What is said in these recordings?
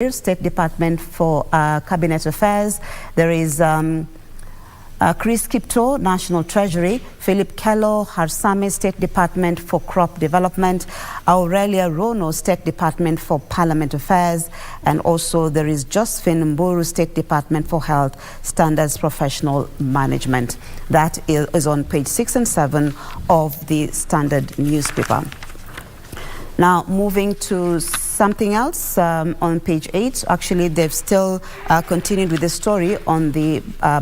State Department for Cabinet Affairs. There is Chris Kipto, National Treasury, Philip Kello, Harsame, State Department for Crop Development, Aurelia Rono, State Department for Parliament Affairs, and also there is Josephine Mburu, State Department for Health Standards Professional Management. That is on page 6 and 7 of the Standard newspaper. Now, moving to something else on page 8, actually they've still continued with the story on the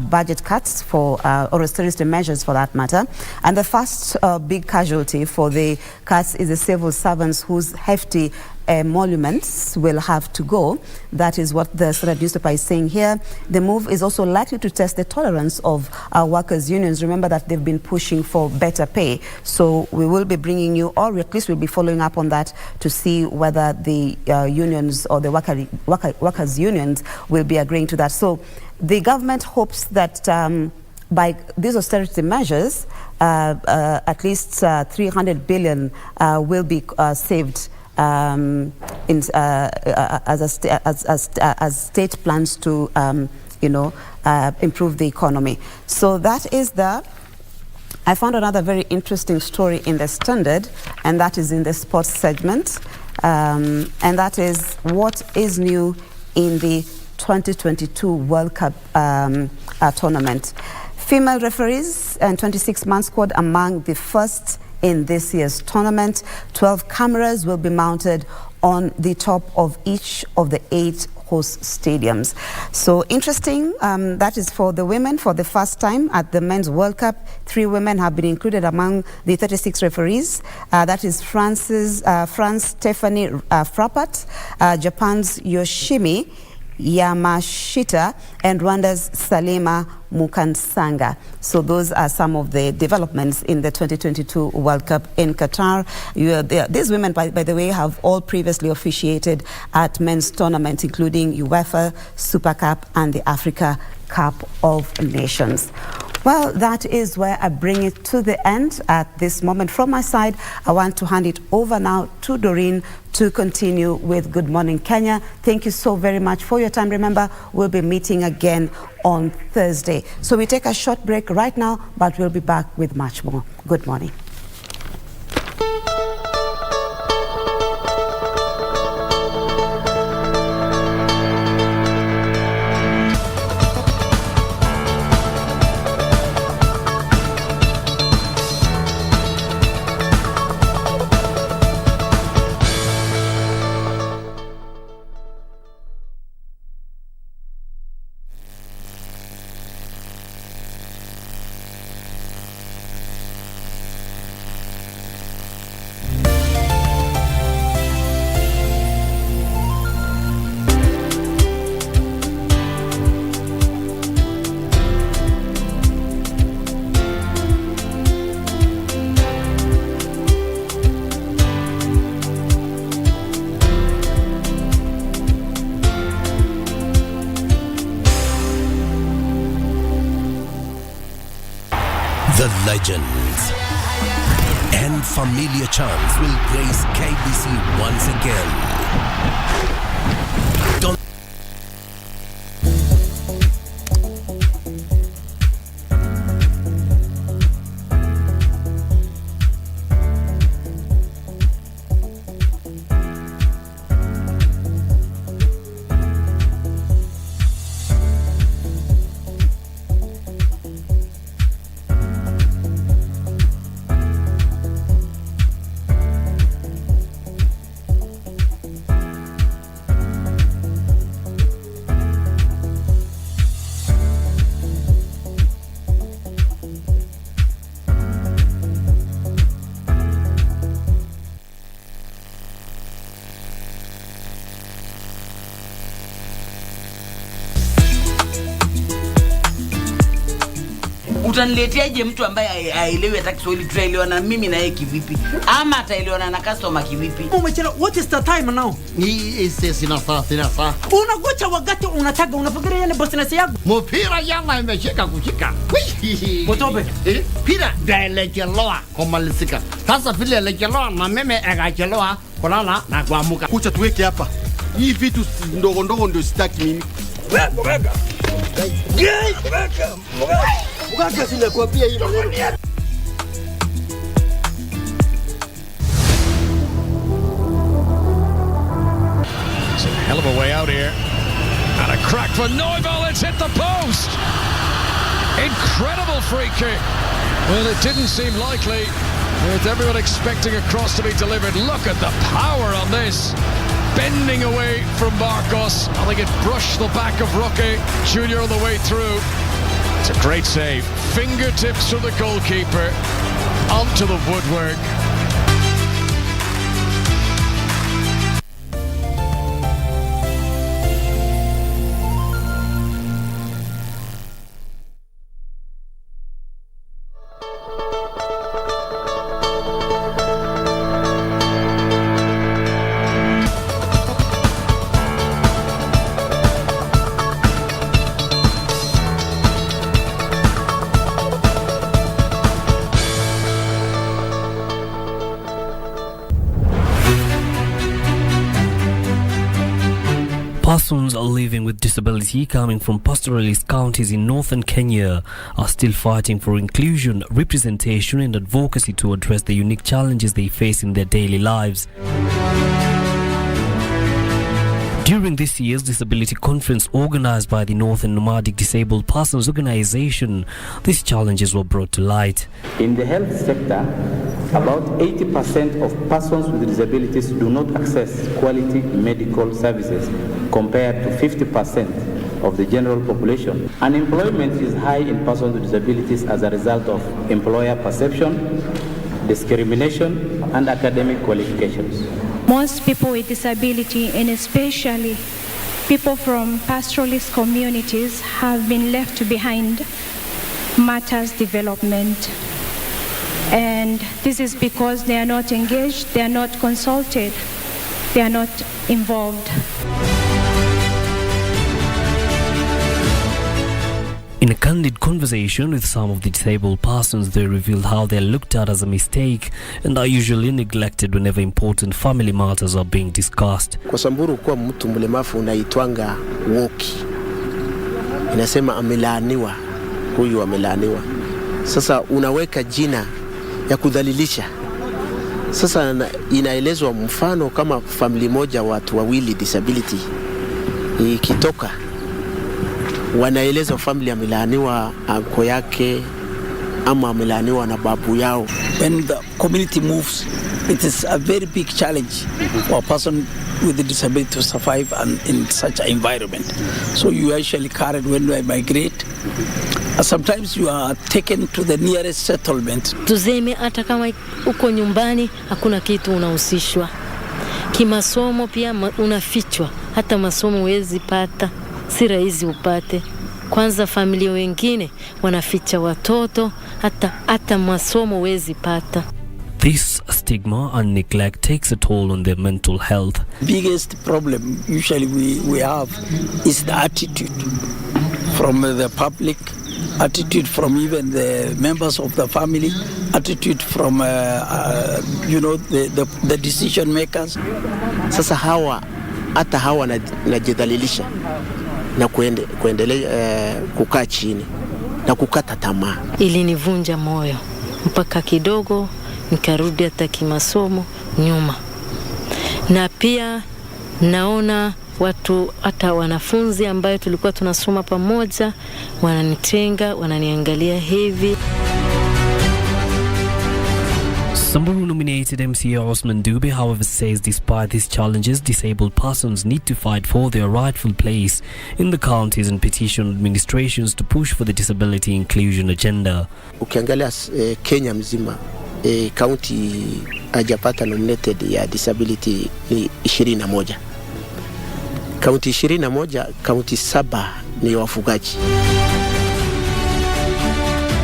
budget cuts for or austerity measures for that matter. And the first big casualty for the cuts is the civil servants whose hefty emoluments will have to go. That is what the Standard newspaper is saying here. The move is also likely to test the tolerance of workers' unions. Remember that they've been pushing for better pay. So we will be bringing you, or at least we'll be following up on that to see whether the unions or the workers' unions will be agreeing to that. So the government hopes that by these austerity measures, at least 300 billion will be saved as state plans to improve the economy. So that is I found another very interesting story in the Standard, and that is in the sports segment, and that is what is new in the 2022 World Cup tournament. Female referees and 26-man squad among the first in this year's tournament. 12 cameras will be mounted on the top of each of the 8 host stadiums. So interesting, that is for the women. For the first time at the Men's World Cup, 3 women have been included among the 36 referees. That is France Stephanie Frappart, Japan's Yoshimi Yamashita, and Rwanda's Salima Mukansanga. So those are some of the developments in the 2022 World Cup in Qatar. These women, by the way, have all previously officiated at men's tournaments, including UEFA Super Cup and the Africa Cup of Nations. Well, that is where I bring it to the end at this moment. From my side, I want to hand it over now to Doreen to continue with Good Morning Kenya. Thank you so very much for your time. Remember, we'll be meeting again on Thursday. So we take a short break right now, but we'll be back with much more. Good morning. The legends and familiar charms will grace KBC once again. Utanileteaje mtu ambaye haelewi hata Kiswahili? Tutaelewana mimi na yeye kivipi? Ama ataelewana na customer kivipi? Umechelewa. What is the time now? Ni sina saa. Unagocha wakati unataka, unafikiria yeye business yako. Mpira yanga imeshika kushika. Motobe. Pira dailekeloa kumalizika. Sasa vile lekeloa na meme agachelewa kulala na kuamuka. Kucha tuweke hapa. Hii vitu ndogo ndogo ndio sitaki mimi. Weka. Mugaka sina kuapia hii maneno. It's a hell of a way out here. And a crack for Neuville. It's hit the post. Incredible free kick. Well, it didn't seem likely, with everyone expecting a cross to be delivered. Look at the power on this. Bending away from Marcos. I think it brushed the back of Roque Jr. on the way through. It's a great save. Fingertips from the goalkeeper onto the woodwork. Persons living with disability coming from pastoralist counties in northern Kenya are still fighting for inclusion, representation and advocacy to address the unique challenges they face in their daily lives. During this year's Disability Conference organized by the Northern Nomadic Disabled Persons Organization, these challenges were brought to light. In the health sector, about 80% of persons with disabilities do not access quality medical services compared to 50% of the general population. Unemployment is high in persons with disabilities as a result of employer perception, discrimination, and academic qualifications. Most people with disability, and especially people from pastoralist communities, have been left behind matters development. And this is because they are not engaged, they are not consulted, they are not involved. In a candid conversation with some of the disabled persons, they revealed how they are looked at as a mistake and are usually neglected whenever important family matters are being discussed. Kwa Samburu kuwa mtu mlemavu unaitwanga woki. Inasema amelaaniwa, huyu amelaaniwa. Sasa unaweka jina ya kudhalilisha. Sasa inaelezwa mfano kama family moja watu wawili disability ikitoka wanaeleza family amelaaniwa anko yake ama amelaaniwa na babu yao. When the community moves, it is a very big challenge for a person with a disability to survive and in such an environment. So you actually carried when you migrate. Sometimes you are taken to the nearest settlement. Tuzeme hata kama uko nyumbani hakuna kitu unahusishwa. Kimasomo pia unafichwa. Hata masomo huwezi pata. Si rahisi upate. Kwanza familia wengine wanaficha watoto, hata masomo huwezi pata. This stigma and neglect takes a toll on their mental health. Biggest problem usually we have is the attitude from the public, attitude from even the members of the family, attitude from the decision makers. Sasa hata hawa najidhalilisha na kuendelea kukaa chini na kukata tamaa. Ilinivunja moyo mpaka kidogo nikarudi hata kimasomo nyuma. Na pia naona watu hata wanafunzi ambayo tulikuwa tunasoma pamoja wananitenga, wananiangalia hivi. Samburu-nominated MCA Osman Dube, however, says despite these challenges, disabled persons need to fight for their rightful place in the counties and petition administrations to push for the disability inclusion agenda. Ukiangalia Kenya mzima, county hajapata nominated ya disability ni 21. County 21, county 7 ni wafugaji.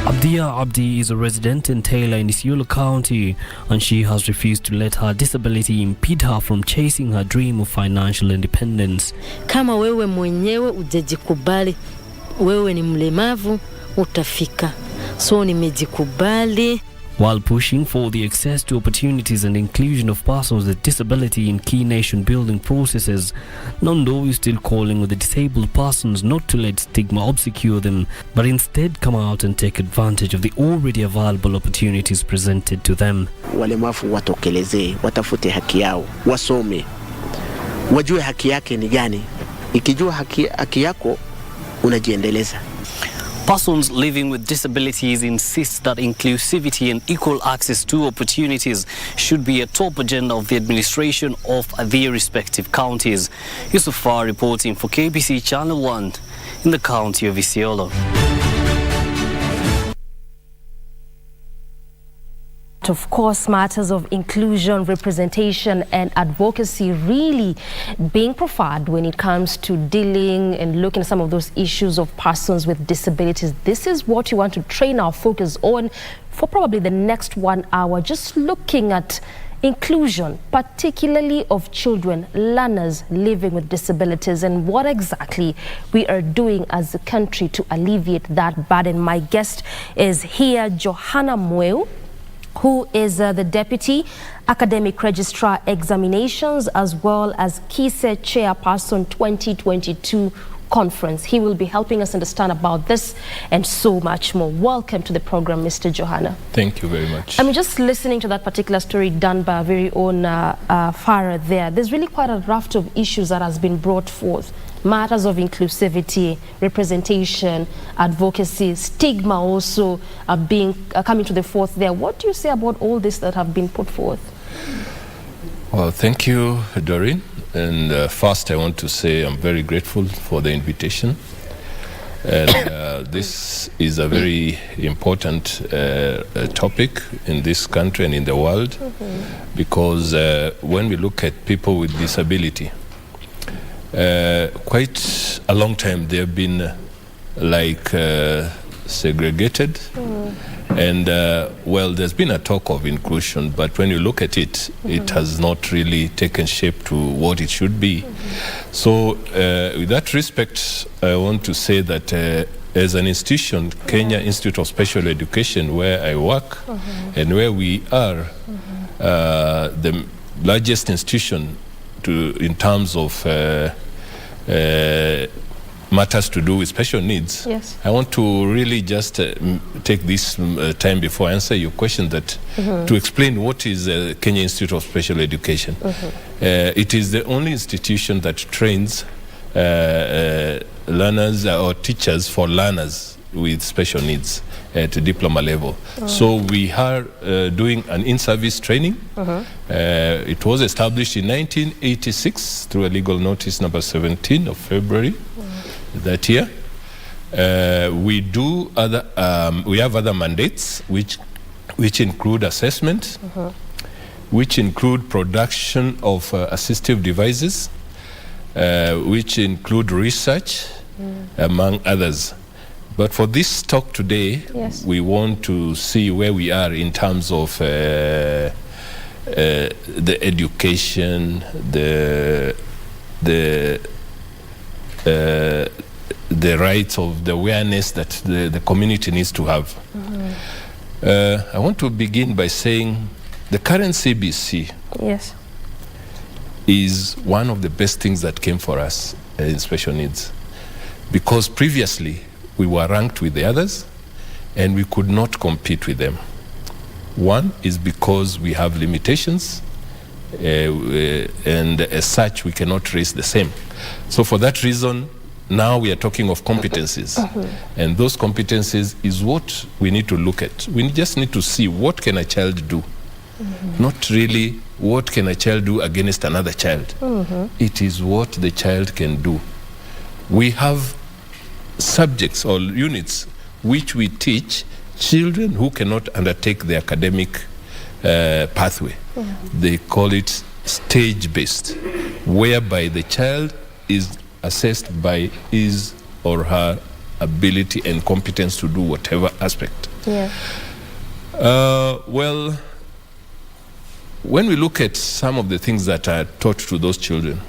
Abdia Abdi is a resident in Taylor in Isiolo County, and she has refused to let her disability impede her from chasing her dream of financial independence. Kama wewe mwenyewe ujajikubali, wewe ni mlemavu, utafika. So nimejikubali. While pushing for the access to opportunities and inclusion of persons with disability in key nation-building processes, Nondo is still calling on the disabled persons not to let stigma obscure them, but instead come out and take advantage of the already available opportunities presented to them. Walemavu watokelezee, watafute haki yao, wasome, wajue haki yake ni gani. Ikijua haki yako, unajiendeleza. Persons living with disabilities insist that inclusivity and equal access to opportunities should be a top agenda of the administration of their respective counties. Yusufar reporting for KBC Channel 1 in the county of Isiolo. Of course, matters of inclusion, representation and advocacy really being profiled when it comes to dealing and looking at some of those issues of persons with disabilities. This is what you want to train our focus on for probably the next 1 hour, just looking at inclusion, particularly of children, learners living with disabilities, and what exactly we are doing as a country to alleviate that burden. My guest is here, Johanna Mweu, who is the Deputy Academic Registrar Examinations as well as KISE Chairperson 2022 Conference. He will be helping us understand about this and so much more. Welcome to the program, Mr. Johanna. Thank you very much. I mean, just listening to that particular story done by our very own Farah there, there's really quite a raft of issues that has been brought forth. Matters of inclusivity, representation, advocacy, stigma also coming to the forth there. What do you say about all this that have been put forth? Well, thank you, Doreen. And first, I want to say I'm very grateful for the invitation. And this is a very important topic in this country and in the world, because when we look at people with disability, quite a long time they have been segregated, and well, there's been a talk of inclusion, but when you look at it, it has not really taken shape to what it should be. So with that respect, I want to say that as an institution, Kenya Institute of Special Education, where I work and where we are the largest institution in terms of matters to do with special needs. Yes. I want to really just take this time before I answer your question that to explain what is Kenya Institute of Special Education. It is the only institution that trains learners or teachers for learners with special needs at diploma level. So we are doing an in-service training. It was established in 1986 through a legal notice number 17 of February that year. We do other, we have other mandates which include assessment, which include production of assistive devices, which include research, among others. But for this talk today, we want to see where we are in terms of the education, the rights of the awareness that the community needs to have. I want to begin by saying the current CBC is one of the best things that came for us in special needs, because previously we were ranked with the others and we could not compete with them. One is because we have limitations and as such we cannot raise the same. So for that reason, now we are talking of competencies, and those competencies is what we need to look at. We just need to see what can a child do, not really what can a child do against another child. It is what the child can do. We have subjects or units which we teach children who cannot undertake the academic pathway. They call it stage-based, whereby the child is assessed by his or her ability and competence to do whatever aspect. Well, when we look at some of the things that are taught to those children,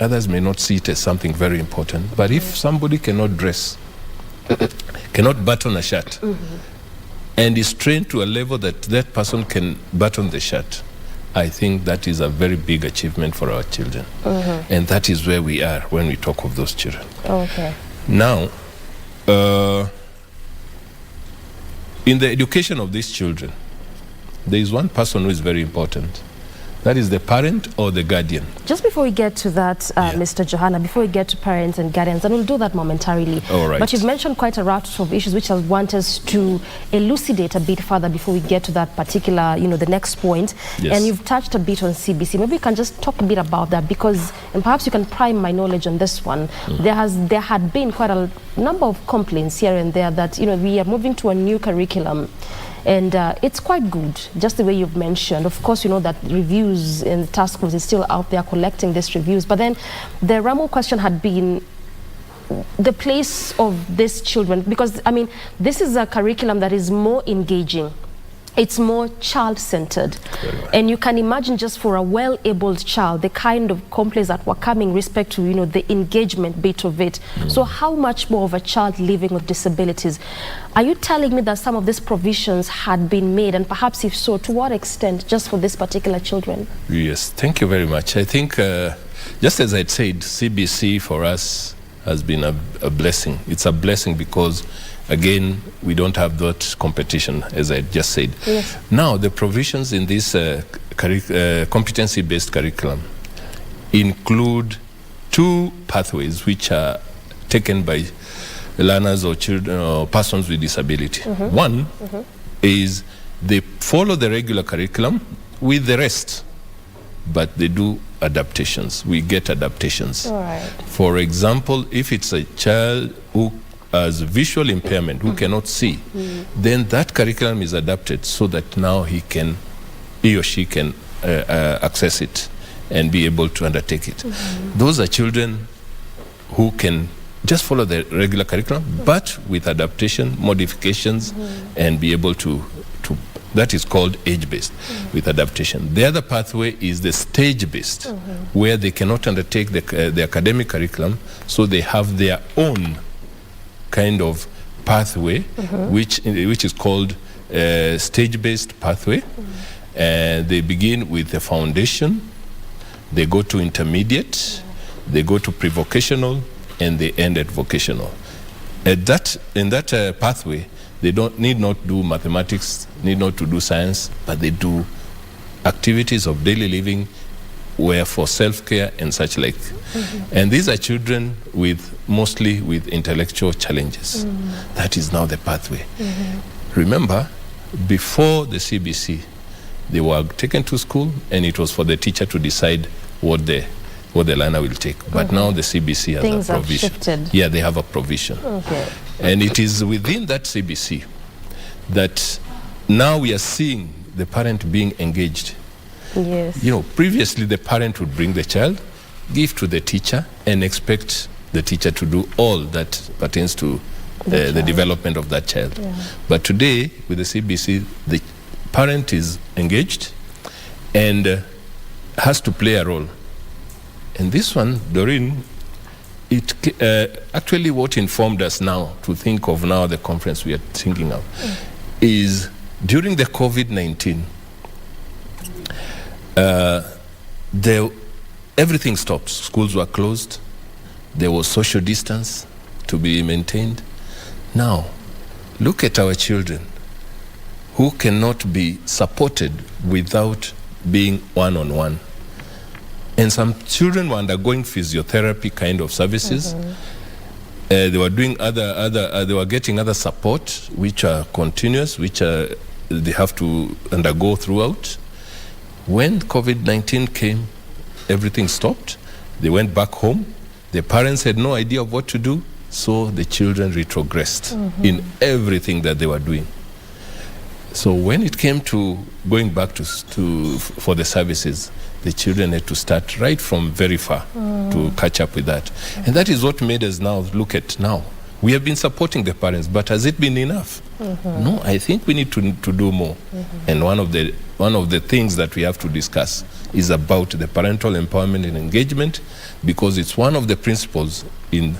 others may not see it as something very important, but if somebody cannot dress, cannot button a shirt, and is trained to a level that that person can button the shirt, I think that is a very big achievement for our children. And that is where we are when we talk of those children. Okay. Now, in the education of these children, there is one person who is very important. That is the parent or the guardian. Just before we get to that, Mr. Johanna, before we get to parents and guardians, and we'll do that momentarily. All right. But you've mentioned quite a raft of issues which I want us to elucidate a bit further before we get to that particular, the next point. Yes. And you've touched a bit on CBC. Maybe you can just talk a bit about that, because, and perhaps you can prime my knowledge on this one. There had been quite a number of complaints here and there that, we are moving to a new curriculum. And it's quite good, just the way you've mentioned. Of course, you know that reviews and the task force is still out there collecting these reviews. But then the realm of question had been the place of these children. Because, this is a curriculum that is more engaging. It's more child-centered. And you can imagine, just for a well-abled child, the kind of complaints that were coming in respect to, the engagement bit of it. So how much more of a child living with disabilities? Are you telling me that some of these provisions had been made, and perhaps if so, to what extent, just for these particular children? Yes, thank you very much. I think, just as I said, CBC for us has been a blessing. It's a blessing because, again, we don't have that competition, as I just said. Yes. Now, the provisions in this competency-based curriculum include 2 pathways which are taken by learners or children or persons with disability. One is they follow the regular curriculum with the rest, but they do adaptations. We get adaptations. All right. For example, if it's a child who has visual impairment, who cannot see, then that curriculum is adapted so that now he or she can access it and be able to undertake it. Those are children who can just follow the regular curriculum, but with adaptation, modifications, and be able to that is called age-based with adaptation. The other pathway is the stage-based, where they cannot undertake the academic curriculum, so they have their own kind of pathway, which is called stage-based pathway. And they begin with the foundation, they go to intermediate, they go to pre-vocational, and they end at vocational. In that pathway, they need not do mathematics, need not to do science, but they do activities of daily living, where for self-care and such like. And these are children mostly with intellectual challenges. That is now the pathway. Remember, before the CBC, they were taken to school, and it was for the teacher to decide what the learner will take. But now the CBC has Things a provision. have shifted. Yeah, they have a provision. Okay. And it is within that CBC that now we are seeing the parent being engaged. Yes. Previously the parent would bring the child, give to the teacher, and expect the teacher to do all that pertains to the development of that child. But today, with the CBC, the parent is engaged and has to play a role. And this one, Doreen, actually what informed us now to think of now the conference we are thinking of is during the COVID-19, everything stopped. Schools were closed. There was social distance to be maintained. Now, look at our children who cannot be supported without being one-on-one. And some children were undergoing physiotherapy kind of services. They were doing they were getting other support, which are continuous, which they have to undergo throughout. When COVID-19 came, everything stopped. They went back home. The parents had no idea of what to do, so the children retrogressed in everything that they were doing. So when it came to going back for the services, the children had to start right from very far to catch up with that. And that is what made us now look at now. We have been supporting the parents, but has it been enough? No, I think we need to do more. And one of the things that we have to discuss is about the parental empowerment and engagement, because it's one of the principles in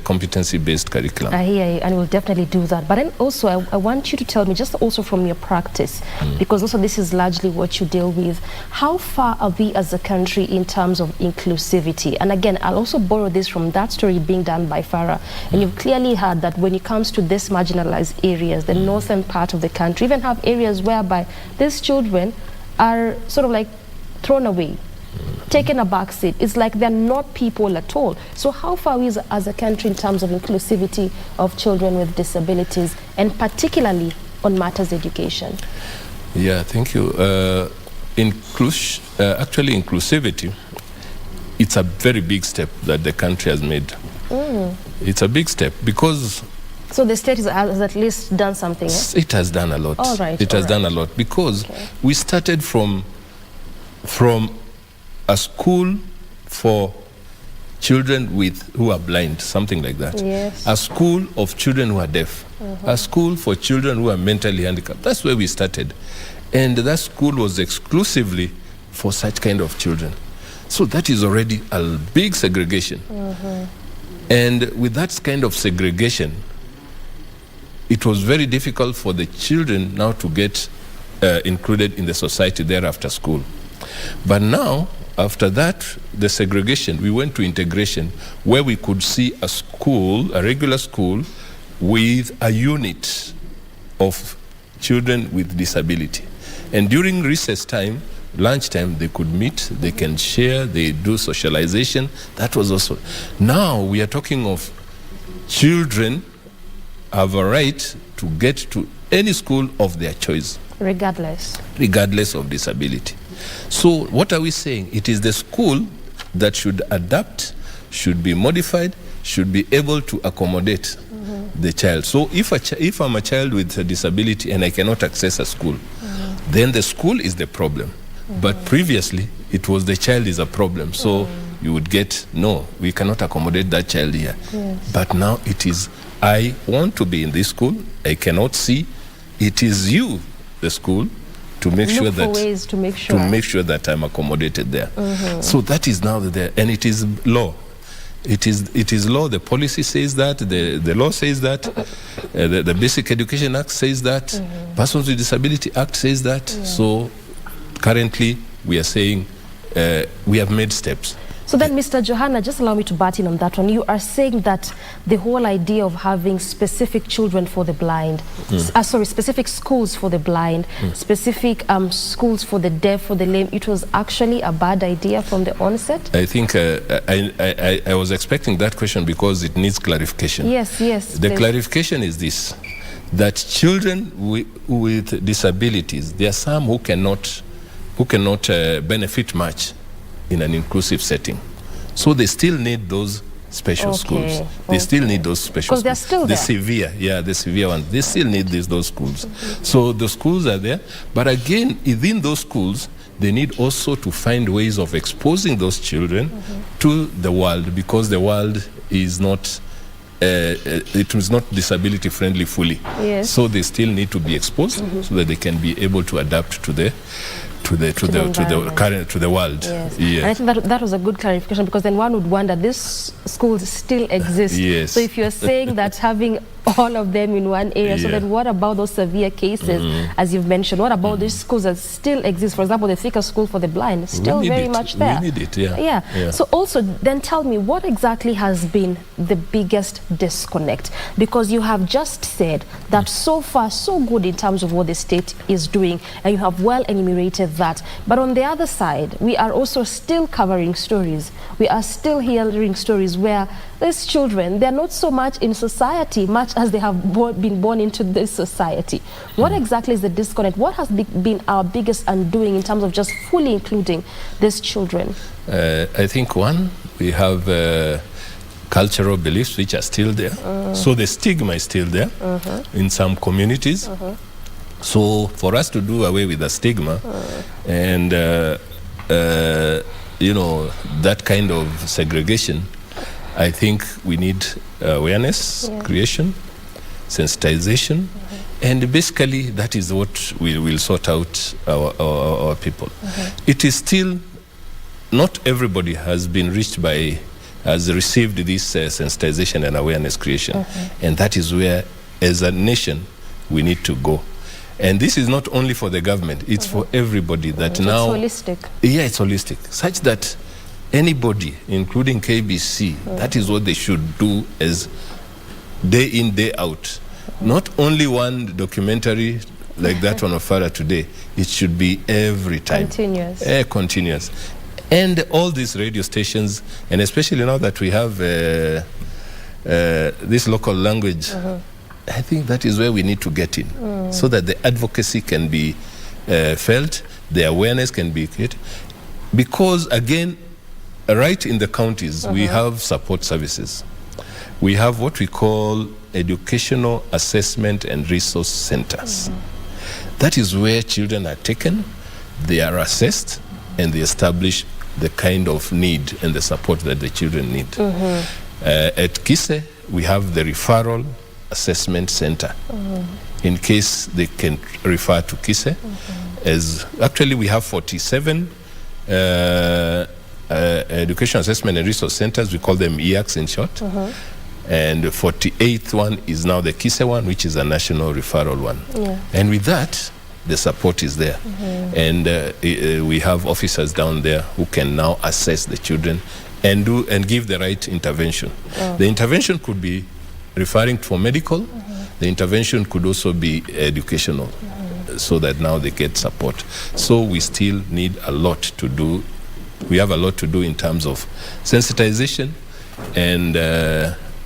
competency-based curriculum. I hear you, and we'll definitely do that. But then also, I want you to tell me, just also from your practice, because also this is largely what you deal with, how far are we as a country in terms of inclusivity? And again, I'll also borrow this from that story being done by Farah. And you've clearly heard that when it comes to this marginalized areas, the northern part of the country, even have areas whereby these children are sort of like thrown away, taken a back seat. It's like they're not people at all. So how far are we as a country in terms of inclusivity of children with disabilities, and particularly on matters education? Yeah, thank you. Actually, inclusivity, it's a very big step that the country has made. It's a big step because... So the state has at least done something, eh? It has done a lot. All right. It has done a lot because we started from a school for children who are blind, something like that. Yes. A school of children who are deaf. A school for children who are mentally handicapped. That's where we started. And that school was exclusively for such kind of children. So that is already a big segregation. And with that kind of segregation, it was very difficult for the children now to get included in the society there after school. But now, after that, the segregation, we went to integration, where we could see a school, a regular school, with a unit of children with disability. And during recess time, lunchtime, they could meet, they can share, they do socialization. That was also... Now we are talking of children have a right to get to any school of their choice. Regardless of disability. So what are we saying? It is the school that should adapt, should be modified, should be able to accommodate the child. So if I'm a child with a disability and I cannot access a school, then the school is the problem. But previously, it was the child is a problem. So you would get, no, we cannot accommodate that child here. But now it is, I want to be in this school, I cannot see. It is you, the school, to make sure that I'm accommodated there. So that is now there, and it is law. It is law. The policy says that. The law says that. The Basic Education Act says that. Persons with Disability Act says that. So currently we are saying we have made steps. So then, Mr. Johanna, just allow me to butt in on that one. You are saying that the whole idea of having specific children for the blind, specific schools for the blind, specific schools for the deaf, for the lame, it was actually a bad idea from the onset? I think I was expecting that question because it needs clarification. Yes, The clarification is this, that children with disabilities, there are some who cannot benefit much in an inclusive setting. So they still need those special schools. They still need those special schools. Because they're still there. The severe ones. They still need those schools. So the schools are there. But again, within those schools, they need also to find ways of exposing those children to the world, because the world is not it is not disability friendly fully. So they still need to be exposed so that they can be able to adapt to the world. And I think that was a good clarification, because then one would wonder, these schools still exist. So if you're saying that having all of them in one area, so then what about those severe cases, as you've mentioned? What about these schools that still exist? For example, the Thika School for the Blind, still very much there. We need it, So also, then tell me, what exactly has been the biggest disconnect? Because you have just said that so far, so good in terms of what the state is doing, and you have well enumerated that. But on the other side, we are also still covering stories. We are still hearing stories where these children, they're not so much in society, much as they have been born into this society. What exactly is the disconnect? What has been our biggest undoing in terms of just fully including these children? I think one, we have cultural beliefs which are still there. So the stigma is still there in some communities. So for us to do away with the stigma and that kind of segregation, I think we need awareness creation, sensitization, and basically that is what we will sort out our people. It is still, not everybody has been reached by has received this sensitization and awareness creation. And that is where, as a nation, we need to go. And this is not only for the government, it's for everybody that now... It's holistic. Yeah, it's holistic. Such that anybody, including KBC, that is what they should do as day in, day out. Not only one documentary like that one of Farah today, it should be every time. Continuous. Continuous. And all these radio stations, and especially now that we have this local language, I think that is where we need to get in, so that the advocacy can be felt, the awareness can be created. Because again, right in the counties, we have support services. We have what we call educational assessment and resource centers. That is where children are taken, they are assessed, and they establish the kind of need and the support that the children need. At Kise, we have the referral assessment center, in case they can refer to Kise. As actually we have 47 education assessment and resource centers. We call them EACs in short. And the 48th one is now the Kise one, which is a national referral one. And with that, the support is there. And we have officers down there who can now assess the children and give the right intervention. The intervention could be referring for medical. The intervention could also be educational, so that now they get support. So we still need a lot to do. We have a lot to do in terms of sensitization and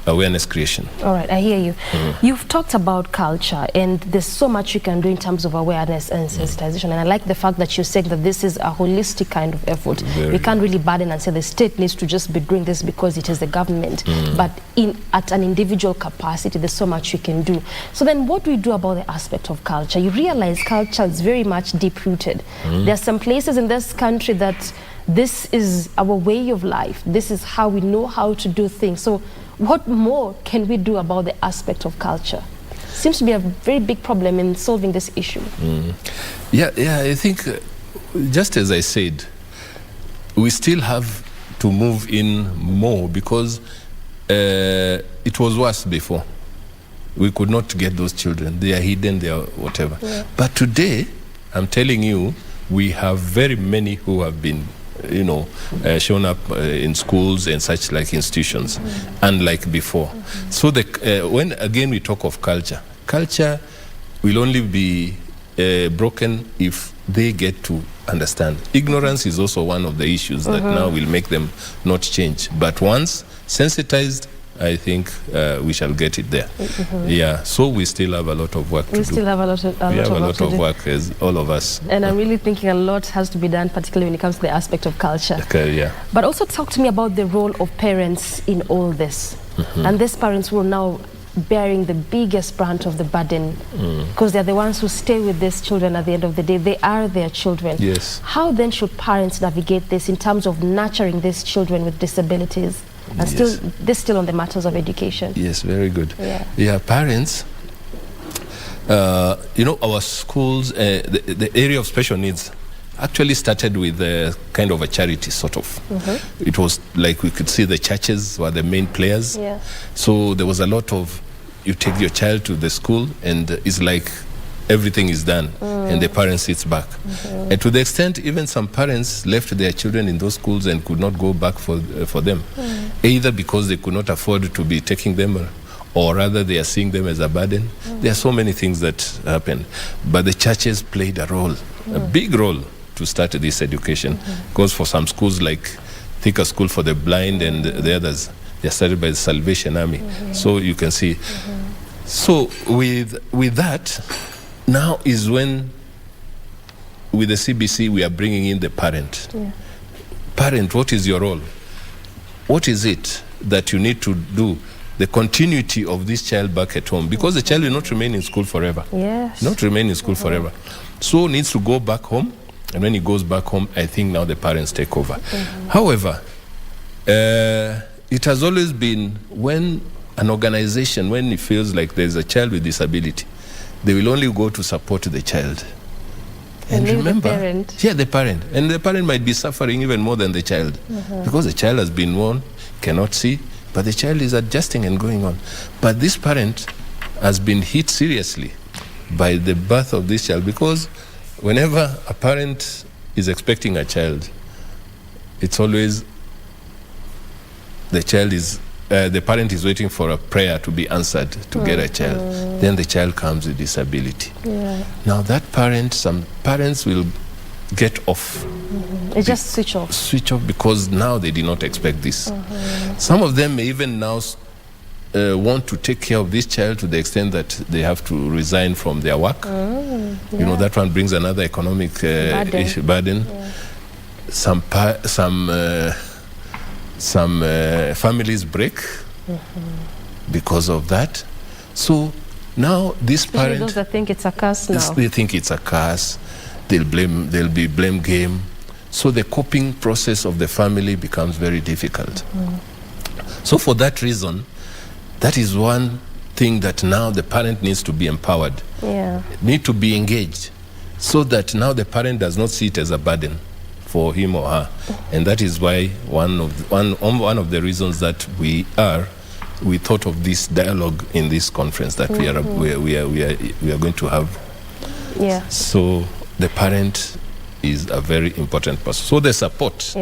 awareness creation. All right, I hear you. You've talked about culture, and there's so much you can do in terms of awareness and sensitization. And I like the fact that you're saying that this is a holistic kind of effort. We can't really burden and say the state needs to just be doing this because it is the government. But at an individual capacity, there's so much you can do. So then what do we do about the aspect of culture? You realize culture is very much deep-rooted. There are some places in this country that this is our way of life. This is how we know how to do things. So what more can we do about the aspect of culture? Seems to be a very big problem in solving this issue. Yeah, I think, just as I said, we still have to move in more, because it was worse before. We could not get those children. They are hidden, they are whatever. But today, I'm telling you, we have very many who have been shown up in schools and such like institutions, unlike before. So when again we talk of culture will only be broken if they get to understand. Ignorance is also one of the issues that now will make them not change. But once sensitized, I think we shall get it there. Yeah, so we still have a lot of work to do. We still have a lot of work, as all of us. And I'm really thinking a lot has to be done, particularly when it comes to the aspect of culture. Yeah. But also talk to me about the role of parents in all this. And these parents who are now bearing the biggest brunt of the burden, because they're the ones who stay with these children at the end of the day. They are their children. Yes. How then should parents navigate this in terms of nurturing these children with disabilities? And still on the matters of education. Yes, very good. Yeah, parents, our schools, the area of special needs actually started with kind of a charity, sort of. It was like we could see the churches were the main players. So there was a lot of, you take your child to the school and it's like everything is done and the parent sits back. And to the extent even some parents left their children in those schools and could not go back for them, either because they could not afford to be taking them, or rather they are seeing them as a burden. There are so many things that happen, but the churches played a role, a big role, to start this education. Because for some schools like Thika School for the Blind and the others, they are started by the Salvation Army. So you can see. So with that, now is when, with the CBC, we are bringing in the parent. Parent, what is your role? What is it that you need to do? The continuity of this child back at home, because the child will not remain in school forever. Not remain in school forever. So needs to go back home, and when he goes back home, I think now the parents take over. However, it has always been when an organization, when it feels like there's a child with disability, they will only go to support the child. And remember, the parent. The parent. And the parent might be suffering even more than the child, because the child has been born, cannot see, but the child is adjusting and going on. But this parent has been hit seriously by the birth of this child, because whenever a parent is expecting a child, it's always the parent is waiting for a prayer to be answered to get a child. Then the child comes with disability. Now that parent, some parents will get off. It just switch off. Switch off because now they did not expect this. Some of them may even now want to take care of this child to the extent that they have to resign from their work. You know, that one brings another economic burden. Some families break because of that. So now these parents, those that think it's a curse now, they think it's a curse. There'll be blame game. So the coping process of the family becomes very difficult. So for that reason, that is one thing that now the parent needs to be empowered, need to be engaged, so that now the parent does not see it as a burden for him or her. And that is why one of the reasons that we thought of this dialogue in this conference that we are going to have. So the parent is a very important person. So the support,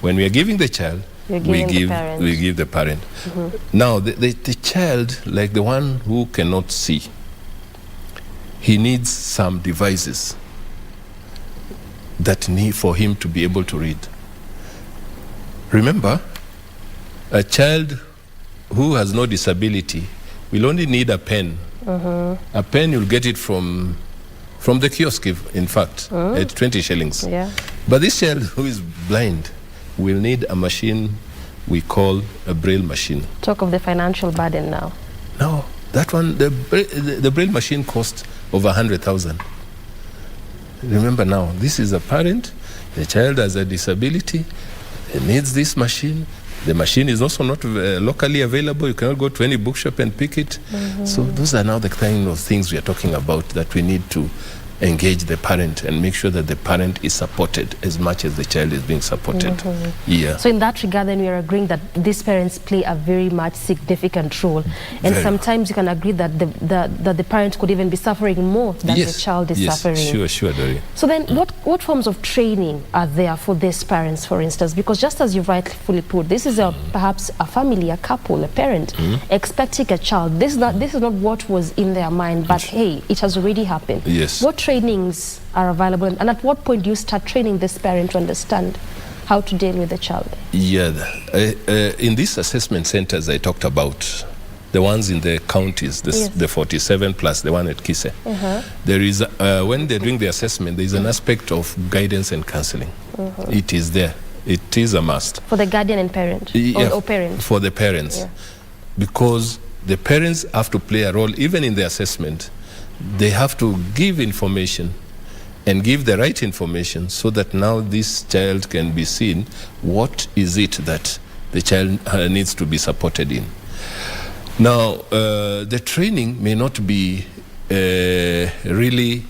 when we are giving the child, we give the parent. Now the child, like the one who cannot see, he needs some devices that need for him to be able to read. Remember, a child who has no disability will only need a pen. A pen, you'll get it from the kiosk, in fact, at 20 shillings. But this child who is blind will need a machine we call a braille machine. Talk of the financial burden now. No, that one, the braille machine costs over 100,000. Remember now, this is a parent, the child has a disability, he needs this machine. The machine is also not locally available. You cannot go to any bookshop and pick it. So those are now the kind of things we are talking about, that we need to engage the parent and make sure that the parent is supported as much as the child is being supported. So in that regard, then we are agreeing that these parents play a very much significant role. And sometimes you can agree that the parent could even be suffering more than the child is suffering. Sure, Dory. So then what forms of training are there for these parents, for instance? Because just as you rightfully put, this is perhaps a family, a couple, a parent expecting a child. This is not what was in their mind, but hey, it has already happened. What trainings are available, and at what point do you start training this parent to understand how to deal with the child? In these assessment centers I talked about, the ones in the counties, the 47 plus the one at Kise, there is, when they're doing the assessment, there is an aspect of guidance and counseling. It is there. It is a must. For the guardian and parent, or parent? For the parents. Because the parents have to play a role, even in the assessment. They have to give information and give the right information, so that now this child can be seen what is it that the child needs to be supported in. Now, the training may not be really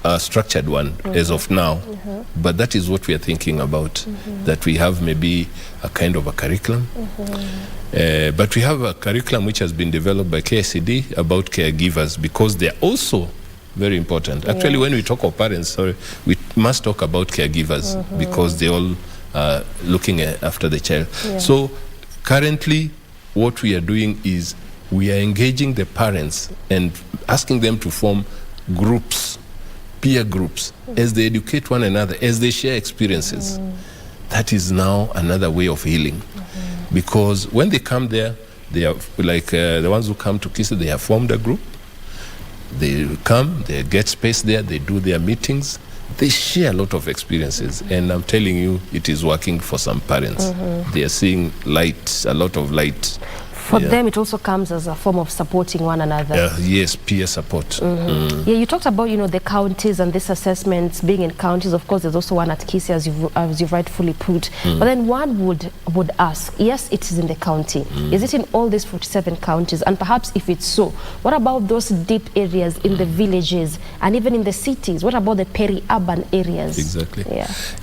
a structured one as of now, but that is what we are thinking about, that we have maybe a kind of a curriculum. But we have a curriculum which has been developed by KICD about caregivers, because they are also very important. Actually, when we talk of parents, we must talk about caregivers, because they all are looking after the child. So currently, what we are doing is we are engaging the parents and asking them to form groups, peer groups, as they educate one another, as they share experiences. That is now another way of healing. Because when they come there, they are like the ones who come to Kisa, they have formed a group. They come, they get space there, they do their meetings, they share a lot of experiences. And I'm telling you, it is working for some parents. They are seeing light, a lot of light. For them, it also comes as a form of supporting one another. Yes, peer support. Yeah, you talked about, the counties and this assessments being in counties. Of course, there's also one at KC, as you've rightfully put. But then one would ask, yes, it is in the county. Is it in all these 47 counties? And perhaps if it's so, what about those deep areas in the villages and even in the cities? What about the peri-urban areas? Exactly.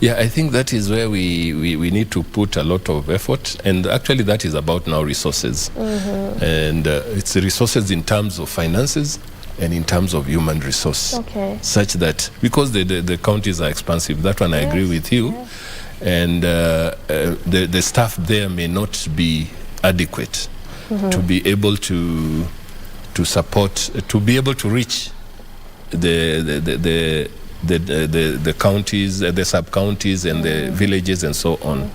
Yeah, I think that is where we need to put a lot of effort. And actually, that is about now resources. And it's resources in terms of finances and in terms of human resource. Such that, because the counties are expansive, that one I agree with you. And the staff there may not be adequate to be able to support, to be able to reach the counties, the sub-counties and the villages and so on.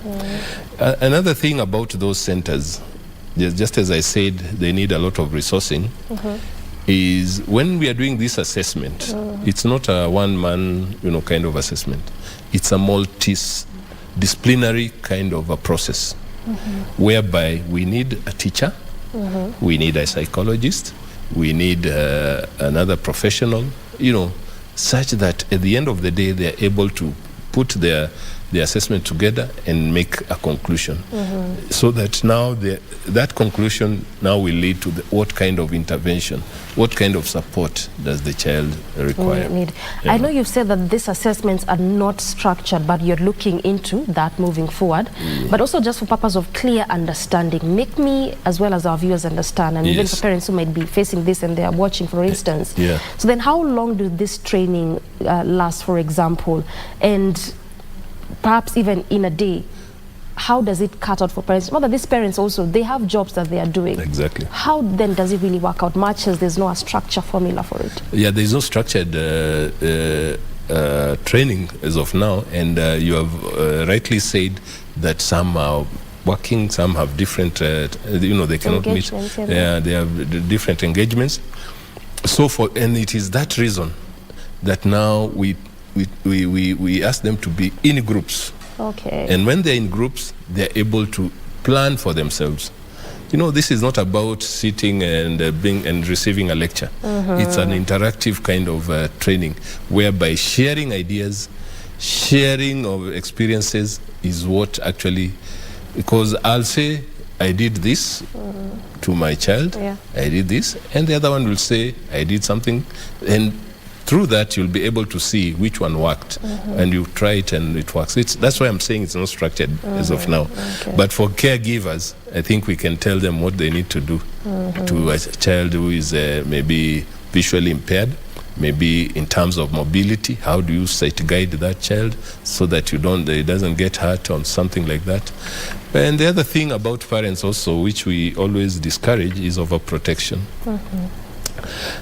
Another thing about those centers, just as I said, they need a lot of resourcing, is when we are doing this assessment, it's not a one-man, kind of assessment. It's a multidisciplinary kind of a process, whereby we need a teacher, we need a psychologist, we need another professional, such that at the end of the day, they're able to put the assessment together and make a conclusion. So that now that conclusion now will lead to what kind of intervention, what kind of support does the child require. I know you've said that these assessments are not structured, but you're looking into that moving forward. But also, just for purpose of clear understanding, make me as well as our viewers understand, and even for parents who might be facing this and they are watching, for instance. So then how long do this training last, for example? And perhaps even in a day, how does it cut out for parents? Well, that these parents also, they have jobs that they are doing. Exactly. How then does it really work out, much as there's no structure formula for it? Yeah, there's no structured training as of now, and you have rightly said that some are working, some have different, they cannot meet. They have different engagements. So and it is that reason that now we ask them to be in groups. And when they're in groups, they're able to plan for themselves. This is not about sitting and receiving a lecture. It's an interactive kind of training, whereby sharing ideas, sharing of experiences is what actually, because I'll say, I did this to my child, I did this, and the other one will say, I did something, and through that, you'll be able to see which one worked, and you try it and it works. That's why I'm saying it's not structured as of now. But for caregivers, I think we can tell them what they need to do to a child who is maybe visually impaired, maybe in terms of mobility. How do you sight guide that child so that it doesn't get hurt on something like that? And the other thing about parents also, which we always discourage, is overprotection.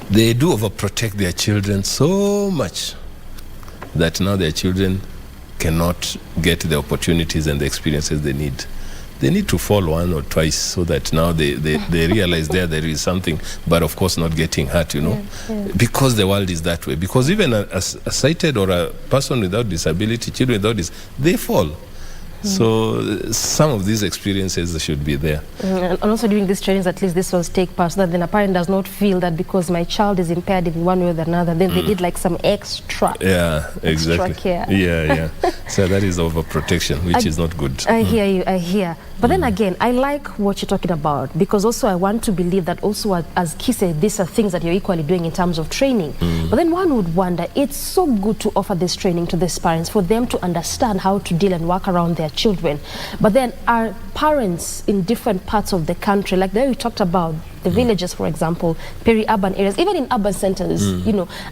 They do overprotect their children so much that now their children cannot get the opportunities and the experiences they need. They need to fall one or twice so that now they realize there is something, but of course not getting hurt, because the world is that way. Because even a sighted or a person without disability, children without this, they fall. So some of these experiences should be there. And also during these trainings, at least this was take part, so that then a parent does not feel that because my child is impaired in one way or another, then they need like some extra exactly. care. So that is overprotection, which is not good. I hear you, I hear. But then again, I like what you're talking about, because also I want to believe that also, as Kise, these are things that you're equally doing in terms of training. But then one would wonder, it's so good to offer this training to these parents for them to understand how to deal and work around their children. But then are parents in different parts of the country, like there you talked about the villages, for example, peri-urban areas, even in urban centers,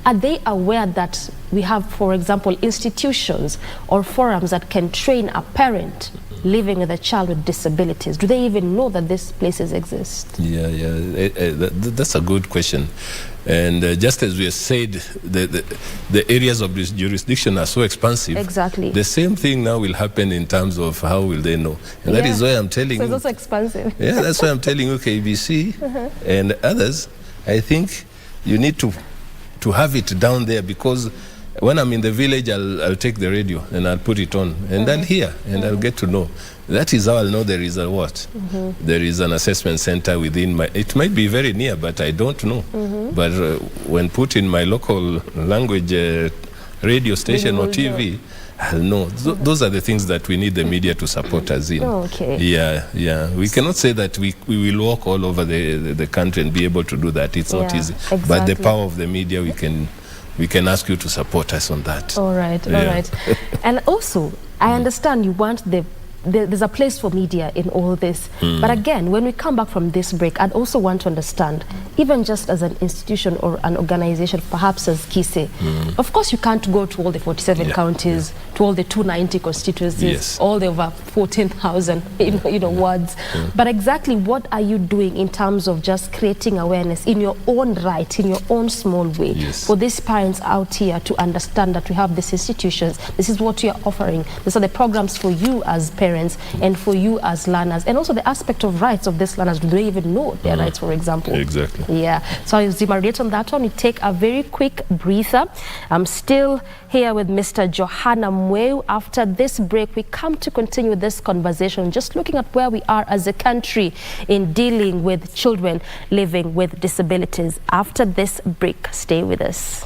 are they aware that we have, for example, institutions or forums that can train a parent living with a child with disabilities? Do they even know that these places exist? That's a good question. And just as we have said, the areas of this jurisdiction are so expansive. Exactly. The same thing now will happen in terms of how will they know. And that is why I'm telling you. So it's also expansive. Yeah, that's why I'm telling you, KBC and others, I think you need to have it down there, because When I'm in the village, I'll take the radio and I'll put it on and I'll hear and I'll get to know. That is how I'll know there is a what? There is an assessment center within my, it might be very near, but I don't know. But when put in my local language radio station or TV, I'll know. Those are the things that we need the media to support us in. Yeah. We cannot say that we will walk all over the country and be able to do that. It's not easy. Exactly. But the power of the media, we can ask you to support us on that. All right. And also, I understand you want there's a place for media in all this. But again, when we come back from this break, I'd also want to understand, even just as an institution or an organization, perhaps as KISE, of course you can't go to all the 47 counties, to all the 290 constituencies, all the over 14,000 wards. But exactly what are you doing in terms of just creating awareness in your own right, in your own small way, for these parents out here to understand that we have these institutions, this is what we are offering, these are the programs for you as parents and for you as learners, and also the aspect of rights of these learners. Do they even know their rights, for example? Exactly. Yeah. So I'll zimariate on that one. We take a very quick breather. I'm still here with Mr. Johanna Mweu. After this break, we come to continue this conversation, just looking at where we are as a country in dealing with children living with disabilities. After this break, stay with us.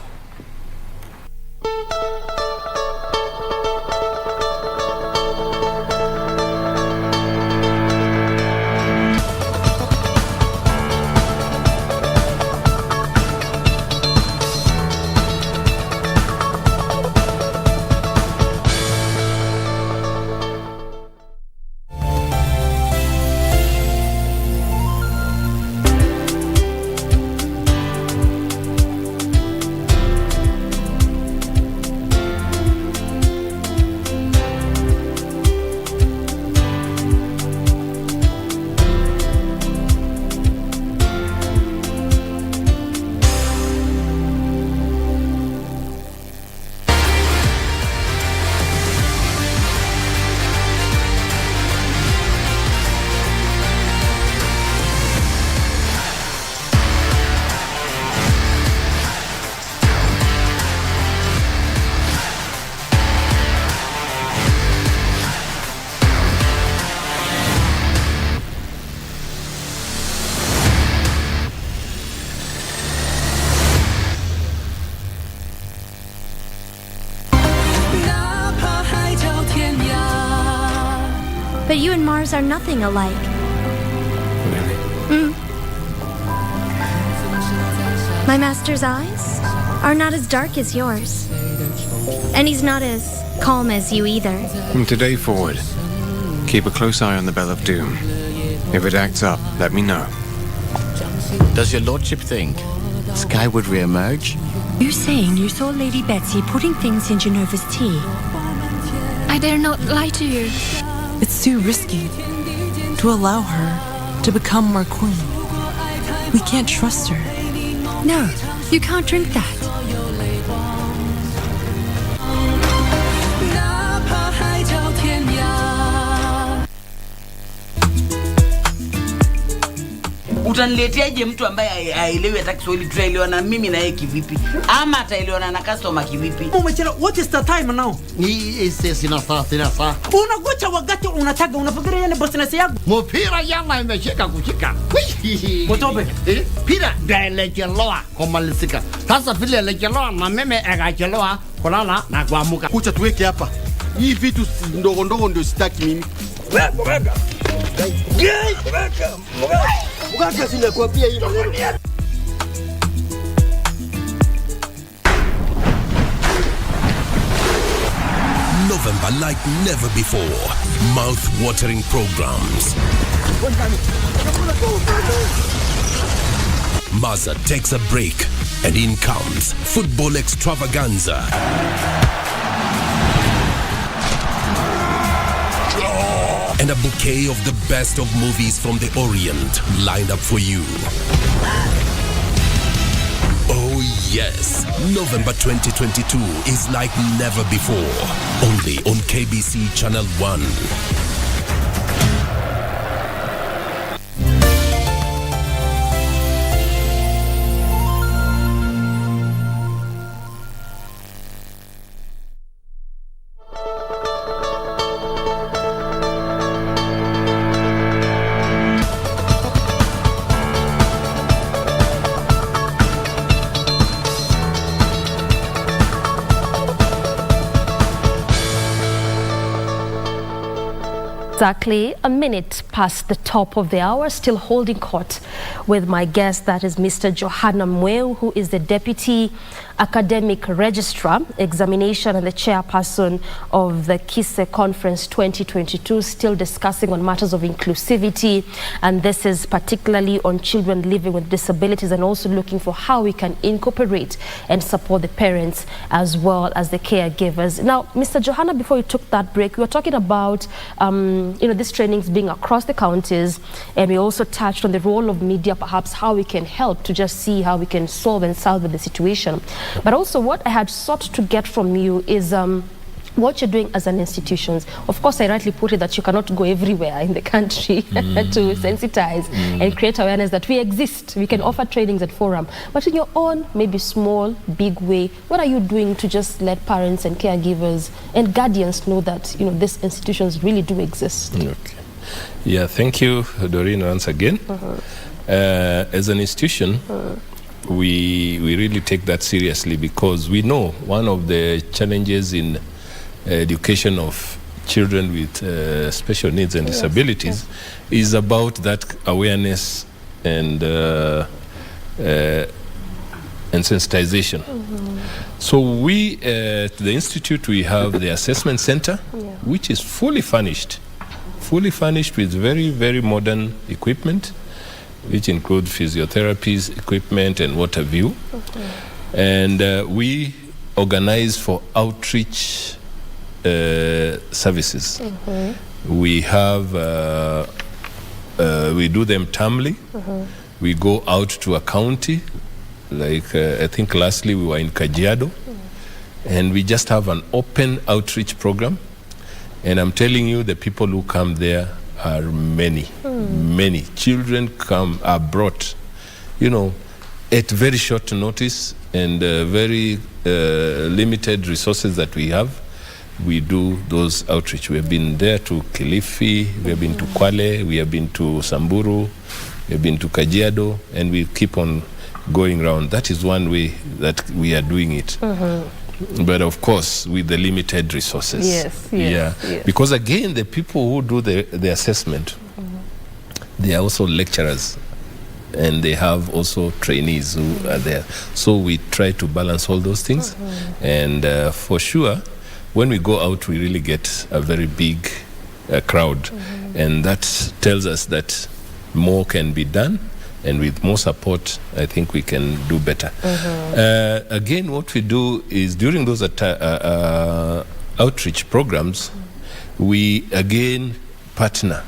But you and Mars are nothing alike. Really? My master's eyes are not as dark as yours. And he's not as calm as you either. From today forward, keep a close eye on the Bell of Doom. If it acts up, let me know. Does your lordship think Sky would re-emerge? You're saying you saw Lady Betsy putting things in Genova's tea? I dare not lie to you. It's too risky to allow her to become our queen. We can't trust her. No, you can't drink that. Utanileteaje mtu ambaye haelewi hata Kiswahili? Tutaelewa na mimi na yeye kivipi? Ama ataelewa na customer kivipi? Umechelewa. What is the time now? Ni sina saa. Unagocha wakati unataka, unafikiria yeye bosiness yako. Mpira yama imeshika kushika. Motope. Pira ndelecheloa kumalizika. Sasa vile lecheloa na mimi agachelewa kulala na kuamuka. Kucha tuweke hapa. Hii vitu ndogo ndogo ndio sitaki mimi. Muganga. Muganga sina kuambia hii maneno. November like never before. Mouth-watering programs. Maza takes a break and in comes football extravaganza. And a bouquet of the best of movies from the Orient lined up for you. Oh yes, November 2022 is like never before. Only on KBC Channel 1. Exactly a minute past the top of the hour, still holding court with my guest, that is Mr. Johanna Mweu, who is the Deputy Academic Registrar, Examination and the Chairperson of the KISE Conference 2022, still discussing on matters of inclusivity, and this is particularly on children living with disabilities, and also looking for how we can incorporate and support the parents as well as the caregivers. Now, Mr. Johanna, before you took that break, we were talking about these trainings being across the counties, and we also touched on the role of media, perhaps how we can help to just see how we can solve and salvage the situation. But also what I had sought to get from you is what you're doing as an institution. Of course, I rightly put it that you cannot go everywhere in the country to sensitize and create awareness that we exist. We can offer trainings at forum. But in your own, maybe small, big way, what are you doing to just let parents and caregivers and guardians know that, these institutions really do exist? Okay. Yeah, thank you, Doreen, once again. As an institution, we really take that seriously, because we know one of the challenges in education of children with special needs and disabilities is about that awareness and sensitization. So we at the Institute, we have the assessment center, which is fully furnished with very, very modern equipment, which include physiotherapies, equipment, and what have you. And we organize for outreach services. We have, we do them termly. We go out to a county, like I think lastly we were in Kajiado, and we just have an open outreach program. And I'm telling you, the people who come there are many. Many children are brought, at very short notice and very limited resources that we have. We do those outreach. We have been there to Kilifi, we have been to Kwale, we have been to Samburu, we have been to Kajiado, and we keep on going around. That is one way that we are doing it. But of course, with the limited resources. Yes. Because again, the people who do the assessment, they are also lecturers, and they have also trainees who are there. So we try to balance all those things. And for sure, when we go out, we really get a very big crowd. And that tells us that more can be done. And with more support, I think we can do better. Again, what we do is during those outreach programs, we again partner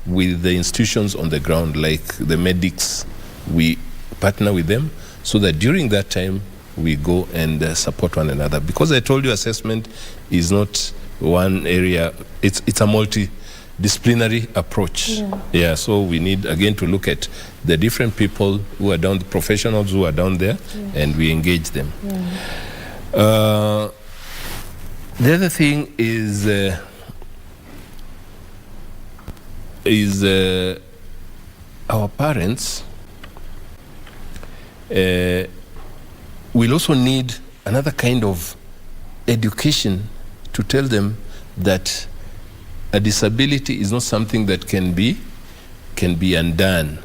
with the institutions on the ground, like the medics. We partner with them so that during that time, we go and support one another. Because I told you, assessment is not one area, it's a multidisciplinary approach. So we need again to look at the different people who are down, the professionals who are down there, and we engage them. The other thing is our parents will also need another kind of education to tell them that a disability is not something that can be undone.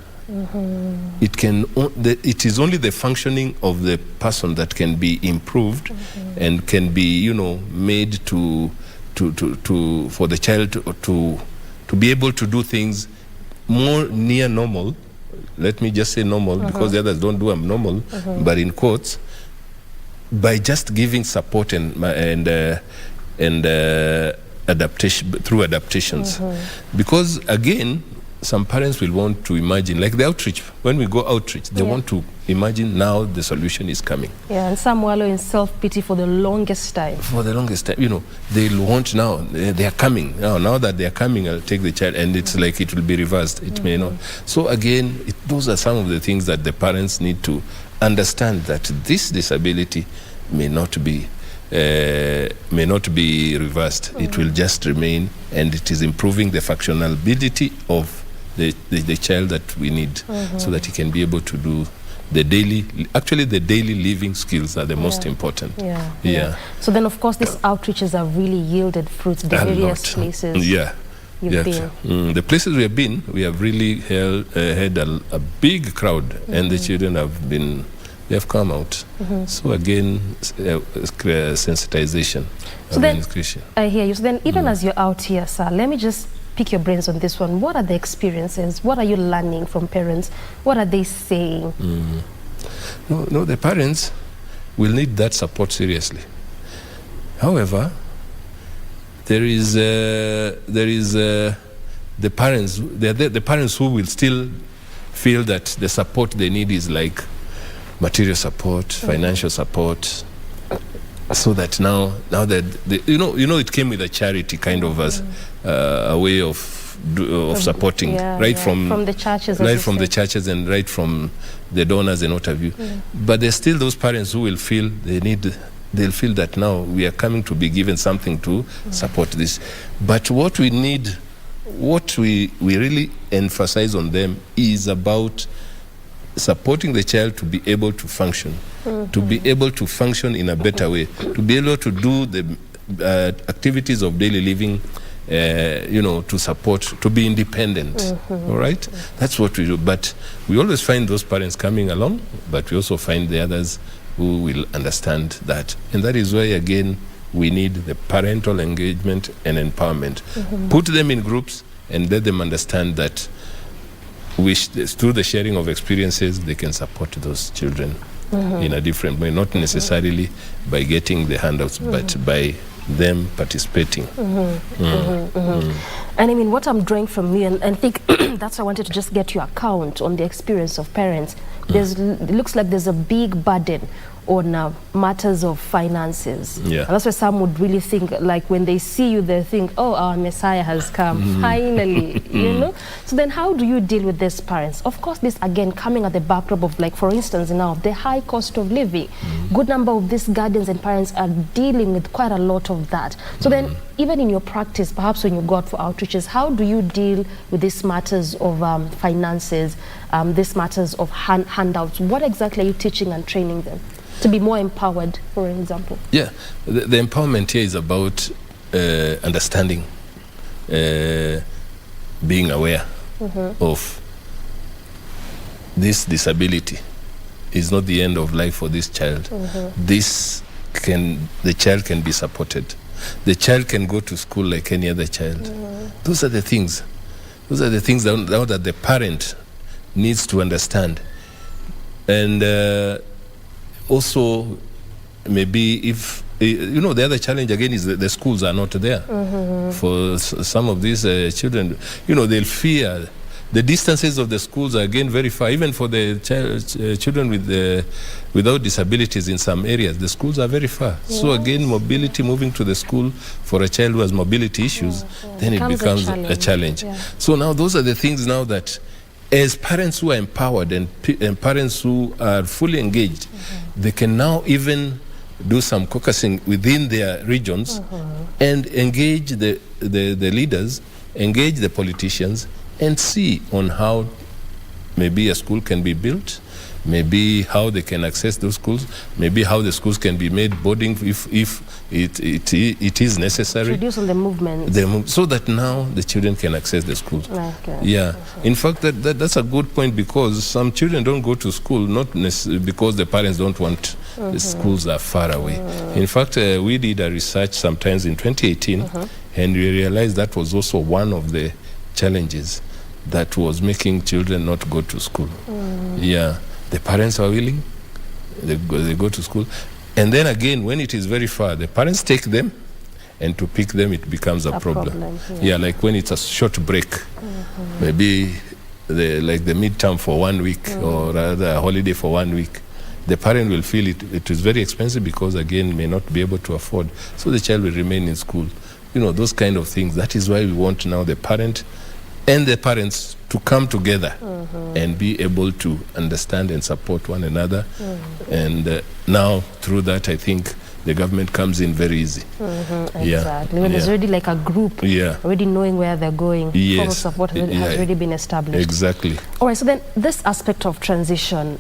It is only the functioning of the person that can be improved and can be, made for the child to be able to do things more near normal. Let me just say normal, because the others don't do abnormal, but in quotes, by just giving support and adaptation through adaptations. Because again, some parents will want to imagine, like the outreach, when we go outreach, they want to imagine now the solution is coming. And some wallow in self-pity for the longest time. They'll want now, they are coming. Now that they are coming, I'll take the child, and it's like it will be reversed. It may not. So again, those are some of the things that the parents need to understand, that this disability may not be reversed. It will just remain, and it is improving the functionality of the child that we need, so that he can be able to do the daily living skills are the most important. So then, of course, these outreaches have really yielded fruits in the various places. you've been? The places we have been, we have really had a big crowd, and the children they have come out. So again, sensitization. So then, I hear you. So then, even as you're out here, sir, let me just pick your brains on this one. What are the experiences? What are you learning from parents? What are they saying? No, the parents will need that support seriously. However, there is the parents. The parents who will still feel that the support they need is like material support, financial support, so that now that it came with a charity kind of as a way of supporting, from the churches, from the churches and right from the donors and what have you. But there's still those parents who will feel they'll feel that now we are coming to be given something to support this. But what we need, what we really emphasize on them is about supporting the child to be able to function, to be able to function in a better way, to be able to do the activities of daily living, to support, to be independent. All right? That's what we do. But we always find those parents coming along, but we also find the others who will understand that. And that is why, again, we need the parental engagement and empowerment. Put them in groups and let them understand that through the sharing of experiences, they can support those children in a different way, not necessarily by getting the handouts, but by them participating. And I mean, what I'm drawing from you, and I think that's why I wanted to just get your account on the experience of parents. It looks like there's a big burden on matters of finances. And that's why some would really think, like when they see you, they think, oh, our Messiah has come, finally, So then how do you deal with these parents? Of course, this again coming at the backdrop of, like, for instance, now the high cost of living. Good number of these guardians and parents are dealing with quite a lot of that. So then, even in your practice, perhaps when you go out for outreaches, how do you deal with these matters of finances, these matters of handouts? What exactly are you teaching and training them to be more empowered, for example? Yeah, the empowerment here is about understanding, being aware of this disability is not the end of life for this child. The child can be supported. The child can go to school like any other child. Those are the things. Those are the things that the parent needs to understand. And also, maybe if, the other challenge again is that the schools are not there. For some of these children, they'll fear. The distances of the schools are again very far. Even for the children without disabilities in some areas, the schools are very far. So again, mobility, moving to the school for a child who has mobility issues, then it becomes a challenge. So now those are the things now that, as parents who are empowered and parents who are fully engaged, they can now even do some caucusing within their regions and engage the leaders, engage the politicians, and see on how maybe a school can be built, maybe how they can access those schools, maybe how the schools can be made boarding if it is necessary. Reduce on the movement. So that now the children can access the schools. In fact, that's a good point, because some children don't go to school not because the parents don't want. The schools are far away. In fact, we did a research sometimes in 2018, and we realized that was also one of the challenges that was making children not go to school. The parents are willing, they go to school, and then again, when it is very far, the parents take them, and to pick them it becomes a problem. Like when it's a short break, maybe like the midterm for 1 week, or rather a holiday for 1 week, the parent will feel it is very expensive, because again may not be able to afford, so the child will remain in school. Those kind of things. That is why we want now the parent and the parents to come together and be able to understand and support one another. And now through that, I think the government comes in very easy. Exactly. When there's already like a group, already knowing where they're going, form of support has already been established. Exactly. All right, so then this aspect of transition,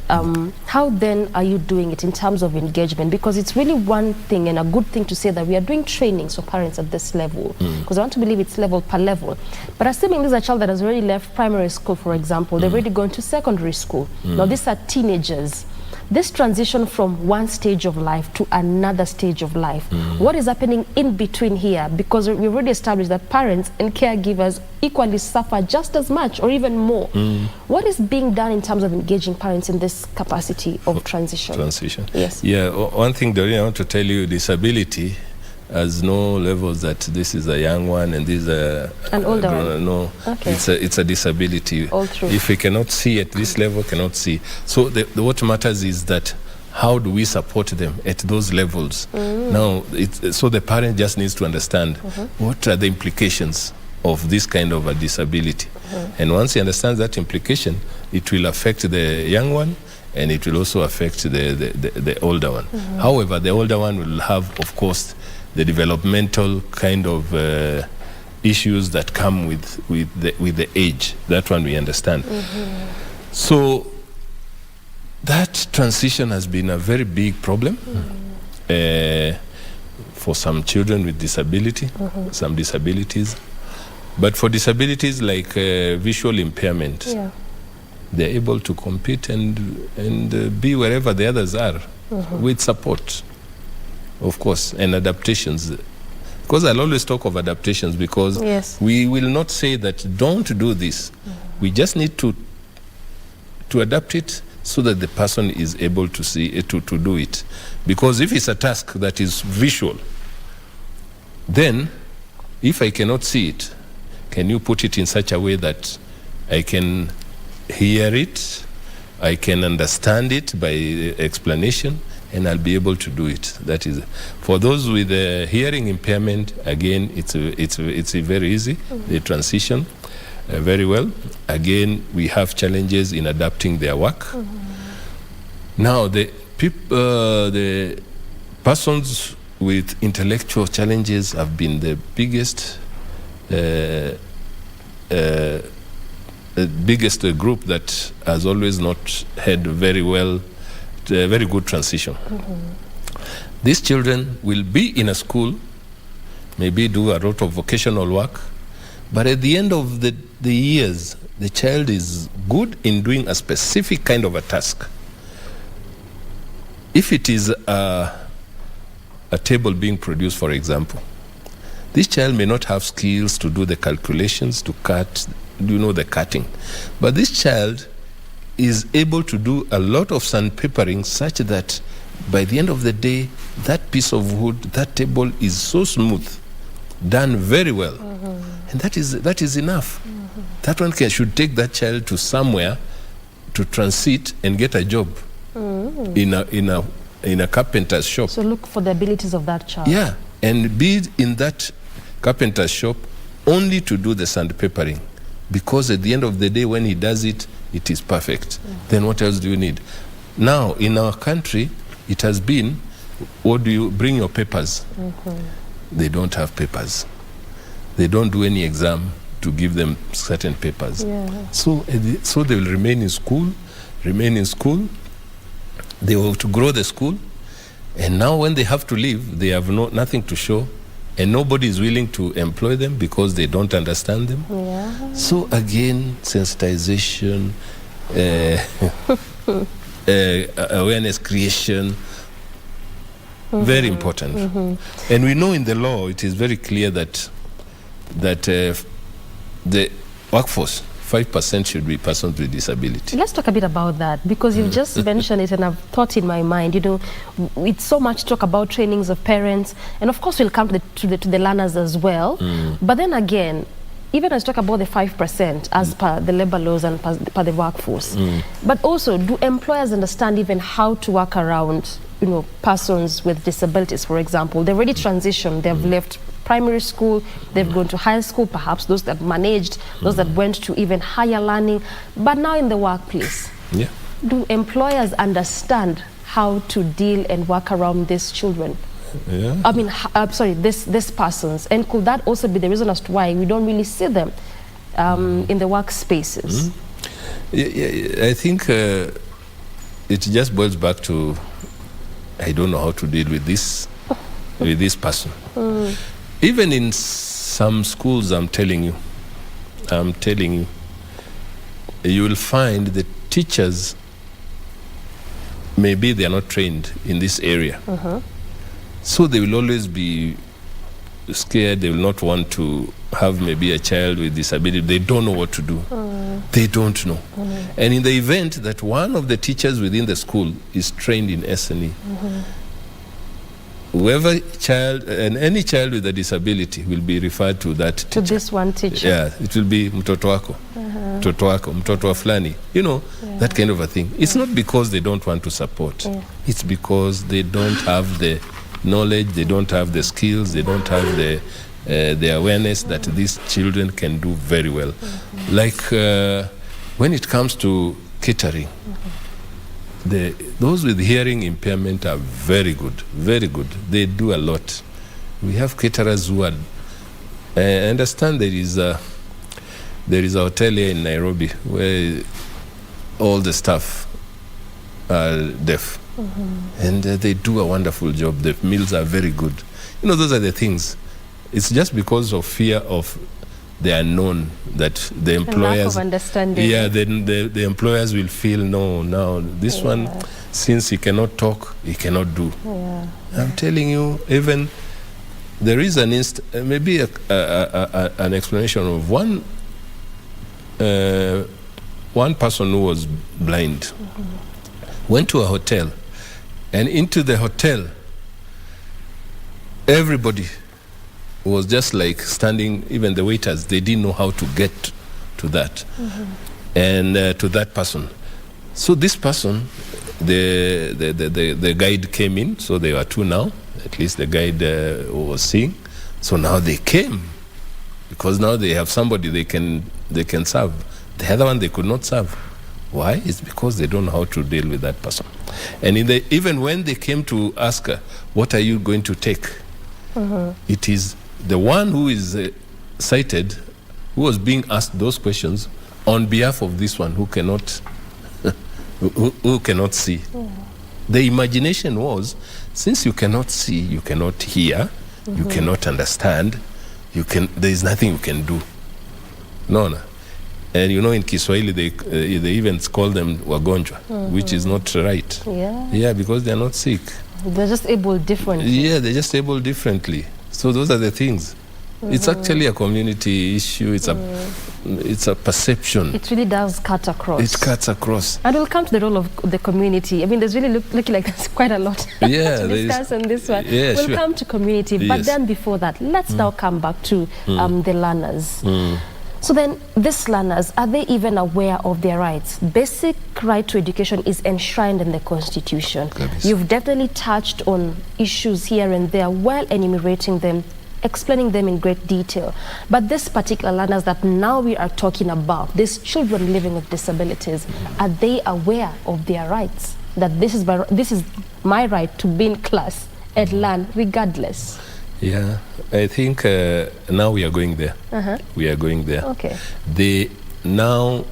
how then are you doing it in terms of engagement? Because it's really one thing and a good thing to say that we are doing trainings for parents at this level, because I want to believe it's level per level. But assuming there's a child that has already left primary school, for example, they've already gone to secondary school. Now these are teenagers. This transition from one stage of life to another stage of life, what is happening in between here? Because we've already established that parents and caregivers equally suffer just as much or even more. What is being done in terms of engaging parents in this capacity of transition? Yes. Yeah, one thing, Doreen, I want to tell you, disability has no levels that this is a young one and this is an older one. No, it's a disability. All through. If we cannot see at this level, cannot see. So what matters is that how do we support them at those levels? Now, so the parent just needs to understand what are the implications of this kind of a disability. And once he understands that implication, it will affect the young one and it will also affect the older one. However, the older one will have, of course, the developmental kind of issues that come with the age. That one we understand. So that transition has been a very big problem for some children with disability, some disabilities. But for disabilities like visual impairment, they're able to compete and be wherever the others are with support. Of course, and adaptations. Because I'll always talk of adaptations because we will not say that don't do this. We just need to adapt it so that the person is able to see to do it. Because if it's a task that is visual, then if I cannot see it, can you put it in such a way that I can hear it, I can understand it by explanation, and I'll be able to do it. That is, for those with a hearing impairment, again, it's very easy. They transition very well. Again, we have challenges in adapting their work. Now, the persons with intellectual challenges have been the biggest group that has always not had very good transition. These children will be in a school, maybe do a lot of vocational work, but at the end of the years, the child is good in doing a specific kind of a task. If it is a table being produced, for example, this child may not have skills to do the calculations, to cut, the cutting, but this child is able to do a lot of sandpapering such that by the end of the day, that piece of wood, that table is so smooth, done very well. And that is enough. That one should take that child to somewhere to transit and get a job in a carpenter's shop. So look for the abilities of that child. Yeah, and be in that carpenter's shop only to do the sandpapering. Because at the end of the day, when he does it, it is perfect. Then what else do you need? Now, in our country, it has been, what do you bring your papers? They don't have papers. They don't do any exam to give them certain papers. So they will remain in school. They will to grow the school. And now when they have to leave, they have nothing to show. And nobody is willing to employ them because they don't understand them. So again, sensitization, awareness creation, very important. And we know in the law, it is very clear that the workforce, 5% should be persons with disability. Let's talk a bit about that, because you've just mentioned it and I've thought in my mind, it's so much talk about trainings of parents, and of course we'll come to the learners as well. But then again, even as talk about the 5% as per the labor laws and per the workforce, but also do employers understand even how to work around, persons with disabilities, for example? They've already transitioned, they've left primary school, they've gone to high school, perhaps those that managed, those that went to even higher learning, but now in the workplace. Do employers understand how to deal and work around these children Yeah. I mean, sorry, this persons, and could that also be the reason as to why we don't really see them in the workspaces? Yeah, I think it just boils back to I don't know how to deal with this person. Even in some schools, I'm telling you, you will find the teachers, maybe they are not trained in this area. So they will always be scared. They will not want to have maybe a child with disability. They don't know what to do. They don't know. And in the event that one of the teachers within the school is trained in SNE, whoever child and any child with a disability will be referred to that teacher. To this one teacher. Yeah, it will be mtoto wako, mtoto wako, mtoto wa fulani. You know, that kind of a thing. It's not because they don't want to support. It's because they don't have the knowledge, they don't have the skills, they don't have the awareness that these children can do very well. Like when it comes to catering, those with hearing impairment are very good, very good. They do a lot. We have caterers who are, I understand there is a hotel here in Nairobi where all the staff are deaf. And they do a wonderful job. The meals are very good. You know, those are the things. It's just because of fear of the unknown that the employers... lack of understanding. Yeah, then the employers will feel, no, now this one, since he cannot talk, he cannot do. I'm telling you, even there is an maybe an explanation of one person who was blind, went to a hotel, and into the hotel, everybody was just like standing, even the waiters, they didn't know how to get to that, and to that person. So this person, the guide came in, so there were two now, at least the guide was seeing. So now they came, because now they have somebody they can serve. The other one they could not serve. Why? It's because they don't know how to deal with that person. And even when they came to ask her, what are you going to take? It is the one who is sighted who was being asked those questions on behalf of this one who cannot who cannot see. The imagination was, since you cannot see, you cannot hear, you cannot understand, there is nothing you can do. No. And you know, in Kiswahili, they even call them wagonjwa, which is not right. Yeah, because they're not sick. They're just able differently. Yeah, they're just able differently. So those are the things. It's actually a community issue. It's a perception. It really does cut across. It cuts across. And we'll come to the role of the community. I mean, there's really looking like there's quite a lot to discuss on this one. Yeah, we'll come to community, but then before that, let's now come back to the learners. So then, these learners, are they even aware of their rights? Basic right to education is enshrined in the Constitution. You've definitely touched on issues here and there while enumerating them, explaining them in great detail. But this particular learners that now we are talking about, these children living with disabilities, are they aware of their rights? That this is my right to be in class and learn regardless? Yeah, I think now we are going there. We are going there. Okay. Now,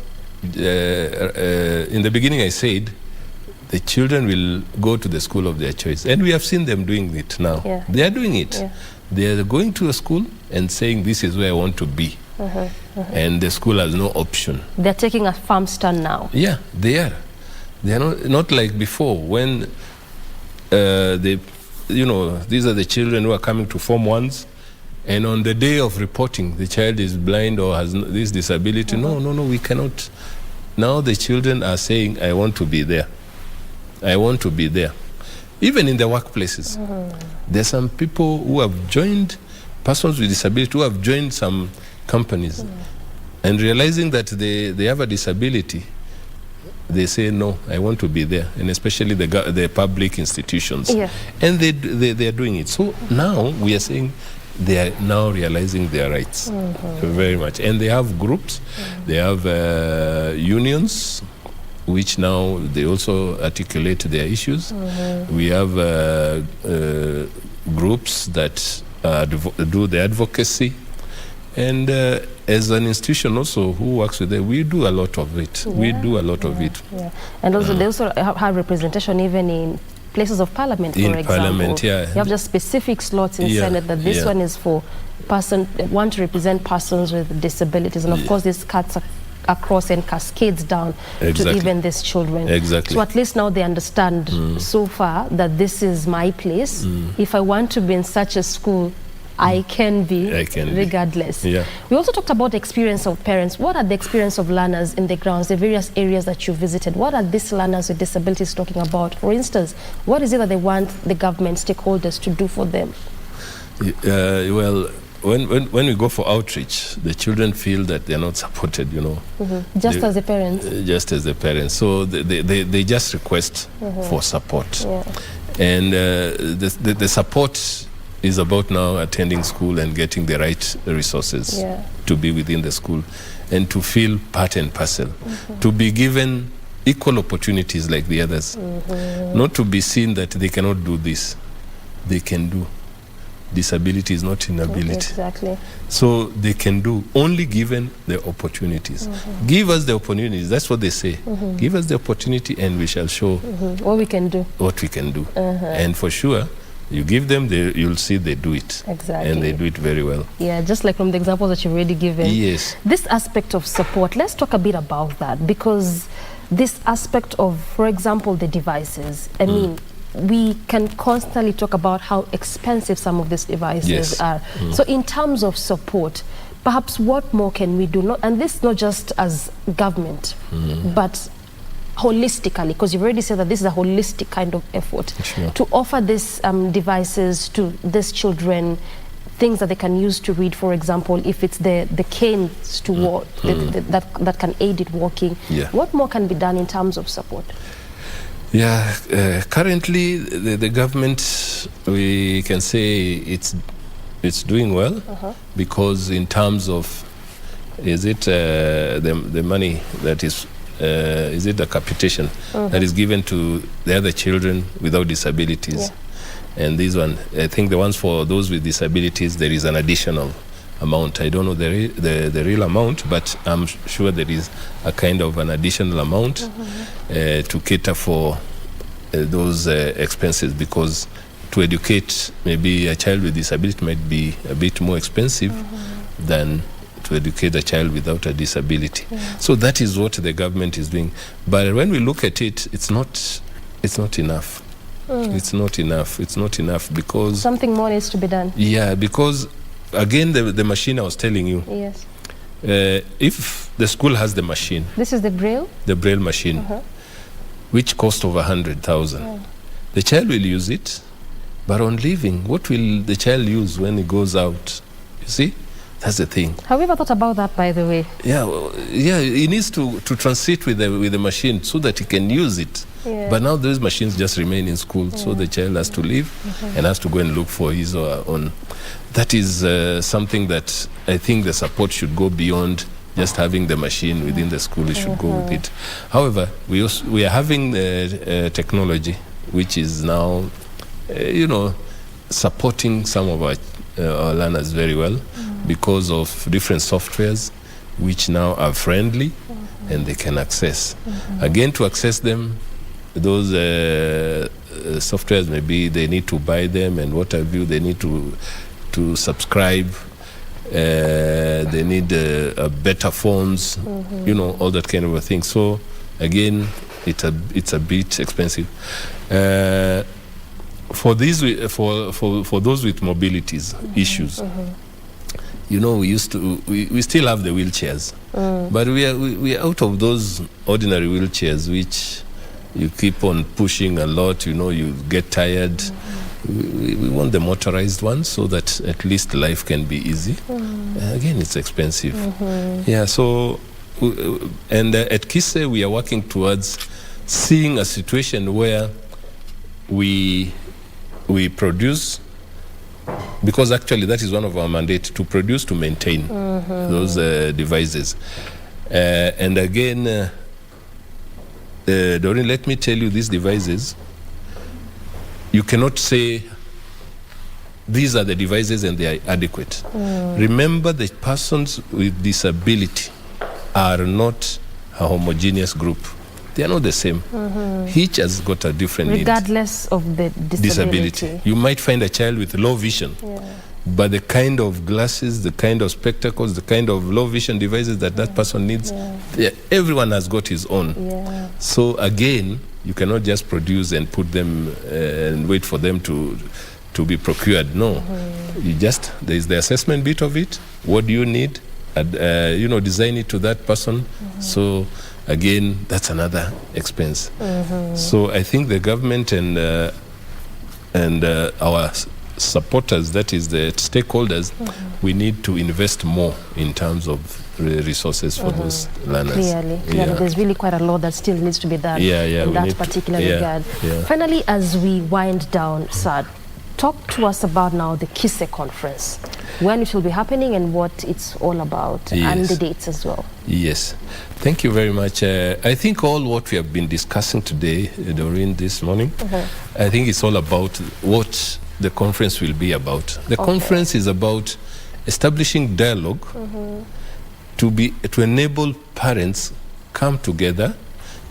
in the beginning I said, the children will go to the school of their choice. And we have seen them doing it now. They are doing it. They are going to a school and saying, this is where I want to be. And the school has no option. They're taking a firm stand now. Yeah, they are. They are not like before when these are the children who are coming to Form 1s, and on the day of reporting, the child is blind or has this disability. No, we cannot. Now the children are saying, I want to be there. I want to be there. Even in the workplaces, there's some people who have joined, persons with disability who have joined some companies, and realizing that they have a disability, they say, no, I want to be there, and especially the public institutions. And they are doing it. So now we are saying they are now realizing their rights very much. And they have groups, they have unions, which now they also articulate their issues. We have groups that do the advocacy. And as an institution also who works with them, we do a lot of it. Yeah. We do a lot of it. Yeah. And also they also have representation even in places of parliament, for example. Parliament, yeah. You have just specific slots in Senate that this one is for want to represent persons with disabilities. And of course this cuts across and cascades down to even these children. Exactly. So at least now they understand so far that this is my place. If I want to be in such a school, I can be, regardless. Yeah. We also talked about the experience of parents. What are the experience of learners in the grounds, the various areas that you visited? What are these learners with disabilities talking about? For instance, what is it that they want the government stakeholders to do for them? Well, when we go for outreach, the children feel that they're not supported, you know. Just as the parents? Just as the parents. So they just request for support. Yeah. And the support is about now attending school and getting the right resources to be within the school and to feel part and parcel, to be given equal opportunities like the others, not to be seen that they cannot do this. They can do. Disability is not inability. Exactly. So they can do, only given the opportunities. Give us the opportunities, that's what they say. Give us the opportunity and we shall show what we can do. What we can do. And for sure, you give them, you'll see they do it. Exactly. And they do it very well. Yeah, just like from the examples that you've already given. Yes. This aspect of support, let's talk a bit about that, because this aspect of, for example, the devices, I mean, we can constantly talk about how expensive some of these devices are. So in terms of support, perhaps what more can we do? And this not just as government, but holistically, because you've already said that this is a holistic kind of effort to offer these devices to these children, things that they can use to read, for example, if it's the canes to walk, that can aid it walking. What more can be done in terms of support? Yeah, currently the government, we can say it's doing well, because in terms of, is it the money that is it the capitation that is given to the other children without disabilities? And this one, I think the ones for those with disabilities, there is an additional amount. I don't know the real amount, but I'm sure there is a kind of an additional amount to cater for those expenses, because to educate maybe a child with disability might be a bit more expensive than to educate a child without a disability. So that is what the government is doing. But when we look at it, it's not enough. It's not enough. It's not enough, because something more needs to be done. Yeah, because again, the machine I was telling you. Yes. If the school has the machine. This is the Braille? The Braille machine, which costs over 100,000. The child will use it, but on leaving, what will the child use when he goes out? You see? That's the thing. Have you ever thought about that, by the way? Yeah, he needs to transit with the machine so that he can use it. But now those machines just remain in school, so the child has to leave and has to go and look for his or her own. That is something that I think the support should go beyond just having the machine within the school. It should go with it. However, we are having technology which is now, supporting some of our learners very well, because of different softwares which now are friendly and they can access. Again, to access them, those softwares, maybe they need to buy them, and what have you, they need to subscribe, they need better phones, all that kind of a thing. So again, it's a bit expensive. For these, for those with mobilities issues, we still have the wheelchairs, but we are out of those ordinary wheelchairs which you keep on pushing a lot. You get tired. We want the motorized ones so that at least life can be easy. Again, it's expensive. Yeah. So, and at KISE we are working towards seeing a situation where we produce, because actually that is one of our mandates, to produce, to maintain those devices. And again, Doreen, let me tell you, these devices, you cannot say these are the devices and they are adequate. Remember, the persons with disability are not a homogeneous group. They are not the same. Each has got a different regardless of the disability. You might find a child with low vision, but the kind of glasses, the kind of spectacles, the kind of low vision devices that person needs, everyone has got his own. So again, you cannot just produce and put them and wait for them to be procured. No, you just, there is the assessment bit of it. What do you need? Design it to that person. So again, that's another expense. So I think the government and our supporters, that is the stakeholders, we need to invest more in terms of resources for those learners. Clearly, there's really quite a lot that still needs to be done in that particular regard. Finally, as we wind down, Sir, talk to us about now the KISE conference, when it will be happening and what it's all about, and the dates as well. Yes, thank you very much. I think all what we have been discussing today, Doreen, this morning, I think it's all about what the conference will be about. The conference is about establishing dialogue to enable parents come together,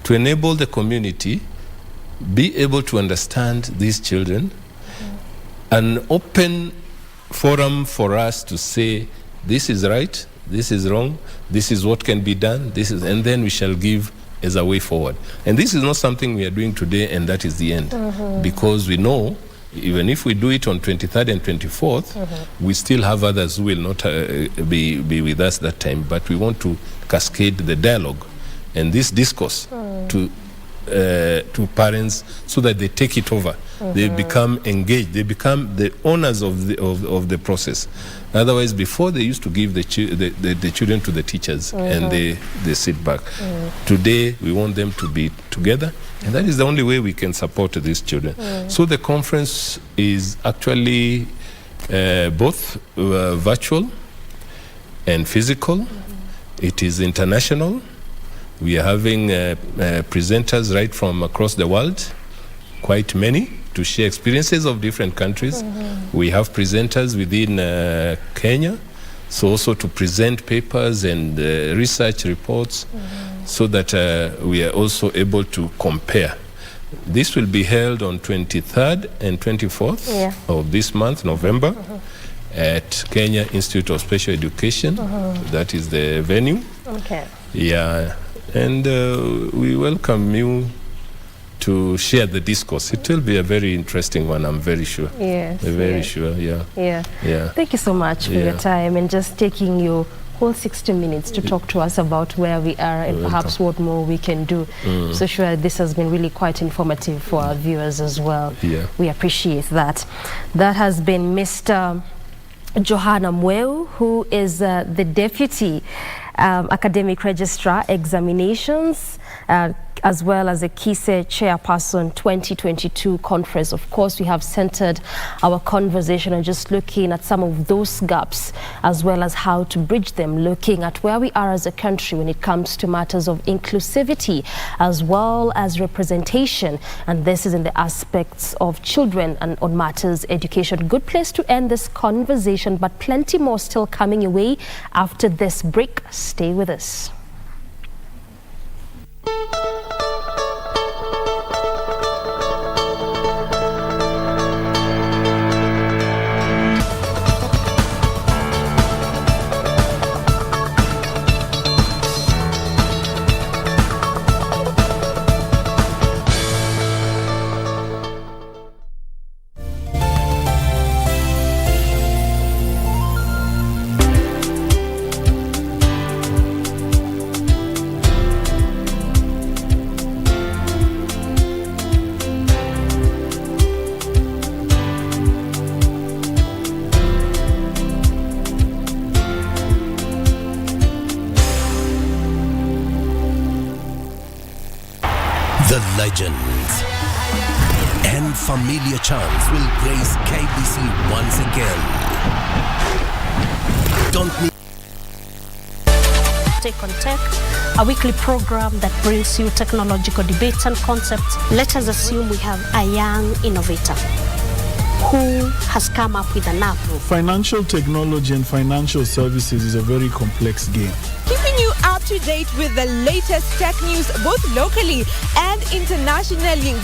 to enable the community be able to understand these children, an open forum for us to say this is right, this is wrong, this is what can be done, and then we shall give as a way forward. And this is not something we are doing today and that is the end, because we know even if we do it on 23rd and 24th, we still have others who will not be with us that time, but we want to cascade the dialogue and this discourse to parents so that they take it over. They become engaged. They become the owners of the process. Otherwise, before they used to give the children to the teachers and they sit back. Today, we want them to be together, and that is the only way we can support these children. So the conference is actually both virtual and physical. It is international. We are having presenters right from across the world, quite many, to share experiences of different countries. We have presenters within Kenya, so also to present papers and research reports, so that we are also able to compare. This will be held on 23rd and 24th of this month, November, at Kenya Institute of Special Education. That is the venue. And we welcome you to share the discourse. It will be a very interesting one, I'm very sure. Very sure, Thank you so much for your time and just taking your whole 60 minutes to talk to us about where we are and perhaps what more we can do. So sure, this has been really quite informative for our viewers as well. We appreciate that. That has been Mr. Johanna Mweu, who is the Deputy Academic Registrar Examinations, as well as a KISE Chairperson 2022 conference. Of course, we have centered our conversation on just looking at some of those gaps, as well as how to bridge them, looking at where we are as a country when it comes to matters of inclusivity, as well as representation. And this is in the aspects of children and on matters education. Good place to end this conversation, but plenty more still coming your way after this break. Stay with us. The legends and familiar chants will grace KBC once again. Don't need Take on Tech, a weekly program that brings you technological debates and concepts. Let us assume we have a young innovator. who has come up with an app. Financial technology and financial services is a very complex game. Keeping you up to date with the latest tech news both locally and internationally.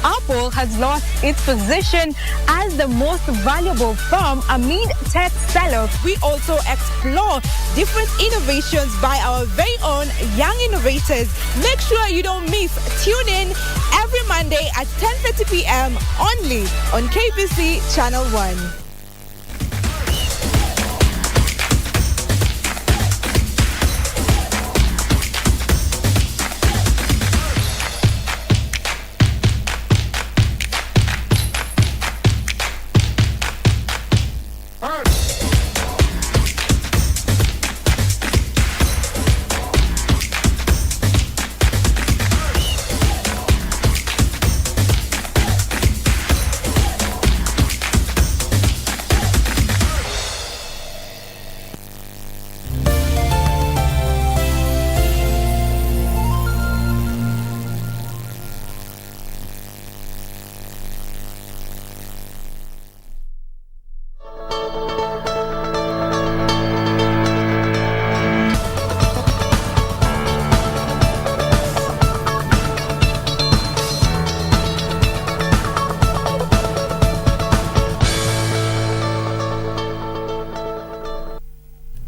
Apple has lost its position as the most valuable firm amid tech sell-off. We also explore different innovations by our very own young innovators. Make sure you don't miss. Tune in every Monday at 10:30 p.m. only on KBC Channel 1.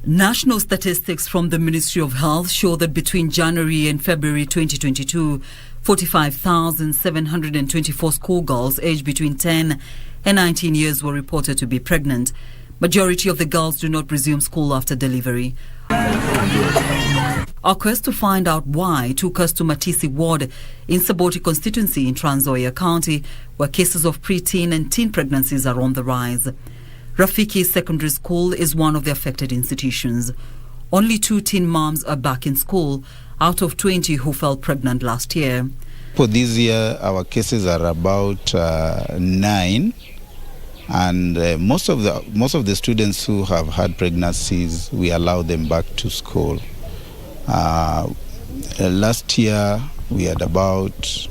National statistics from the Ministry of Health show that between January and February 2022, 45,724 schoolgirls aged between 10 and 19 years were reported to be pregnant. Majority of the girls do not resume school after delivery. Our quest to find out why took us to Matisi Ward in Saboti constituency in Trans Nzoia County, where cases of preteen and teen pregnancies are on the rise. Rafiki Secondary School is one of the affected institutions. Only 2 teen moms are back in school out of 20 who fell pregnant last year. For this year, our cases are about 9, and most of the students who have had pregnancies, we allow them back to school. Last year, we had about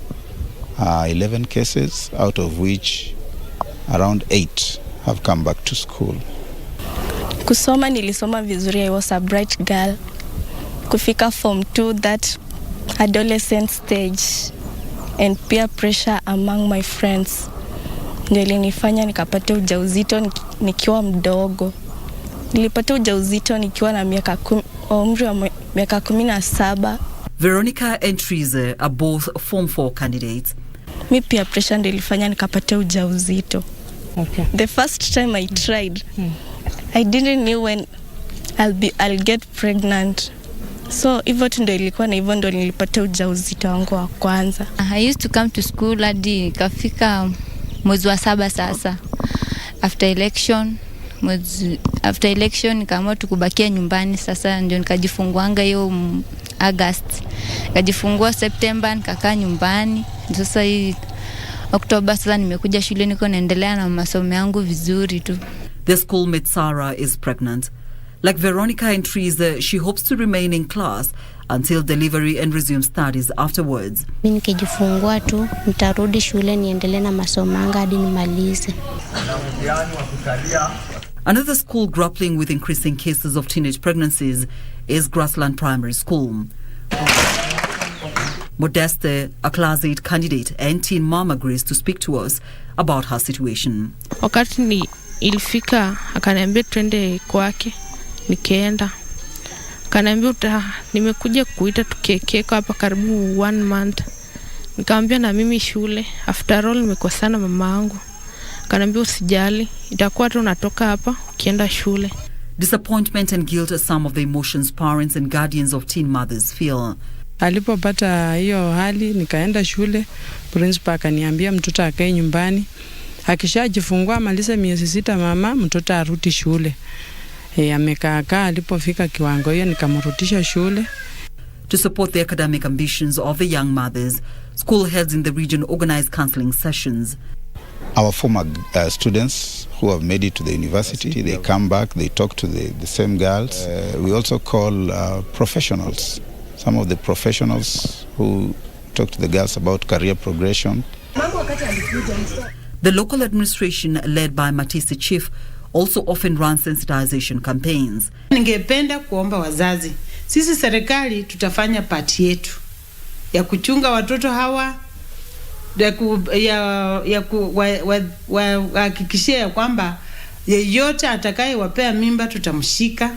11 cases, out of which around 8 have come back to school. Kusoma nilisoma vizuri, I was a bright girl. Kufika form 2, that adolescent stage and peer pressure among my friends ndio ilinifanya nikapata ujauzito nikiwa mdogo. Nilipata ujauzito nikiwa na umri wa miaka 17. Veronica and Trize are both Form 4 candidates. Mi peer pressure ndio ilifanya nikapata ujauzito. Okay. The first time I tried, I didn't know when I'll get pregnant. So hivyo tu ndio ilikuwa, na hivyo ndio nilipata ujauzito wangu wa kwanza. I used to come to school hadi nikafika mwezi wa 7 sasa. After election nikaamua tukubakia nyumbani, sasa ndio nikajifunguanga hiyo August. Nikajifungua September nikakaa nyumbani. Sasa hii October sasa nimekuja shule, niko naendelea na masomo yangu vizuri tu. The schoolmate Sarah is pregnant. Like Veronica and Trize, she hopes to remain in class until delivery and resume studies afterwards. Mimi nikijifungua tu nitarudi shule niendelee na masomo yangu hadi nimalize. Another school grappling with increasing cases of teenage pregnancies is Grassland Primary School. Modeste, a Class 8 candidate and teen mom, agrees to speak to us about her situation. Wakati ilifika akaniambia twende kwake, nikaenda. Akaniambia nimekuja kuita tukekeka hapa karibu 1 month. Nikamwambia na mimi shule, after all nimekosana mama yangu. Akaniambia usijali, itakuwa tu natoka hapa ukienda shule. Disappointment and guilt are some of the emotions parents and guardians of teen mothers feel. Alipopata hiyo hali nikaenda shule, principal akaniambia mtoto akae nyumbani. Akishajifungua maliza miezi 6 mama mtoto arudi shule. Amekaa alipofika kiwango hiyo nikamrudisha shule. To support the academic ambitions of the young mothers, school heads in the region organize counseling sessions. Our former students who have made it to the university, they come back, they talk to the same girls. We also call professionals. Some of the professionals who talk to the girls about career progression. The local administration, led by Matisi Chief, also often runs sensitization campaigns. Ningependa kuomba wazazi, sisi serikali tutafanya part yetu ya kuchunga watoto hawa, ya kuhakikishia ya kwamba yeyote atakayewapea mimba tutamshika,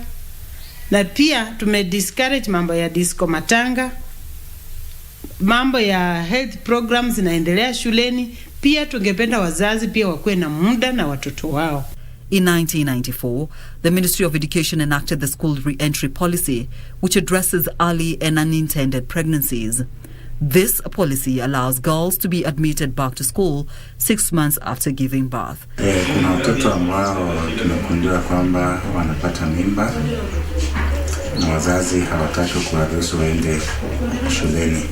na pia tumediscourage mambo ya disco matanga, mambo ya health programs zinaendelea shuleni. Pia tungependa wazazi pia wakuwe na muda na watoto wao. In 1994, the Ministry of Education enacted the school re-entry policy, which addresses early and unintended pregnancies. This policy allows girls to be admitted back to school 6 months after giving birth. Kuna watoto ambao tumekundiwa kwamba wanapata mimba na wazazi hawataki kuwaruhusu waende shuleni.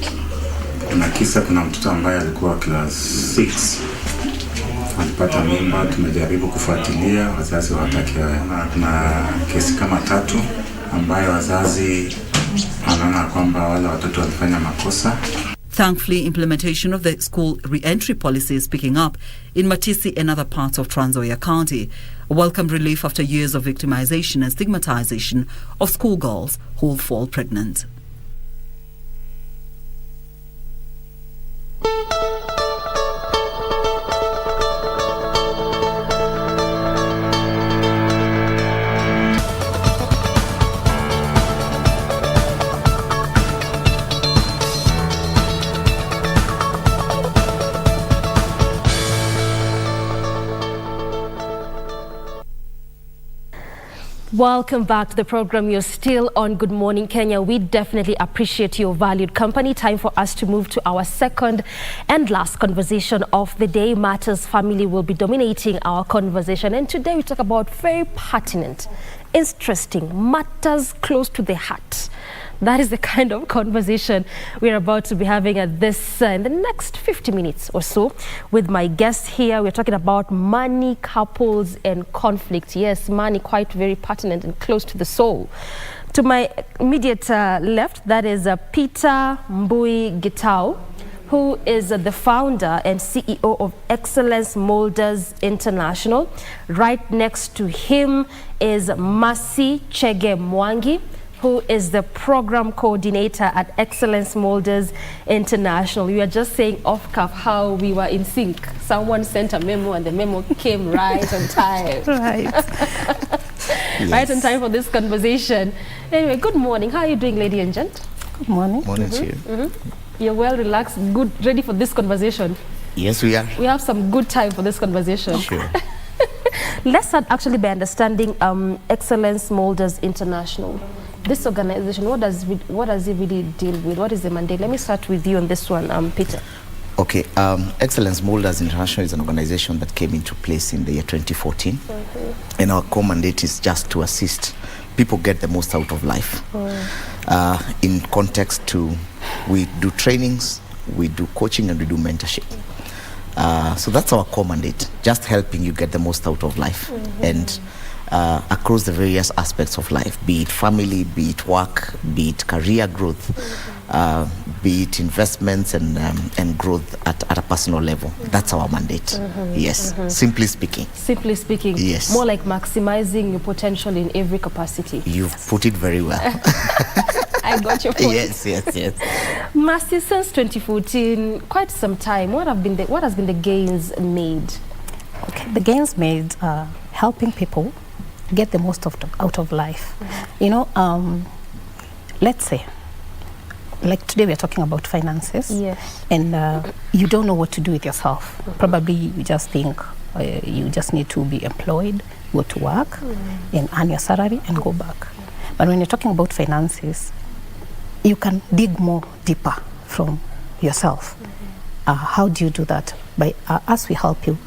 Kuna mtoto ambaye alikuwa class 6 alipata mimba, tumejaribu kufuatilia, wazazi hawataki. Kuna kesi kama 3 ambayo wazazi wanaona kwamba wale watoto walifanya makosa. Thankfully, implementation of the school re-entry policy is picking up in Matisi and other parts of Trans Nzoia County, a welcome relief after years of victimization and stigmatization of schoolgirls who fall pregnant. Welcome back to the program. You're still on Good Morning Kenya. We definitely appreciate your valued company. Time for us to move to our second and last conversation of the day. Matters family will be dominating our conversation. And today we talk about very pertinent, interesting matters close to the heart. That is the kind of conversation we're about to be having at this in the next 50 minutes or so with my guest here. We're talking about money, couples and conflict. Yes, money, quite very pertinent and close to the soul. To my immediate left, that is Peter Mbui Gitau, who is the founder and CEO of Excellence Molders International. Right next to him is Masi Chege Mwangi, who is the program coordinator at Excellence Molders International. We were just saying off cuff how we were in sync. Someone sent a memo and the memo came right on time. Right. Yes. Right on time for this conversation. Anyway, good morning. How are you doing, lady and gent? Good morning. Morning to you. You're well relaxed, good, ready for this conversation? Yes, we are. We have some good time for this conversation. Sure. Let's start actually by understanding Excellence Molders International. This organization, what does it really deal with? What is the mandate? Let me start with you on this one, Peter. Okay, Excellence Molders International is an organization that came into place in the year 2014. And our core mandate is just to assist people get the most out of life. In context to, we do trainings, we do coaching, and we do mentorship. So that's our core mandate, just helping you get the most out of life. And across the various aspects of life, be it family, be it work, be it career growth, be it investments and growth at a personal level. That's our mandate. Yes, simply speaking. Simply speaking. Yes. More like maximizing your potential in every capacity. You've put it very well. I got your point. Yes. Masi, since 2014, quite some time. What has been the gains made? Okay, the gains made helping people get the most out of life. You know, let's say, like today we're talking about finances. Yes. And you don't know what to do with yourself. Probably you just think you just need to be employed, go to work, and earn your salary and go back. But when you're talking about finances, you can dig more deeper from yourself. How do you do that? By us, we help you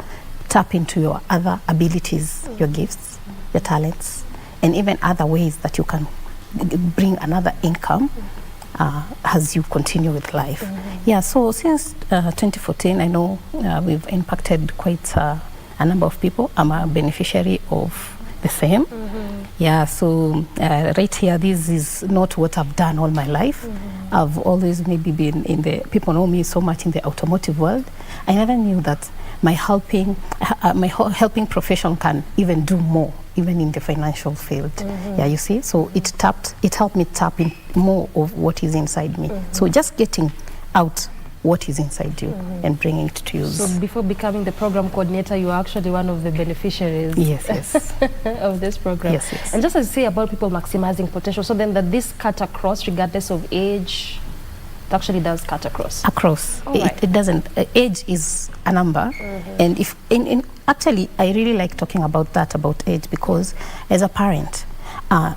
tap into your other abilities, your gifts, your talents, and even other ways that you can bring another income as you continue with life. Yeah, so since 2014, I know we've impacted quite a number of people. I'm a beneficiary of the same. Yeah, so right here, this is not what I've done all my life. I've always maybe been in the, people know me so much in the automotive world. I never knew that my helping profession can even do more, even in the financial field. Yeah, you see, so it helped me tap in more of what is inside me. So just getting out what is inside you and bringing it to use. So before becoming the program coordinator, you are actually one of the beneficiaries. Yes. of this program. Yes. And just as you say about people maximizing potential, so then that this cut across regardless of age, it actually does cut across. It doesn't. Age is a number, and if actually I really like talking about that, about age, because as a parent,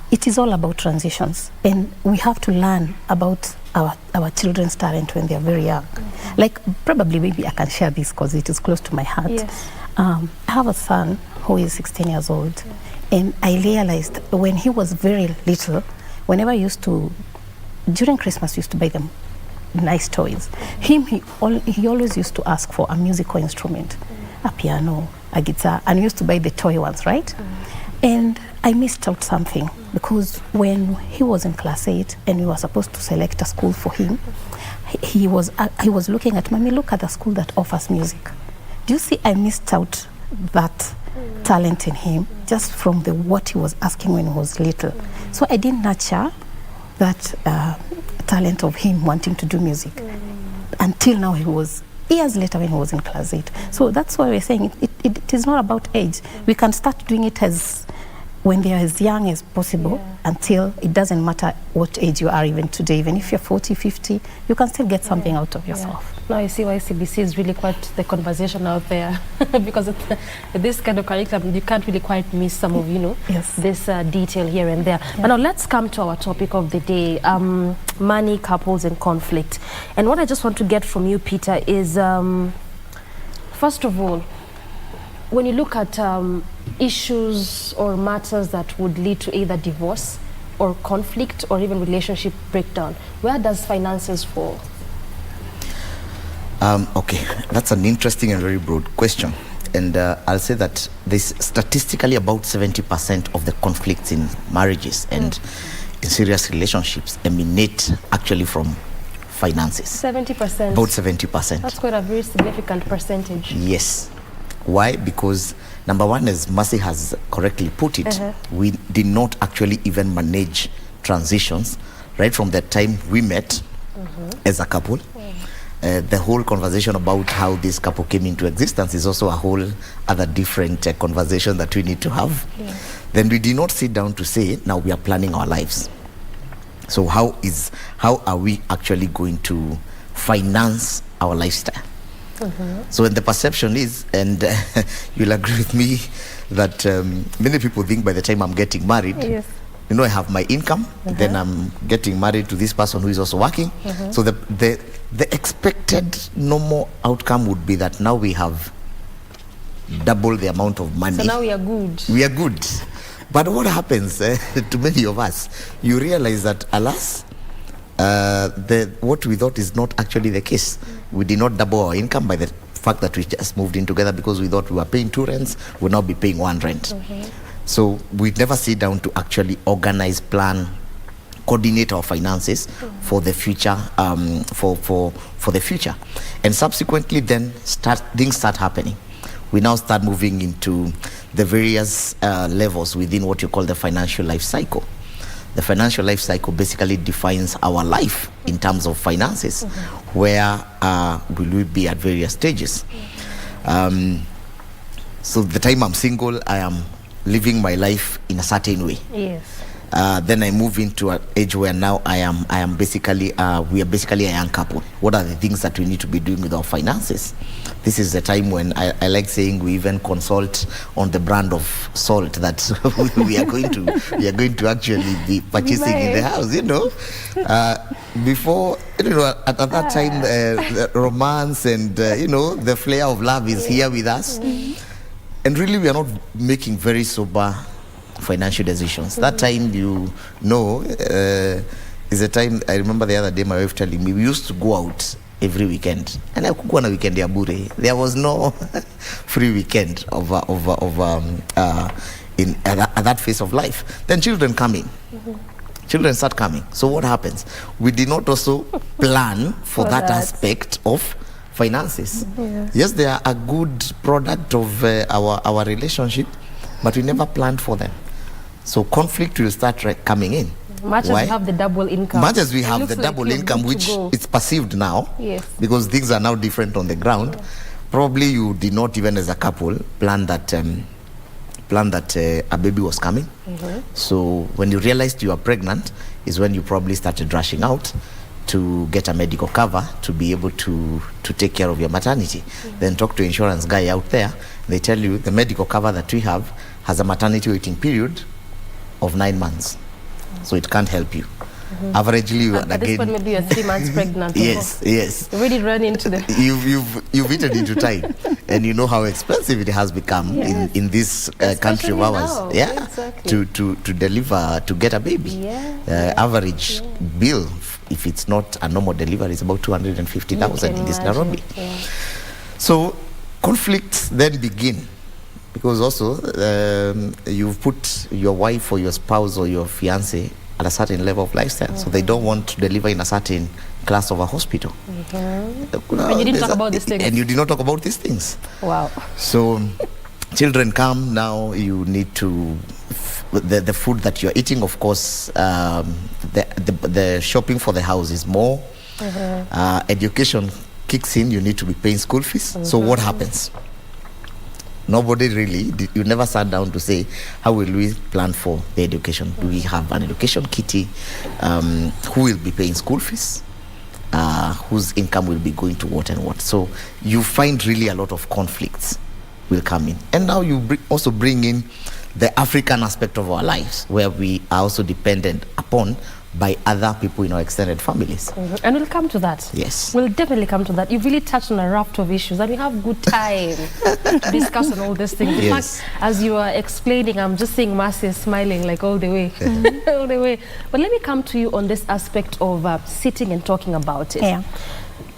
it is all about transitions, and we have to learn about our children's talent when they are very young. Like, probably maybe I can share this because it is close to my heart. Yes. I have a son who is 16 years old, and I realized when he was very little, whenever I used to, during Christmas, used to buy them nice toys, he always used to ask for a musical instrument, a piano, a guitar, and used to buy the toy ones, right? And I missed out something, because when he was in class 8 and we were supposed to select a school for him, he was looking at, Mommy, look at the school that offers music. Do you see, I missed out that talent in him just from what he was asking when he was little. So I didn't nurture that talent of him wanting to do music until now. He was years later when he was in class 8. So that's why we're saying it is not about age. We can start doing it when they are as young as possible, until it doesn't matter what age you are even today. Even if you're 40, 50, you can still get something out of yourself. Now you see why CBC is really quite the conversation out there, because this kind of curriculum, you can't really quite miss some of, this detail here and there. But now let's come to our topic of the day, money, couples and conflict. And what I just want to get from you, Peter, is first of all, when you look at issues or matters that would lead to either divorce or conflict or even relationship breakdown, where does finances fall? Okay, that's an interesting and very broad question. And I'll say that there's statistically about 70% of the conflicts in marriages and in serious relationships emanate actually from finances. 70%? About 70%. That's quite a very significant percentage. Yes. Why? Because number one, as Mercy has correctly put it, we did not actually even manage transitions right from the time we met as a couple. The whole conversation about how this couple came into existence is also a whole other different conversation that we need to have. Then we did not sit down to say, now we are planning our lives. So how are we actually going to finance our lifestyle? So when the perception is, and you'll agree with me, that many people think by the time I'm getting married, I have my income, then I'm getting married to this person who is also working. So the expected normal outcome would be that now we have double the amount of money. So now we are good. We are good. But what happens to many of us, you realize that, alas, what we thought is not actually the case. We did not double our income by the fact that we just moved in together, because we thought we were paying 2 rents, we'll now be paying 1 rent. So we never sit down to actually organize, plan, coordinate our finances for the future, for the future. And subsequently then things start happening. We now start moving into the various levels within what you call the financial life cycle. The financial life cycle basically defines our life in terms of finances. Where will we be at various stages? So the time I'm single, I am living my life in a certain way. Then I move into an age where now we are basically a young couple. What are the things that we need to be doing with our finances? This is the time when I like saying we even consult on the brand of salt that we are going to actually be purchasing in the house. Before at that time, the romance and the flair of love is here with us, and really we are not making very sober financial decisions. That time, is a time. I remember the other day my wife telling me we used to go out every weekend, and I could go on a weekend there. There was no free weekend at that phase of life. Then children come in. Children start coming. So what happens? We did not also plan for that aspect of finances. Yeah. Yes, they are a good product of our relationship, but we never planned for them. So conflict will start coming in. Much Why? as we have the double income. Much as we It have looks the like double you're income, good to which go. it's perceived now, Yes. because things are now different on the ground. Probably you did not even as a couple plan that a baby was coming. So when you realized you are pregnant is when you probably started rushing out to get a medical cover to be able to take care of your maternity. Then talk to insurance guy out there. They tell you the medical cover that we have has a maternity waiting period of 9 months. So it can't help you. Averagely, you At this point, maybe you're 3 months pregnant. Yes. You already run into the... You've eaten into time, and you know how expensive it has become in this country of ours. Now. Yeah, Exactly. to deliver, to get a baby. Average bill, if it's not a normal delivery, is about 250,000 in this Nairobi. So conflicts then begin, because also you've put your wife or your spouse or your fiance at a certain level of lifestyle, so they don't want to deliver in a certain class of a hospital. And you didn't talk about these things. And you did not talk about these things. Wow. So children come, now you need to the food that you're eating, of course, the shopping for the house is more. Education kicks in, you need to be paying school fees. So what happens? Nobody really, you never sat down to say, how will we plan for the education? Do we have an education kitty? Who will be paying school fees? Whose income will be going to what and what? So you find really a lot of conflicts will come in. And now you also bring in the African aspect of our lives, where we are also dependent upon by other people in our extended families. And we'll come to that. Yes. We'll definitely come to that. You've really touched on a raft of issues, and we have good time to discuss on all these things. In Yes. fact, as you are explaining, I'm just seeing Marcia smiling like all the way. All the way. But let me come to you on this aspect of sitting and talking about it. Yeah.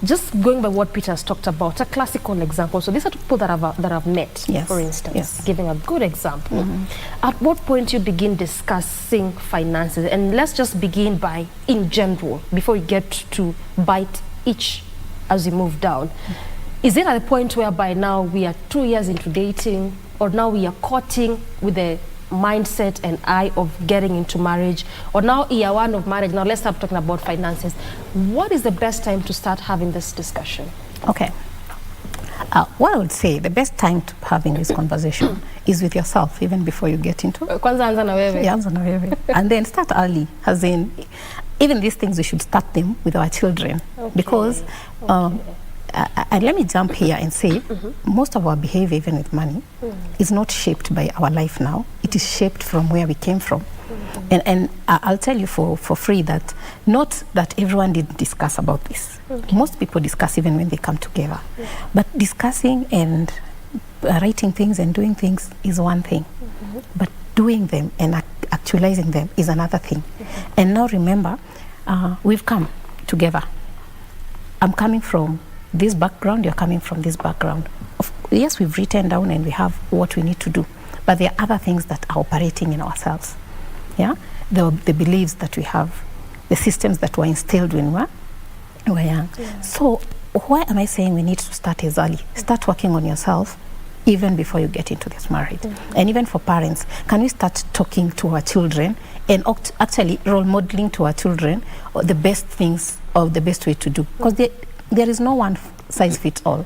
Just going by what Peter has talked about, a classical example. So these are people that have met, Yes. for instance, Yes. giving a good example. At what point you begin discussing finances? And let's just begin by, in general, before we get to bite each as we move down. Is it at a point whereby now we are 2 years into dating, or now we are courting with the mindset and eye of getting into marriage, or now year one of marriage? Now let's start talking about finances. What is the best time to start having this discussion? Okay. What I would say, the best time to having this conversation is with yourself, even before you get into it. Kwanza anza na wewe. Yeah, anza na wewe. And then start early, as in, even these things, we should start them with our children. Okay. Because let me jump here and say, most of our behavior, even with money, is not shaped by our life now. It is shaped from where we came from. And I'll tell you for free that not that everyone did discuss about this. Most people discuss even when they come together. But discussing and writing things and doing things is one thing. But doing them and actualizing them is another thing. And now remember, we've come together. I'm coming from this background, you're coming from this background. Yes, we've written down and we have what we need to do, but there are other things that are operating in ourselves. Yeah, the beliefs that we have, the systems that were instilled when we were young. Yeah. So why am I saying we need to start as early? Start working on yourself even before you get into this marriage. And even for parents, can we start talking to our children and actually role modeling to our children the best things or the best way to do? Because there is no one size fits all.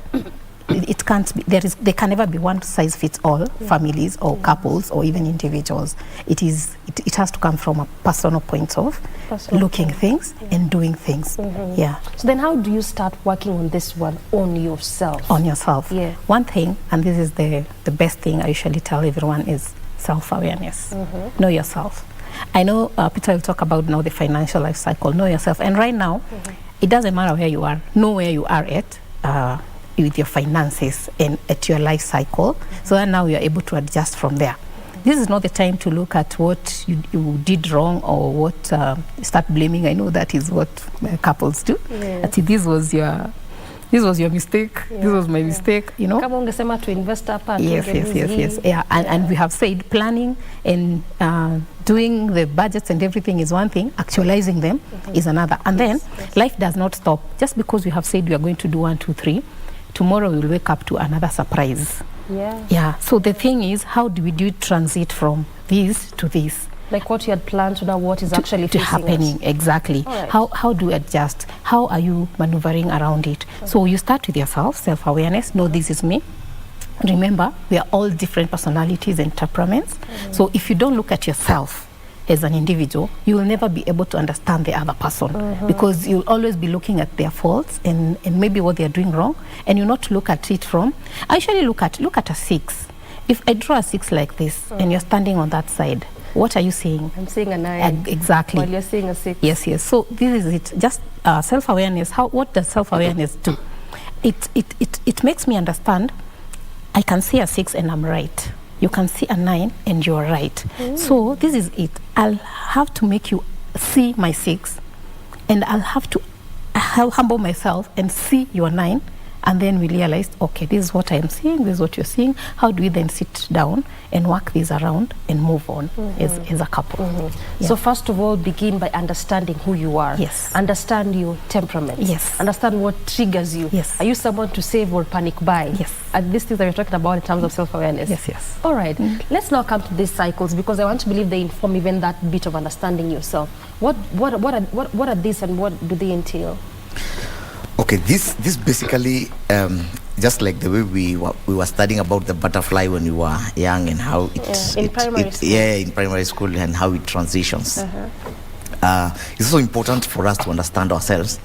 It can't be, there can never be one size fits all families or couples or even individuals. It has to come from a personal point of looking things and doing things. Yeah. So then how do you start working on this one on yourself? On yourself. Yeah. One thing, and this is the best thing I usually tell everyone, is self-awareness. Know yourself. I know Peter will talk about now the financial life cycle. Know yourself. And right now, it doesn't matter where you are. Know where you are at with your finances and at your life cycle, so that now you are able to adjust from there. This is not the time to look at what you did wrong or what start blaming. I know that is what couples do. That this was your mistake. This was my mistake. You know. Kama ungesema to invest hapa. Yes. Yeah, and we have said planning and doing the budgets and everything is one thing. Actualizing them is another. And then life does not stop just because we have said we are going to do 1, 2, 3. tomorrow we will wake up to another surprise. Yeah. Yeah. So the thing is, how do we transit from this to this? Like what you had planned to now what is actually happening. Exactly. Right. How do you adjust? How are you maneuvering around it? So you start with yourself, self-awareness. No, this is me. Remember, we are all different personalities and temperaments. So if you don't look at yourself as an individual, you will never be able to understand the other person, because you'll always be looking at their faults and maybe what they're doing wrong, and you not look at it from. I usually look at a 6. If I draw a 6 like this and you're standing on that side, what are you seeing? I'm seeing a 9. Exactly. While you're seeing a 6. Yes. So this is it. Just self-awareness. What does self-awareness do? It makes me understand. I can see a 6 and I'm right. You can see a 9 and you're right. So this is it. I'll have to make you see my 6, and I'll have to humble myself and see your 9, and then we realized, okay, this is what I'm seeing, this is what you're seeing. How do we then sit down and work this around and move on as a couple? Yeah. So first of all, begin by understanding who you are. Yes. Understand your temperament. Yes. Understand what triggers you. Yes. Are you someone to save or panic buy? Yes. And these things that we're talking about in terms of self-awareness. Yes. All right. Let's now come to these cycles, because I want to believe they inform even that bit of understanding yourself. What are these, and what do they entail? Okay, this basically, just like the way we were studying about the butterfly when we were young, and how in primary school. in primary school, and how it transitions. It's so important for us to understand ourselves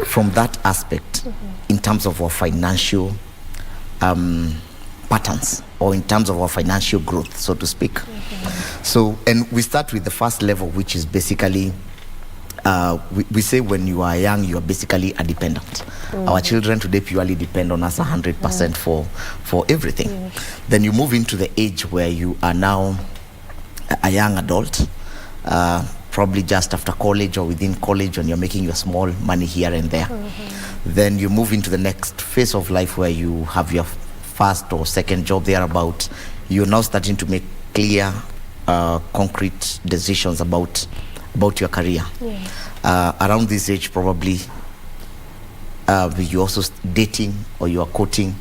from that aspect, in terms of our financial patterns, or in terms of our financial growth, so to speak. So, and we start with the first level, which is basically, we say when you are young, you are basically a dependent. Our children today purely depend on us 100% for everything. Then you move into the age where you are now a young adult, probably just after college or within college, when you're making your small money here and there. Then you move into the next phase of life, where you have your first or second job thereabout. You're now starting to make clear, concrete decisions about your career. Around this age, probably you're also dating, or you are courting,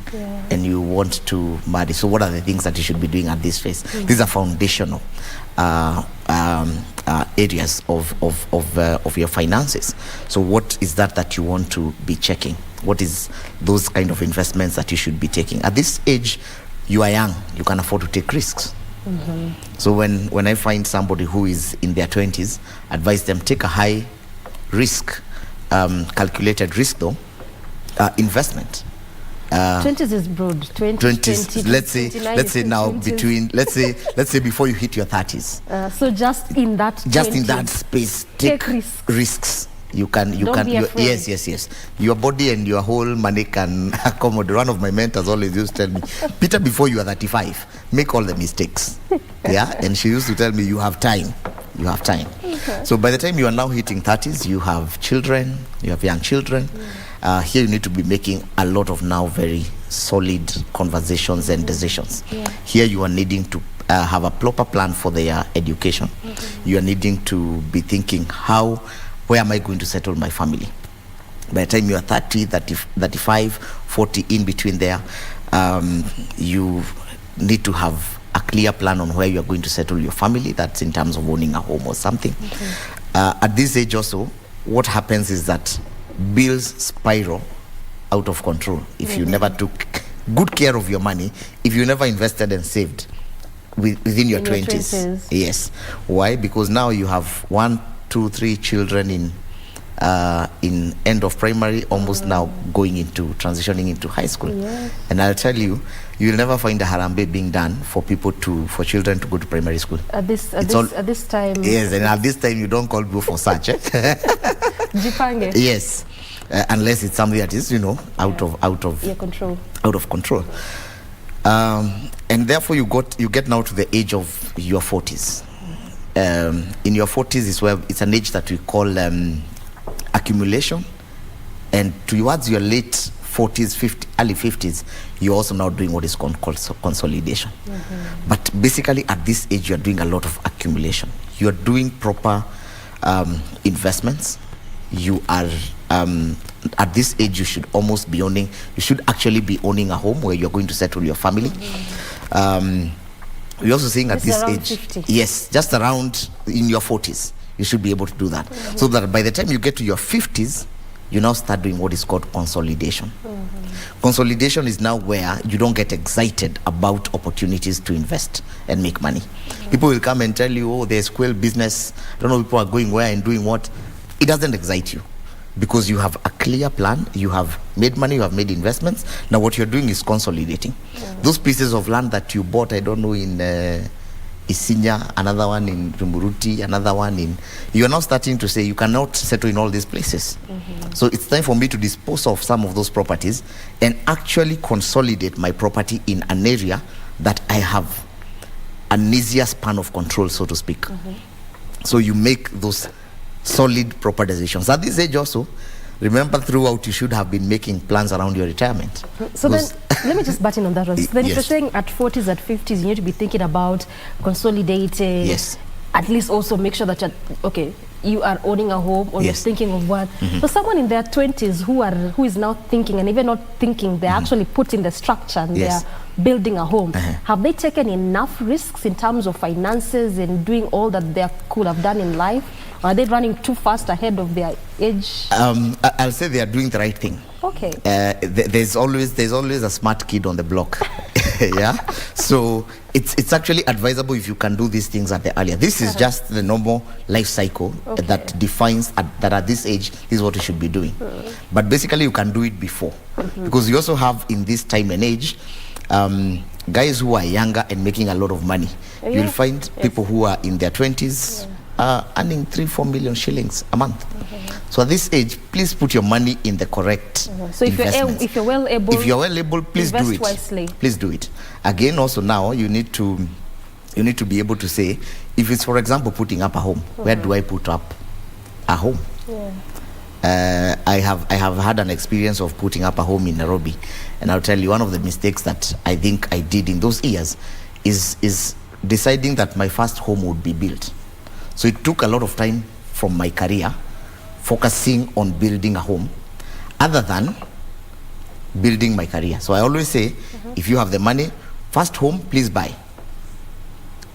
and you want to marry. So what are the things that you should be doing at this phase? These are foundational areas of your finances. So what is that you want to be checking? What is those kind of investments that you should be taking? At this age, you are young, you can afford to take risks. So when I find somebody who is in their 20s, advise them, take a high risk, calculated risk though, investment. 20s is broad. 20s. Let's say now between let's say before you hit your 30s. So just in that space, take risks. You can yes. Your body and your whole money can accommodate. One of my mentors always used to tell me, Peter, before you are 35, make all the mistakes. And she used to tell me, you have time. So by the time you are now hitting 30s, you have children, you have young children. Here you need to be making a lot of now very solid conversations and decisions. Here you are needing to have a proper plan for their education. You are needing to be thinking, where am I going to settle my family? By the time you are 30, 35, 40, in between there, you need to have a clear plan on where you are going to settle your family. That's in terms of owning a home or something. At this age also, what happens is that bills spiral out of control if you never took good care of your money, if you never invested and saved within your 20s. Yes. Why? Because now you have 1, 2, 3 children in end of primary, almost now transitioning into high school. And I'll tell you, you'll never find a harambe being done for children to go to primary school. At this time. Yes, and at this time you don't call people for such. Jipange. Yes, unless it's something that is out of control. Out of control. And therefore you get now to the age of your 40s. In your 40s is where it's an age that we call accumulation, and towards your late 40s, early 50s, you're also now doing what is called consolidation. But basically at this age, you're doing a lot of accumulation. You're doing proper investments. you are at this age, you should almost be owning. You should actually be owning a home where you're going to settle your family. We're also saying at this age, 50. yes, just around in your 40s, you should be able to do that. So that by the time you get to your 50s, you now start doing what is called consolidation. Consolidation is now where you don't get excited about opportunities to invest and make money. People will come and tell you, oh, there's quail business. I don't know, people are going where and doing what. It doesn't excite you because you have a clear plan. You have made money, you have made investments. Now what you're doing is consolidating. Those pieces of land that you bought, I don't know, in Isinya, another one in Rumuruti, another one in... You're now starting to say you cannot settle in all these places. So it's time for me to dispose of some of those properties and actually consolidate my property in an area that I have an easier span of control, so to speak. So you make those solid proper decisions. At this age also, remember throughout you should have been making plans around your retirement. So then, let me just butt in on that one. So then if Yes. you're saying at 40s, at 50s, you need to be thinking about consolidating. Yes. At least also make sure that you're, okay, you are owning a home or you're Yes. thinking of one. So someone in their 20s who is now thinking, and even not thinking, they're actually putting the structure and Yes. they're building a home. Have they taken enough risks in terms of finances and doing all that they could have done in life? Or are they running too fast ahead of their age? I'll say they are doing the right thing. Okay. There's always a smart kid on the block. Yeah, so it's actually advisable if you can do these things at the earlier. This is just the normal life cycle that defines that at this age this is what you should be doing. But basically you can do it before, because you also have in this time and age guys who are younger and making a lot of money. You'll find people who are in their 20s earning 3-4 million shillings a month. So at this age, please put your money in the correct So if you're well able, please do invest it. wisely. Please do it. Again, also now you need to be able to say, if it's for example putting up a home, where do I put up a home? I have had an experience of putting up a home in Nairobi, and I'll tell you one of the mistakes that I think I did in those years is deciding that my first home would be built. So it took a lot of time from my career focusing on building a home other than building my career. So I always say, if you have the money, first home, please buy.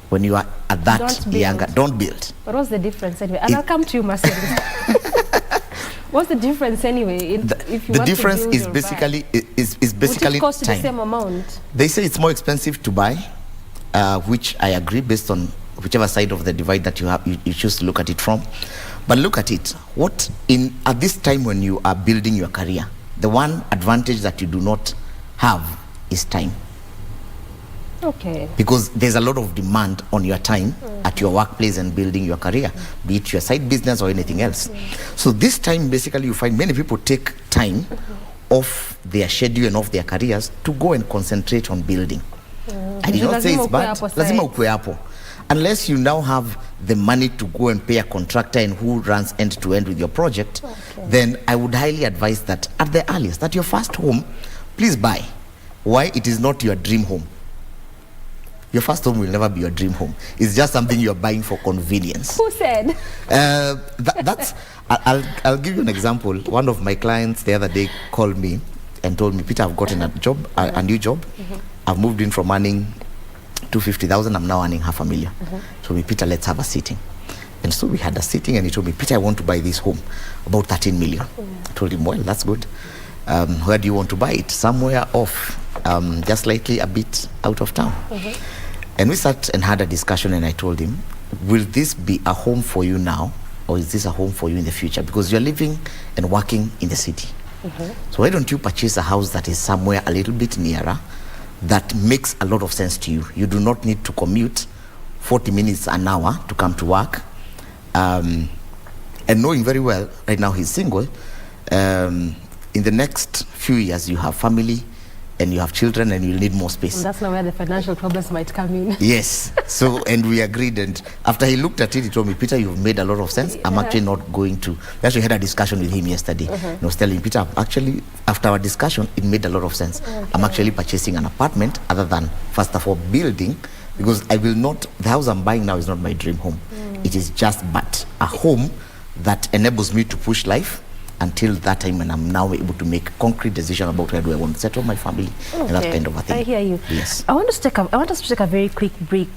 When you are at that younger, don't build. But what's the difference anyway? And I'll come to you, Marcel. What's the difference anyway? If you the want difference to build is or basically buy? is basically Would it cost you time. the same amount? They say it's more expensive to buy, which I agree based on whichever side of the divide that you choose to look at it from. But look at it. At this time when you are building your career, the one advantage that you do not have is time. Okay. Because there's a lot of demand on your time at your workplace and building your career, be it your side business or anything else. So this time, basically, you find many people take time off their schedule and off their careers to go and concentrate on building. I did not say it's bad. Lazima ukue hapo. Unless you now have the money to go and pay a contractor and who runs end to end with your project, then I would highly advise that at the earliest, at your first home, please buy. Why? It is not your dream home. Your first home will never be your dream home. It's just something you're buying for convenience. Who said? I'll give you an example. One of my clients the other day called me and told me, Peter, I've gotten a new job. I've moved in from earning 250,000. I'm now earning 500,000. So me, Peter, let's have a sitting. And so we had a sitting, and he told me, Peter, I want to buy this home, about 13 million. I told him, well, that's good. Where do you want to buy it? Somewhere off, just slightly a bit out of town. And we sat and had a discussion, and I told him, will this be a home for you now, or is this a home for you in the future? Because you're living and working in the city. So why don't you purchase a house that is somewhere a little bit nearer, that makes a lot of sense to you? You do not need to commute 40 minutes an hour to come to work. And knowing very well, right now he's single, in the next few years you have family and you have children and you'll need more space. And that's not where the financial problems might come in. Yes. So, and we agreed, and after he looked at it, he told me, Peter, you've made a lot of sense. I'm actually not going to. We actually had a discussion with him yesterday. And I was telling Peter, actually, after our discussion, it made a lot of sense. I'm actually purchasing an apartment other than, first of all, building, because I will not, the house I'm buying now is not my dream home. It is just but a home that enables me to push life until that time when I'm now able to make a concrete decision about where do I want to settle my family and that kind of a thing. I hear you. Yes. I want us to take a very quick break,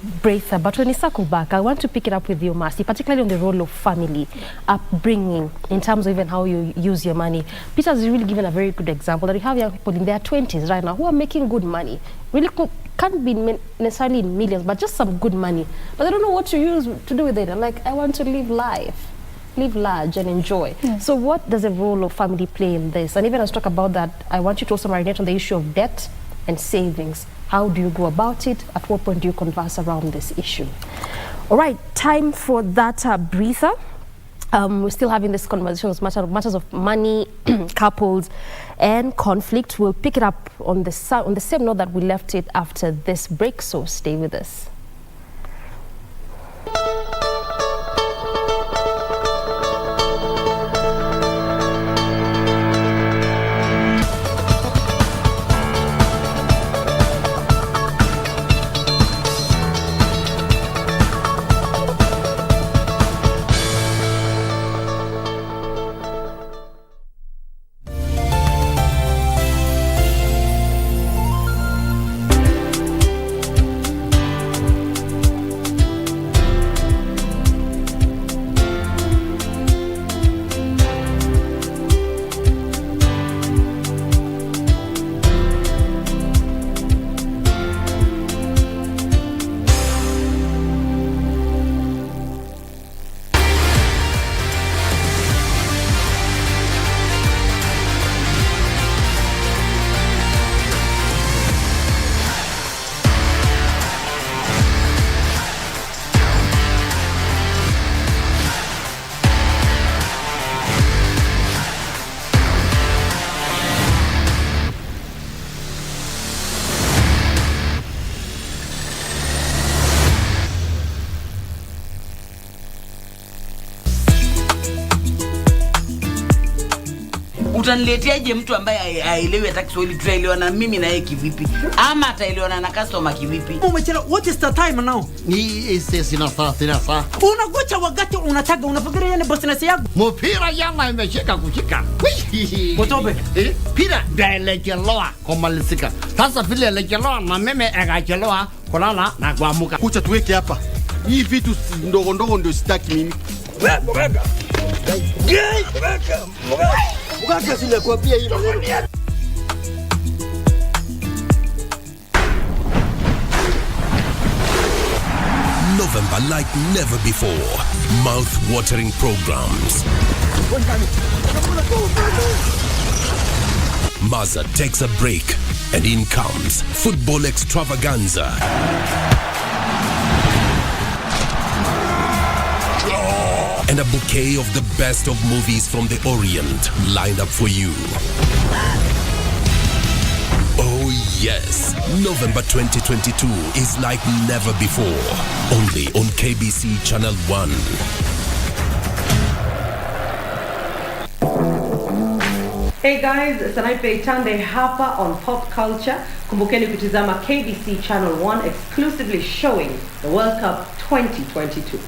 but when we circle back, I want to pick it up with you, Mercy, particularly on the role of family, upbringing, in terms of even how you use your money. Peter has really given a very good example that you have young people in their 20s right now who are making good money. Really can't be necessarily in millions, but just some good money. But they don't know what to do with it. They're like, I want to live life. Live large and enjoy. So what does the role of family play in this? And even as talk about that, I want you to also marinate on the issue of debt and savings. How do you go about it? At what point do you converse around this issue? All right, time for that breather. We're still having this conversation on matters of money, couples, and conflict. We'll pick it up on the same note that we left it after this break, so stay with us. Utanileteaje mtu ambaye haelewi hata Kiswahili tutaelewana mimi na yeye kivipi? Ama ataelewana na customer kivipi? Umechelewa. What is the time now? Ni sina saa. Unagocha wakati unataka unafikiria yani business yako. Mpira yana imeshika kushika. Kutope. Pira ndailecheloa kumalizika. Sasa vile lecheloa na mimi akachelewa kulala na kuamka. Kucha tuweke hapa. Hii vitu ndogo ndogo ndio sitaki mimi. Mugaka. Mugaka sile kwa pia hilo. November like never before. Mouth-watering programs. Maza takes a break and in comes football extravaganza. And a bouquet of the best of movies from the Orient lined up for you. Oh yes, November 2022 is like never before. Only on KBC Channel 1. Hey guys, Sanaipe Tande hapa on Pop Culture. Kumbukeni kutizama KBC Channel 1 exclusively showing the World Cup 2022.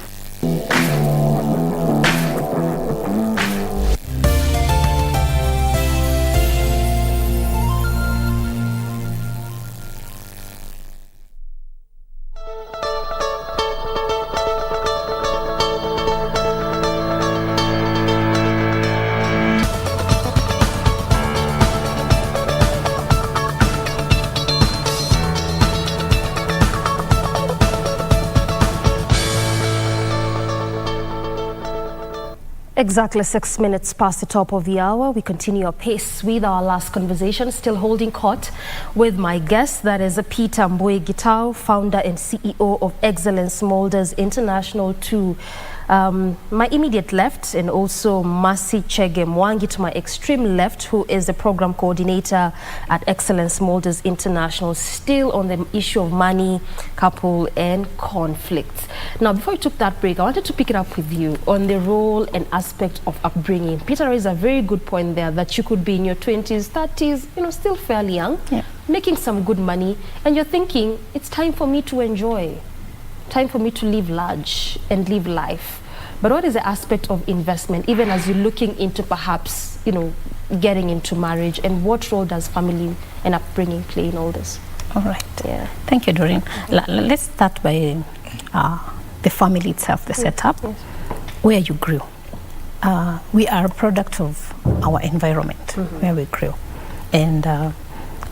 Exactly 6 minutes past the top of the hour. We continue our pace with our last conversation, still holding court with my guest, that is Peter Mbui Gitau, founder and CEO of Excellence Molders International, to my immediate left, and also Mercy Chege Mwangi to my extreme left, who is the program coordinator at Excellence Molders International, still on the issue of money, couple and conflicts. Now, before we took that break, I wanted to pick it up with you on the role and aspect of upbringing. Peter raised a very good point there, that you could be in your 20s, 30s, still fairly young, making some good money, and you're thinking, it's time for me to enjoy, time for me to live large and live life. But what is the aspect of investment, even as you're looking into perhaps, getting into marriage, and what role does family and upbringing play in all this? All right. Yeah. Thank you, Doreen. Let's start by the family itself, the setup, where you grew. We are a product of our environment, where we grew. And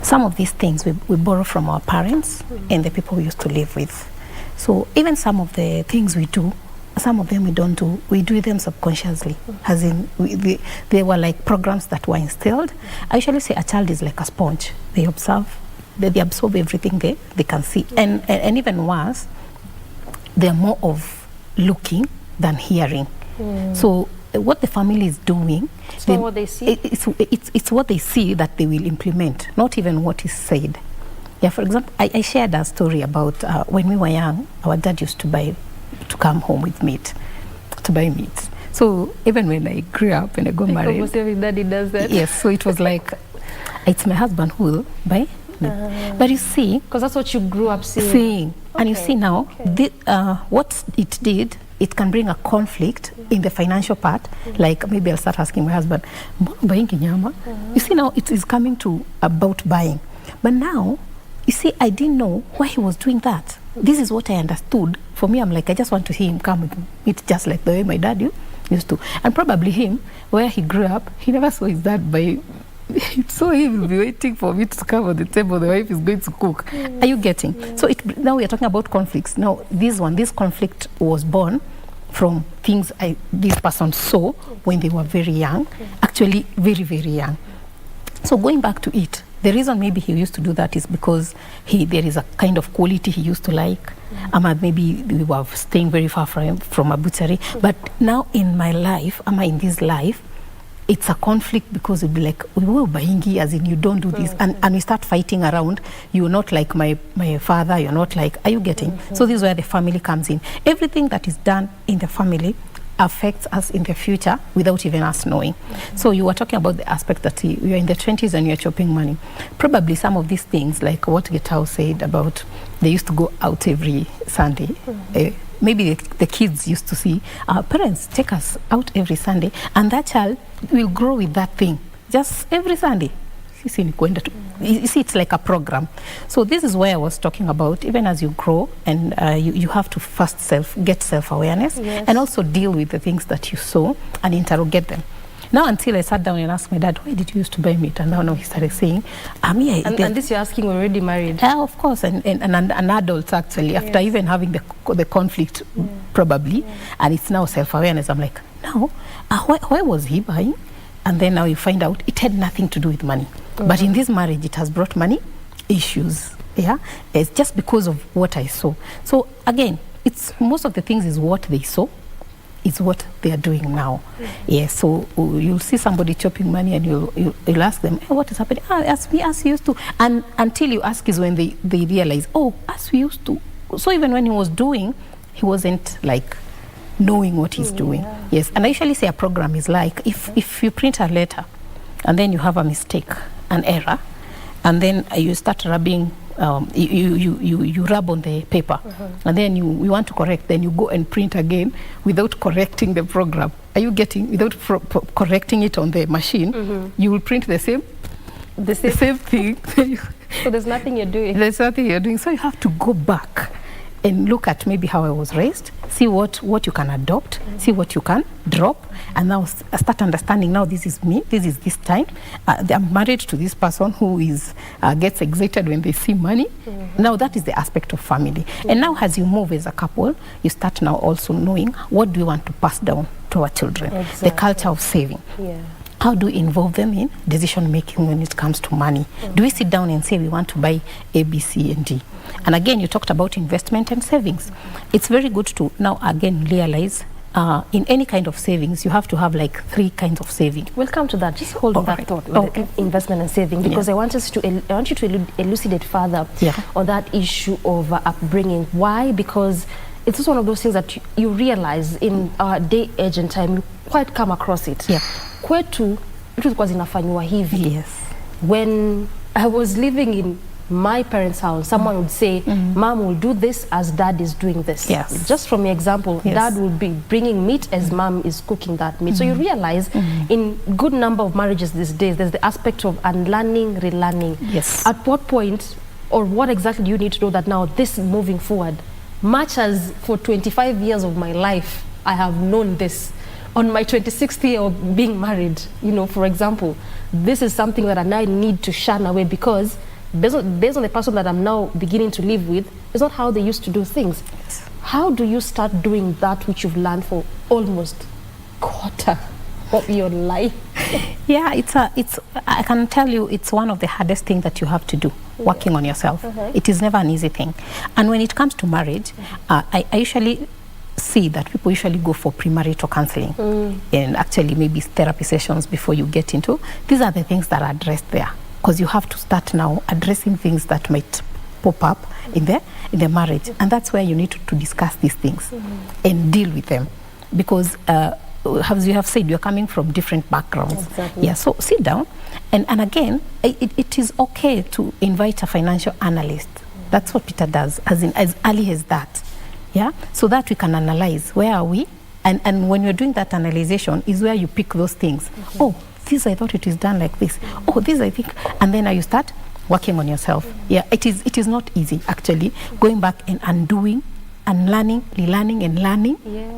some of these things we borrow from our parents and the people we used to live with. So even some of the things we do, some of them we don't do, we do them subconsciously, as in they were like programs that were instilled. I usually say a child is like a sponge. They observe, they absorb everything they can see. And even worse, they're more of looking than hearing. So what the family is doing, it's not what they see. It's what they see that they will implement, not even what is said. Yeah, for example, I shared a story about when we were young, our dad used to come home with meat, to buy meat. So even when I grew up and I got married, almost every daddy does that. Yes, so it was like, it's my husband who will buy. But you see, because that's what you grew up seeing. Okay. And you see now, what it did, it can bring a conflict in the financial part. Like maybe I'll start asking my husband, buying kinyama. You see now it is coming to about buying. But now, you see, I didn't know why he was doing that. This is what I understood. For me, I'm like, I just want to see him come with it, just like the way my dad used to. And probably him, where he grew up, he never saw his dad buy. So he will be waiting for me to come on the table. The wife is going to cook. Are you getting? So now we are talking about conflicts. Now this conflict was born from things this person saw when they were very young, actually very, very young. So going back to it, the reason maybe he used to do that is because there is a kind of quality he used to like. Maybe we were staying very far from a butchery. But now in my life, in this life, it's a conflict because it'd be like, we were buying, as in you don't do this. And we start fighting around. You're not like my father, you're not like, are you getting? So this is where the family comes in. Everything that is done in the family affects us in the future without even us knowing. So you were talking about the aspect that you're in the 20s and you're chopping money. Probably some of these things, like what Getao said about they used to go out every Sunday. Maybe the kids used to see our parents take us out every Sunday, and that child will grow with that thing just every Sunday. You see, it's like a program. So this is where I was talking about, even as you grow, and you have to first get self-awareness, and also deal with the things that you saw and interrogate them. Now, until I sat down and asked my dad, why did you used to buy meat? And now he started saying, and this you're asking already married? Of course, and an adult actually, after even having the conflict, probably, and it's now self-awareness. I'm like, no, why was he buying? And then now you find out it had nothing to do with money. But in this marriage, it has brought money issues. Yeah, it's just because of what I saw. So again, it's most of the things is what they saw. It's what they are doing now. So you'll see somebody chopping money and you'll ask them, hey, what is happening? As we used to. And until you ask is when they realize, as we used to. So even when he was doing, he wasn't like knowing what he's doing. Yes, and I usually say a program is like, if you print a letter and then you have a mistake, an error, and then you start rubbing, you rub on the paper, and then you want to correct, then you go and print again without correcting the program. Are you getting? Without correcting it on the machine, you will print the same thing. So there's nothing you're doing. There's nothing you're doing. So you have to go back and look at maybe how I was raised, see what you can adopt, see what you can drop, and now start understanding, now this is me, this is this time. I'm married to this person who gets excited when they see money. Now that is the aspect of family. And now as you move as a couple, you start now also knowing what do we want to pass down to our children. The culture of saving. How do we involve them in decision making when it comes to money? Do we sit down and say we want to buy A, B, C, and D? And again, you talked about investment and savings. It's very good to now again realize in any kind of savings, you have to have like 3 kinds of saving. We'll come to that. Just hold on that thought with investment and saving, because I want you to elucidate further on that issue of upbringing. Why? Because it's just one of those things that you realize in our day, age, and time, you quite come across it. Kwetu, it was inafanywa hivi. When I was living in my parents' house, someone would say, Mom will do this as Dad is doing this. Yes. Just from your example, Yes. Dad will be bringing meat as Mom is cooking that meat. So you realize in good number of marriages these days, there's the aspect of unlearning, relearning. Yes. At what point, or what exactly do you need to know that now this moving forward, much as for 25 years of my life, I have known this. On my 26th year of being married, you know, for example, this is something that I now need to shun away because based on the person that I'm now beginning to live with, it's not how they used to do things. How do you start doing that which you've learned for almost quarter of your life? Yeah, I can tell you it's one of the hardest things that you have to do, working on yourself. It is never an easy thing. And when it comes to marriage, I usually see that people usually go for premarital counseling and actually maybe therapy sessions before you get into. These are the things that are addressed there, because you have to start now addressing things that might pop up in the marriage, and that's where you need to discuss these things and deal with them, because as you have said, you're coming from different backgrounds. Exactly. Yeah, so sit down and again, it is okay to invite a financial analyst. That's what Peter does, as early as that. Yeah, so that we can analyze where are we, and when you're doing that analyzation is where you pick those things. Oh, this I thought it is done like this. Oh, this I think, and then now you start working on yourself. Yeah, it is not easy actually going back and undoing and learning, relearning and learning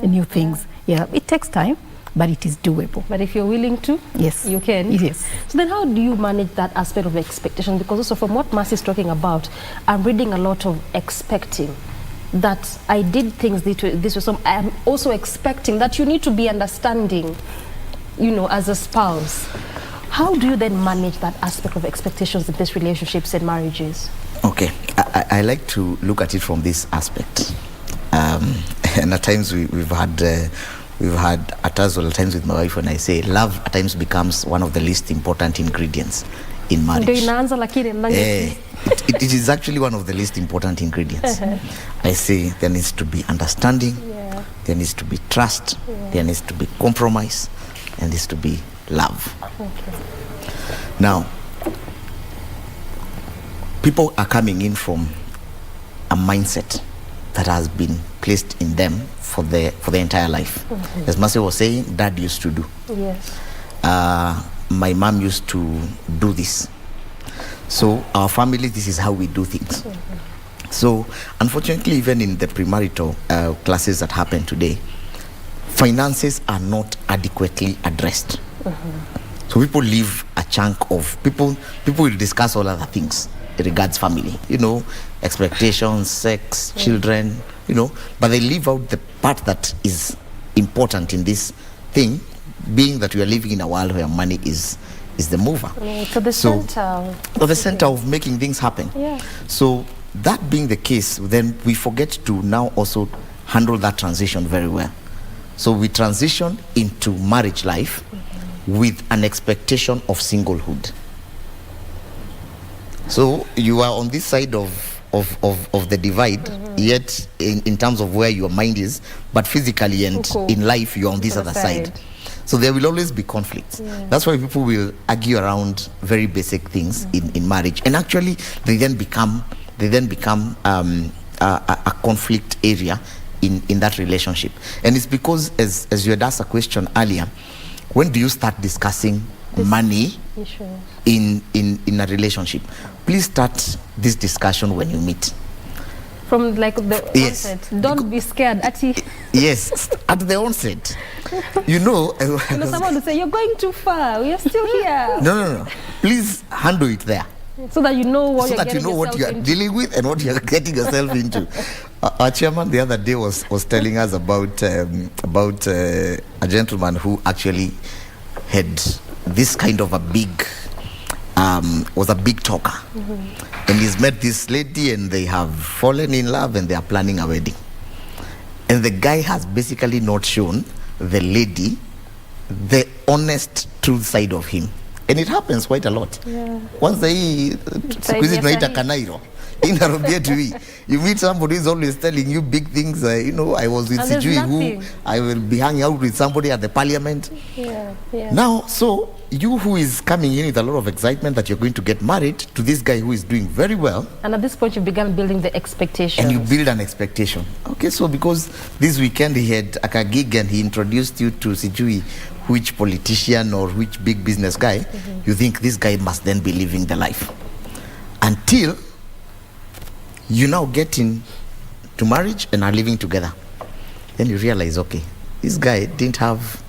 new things. Yeah, it takes time, but it is doable. But if you're willing to, yes, you can. Yes. So then how do you manage that aspect of expectation? Because also from what Mercy is talking about, I'm reading a lot of expecting. That I did things this way. So I'm also expecting that you need to be understanding, you know, as a spouse. How do you then manage that aspect of expectations in these relationships and marriages? Okay, I like to look at it from this aspect. And at times we've had at us all times with my wife when I say love at times becomes one of the least important ingredients in marriage. It is actually one of the least important ingredients. I say there needs to be understanding, there needs to be trust, there needs to be compromise, and needs to be love. Now, people are coming in from a mindset that has been placed in them for their entire life. As Mercy was saying, Dad used to do. Yes. My mom used to do this. So our family, this is how we do things. So unfortunately, even in the premarital classes that happen today, finances are not adequately addressed. So people leave a chunk of people will discuss all other things regards family, you know, expectations, sex, children, you know, but they leave out the part that is important in this thing, being that we are living in a world where money is the mover. So the center. So the center of making things happen. Yeah. So that being the case, then we forget to now also handle that transition very well. So we transition into marriage life with an expectation of singlehood. So you are on this side of the divide, yet in terms of where your mind is, but physically and in life you're on this other side. So there will always be conflicts. That's why people will argue around very basic things in marriage, and actually they then become a conflict area in that relationship. And it's because, as you had asked a question earlier, when do you start discussing money in a relationship? Please start this discussion when you meet. From like the onset. Don't be scared. Yes, at the onset. You know, someone will say, you're going too far. We are still here. No. Please handle it there. So that you know what you are dealing with and what you are getting yourself into. Our chairman the other day was telling us about a gentleman who actually had this kind of a big was a big talker, and he's met this lady and they have fallen in love and they are planning a wedding, and the guy has basically not shown the lady the honest truth side of him. And it happens quite a lot. Once they kanairo, in Nairobi, you meet somebody who's always telling you big things. I was with And there's Sijui, who nothing. I will be hanging out with somebody at the parliament. Yeah. Now, so you who is coming in with a lot of excitement that you're going to get married to this guy who is doing very well, And at this point, you began building the expectations. and you build an expectation. Okay, so because this weekend he had a gig and he introduced you to Sijui, which politician or which big business guy, you think this guy must then be living the life. Until you now get into marriage and are living together. Then you realize, okay, this guy didn't have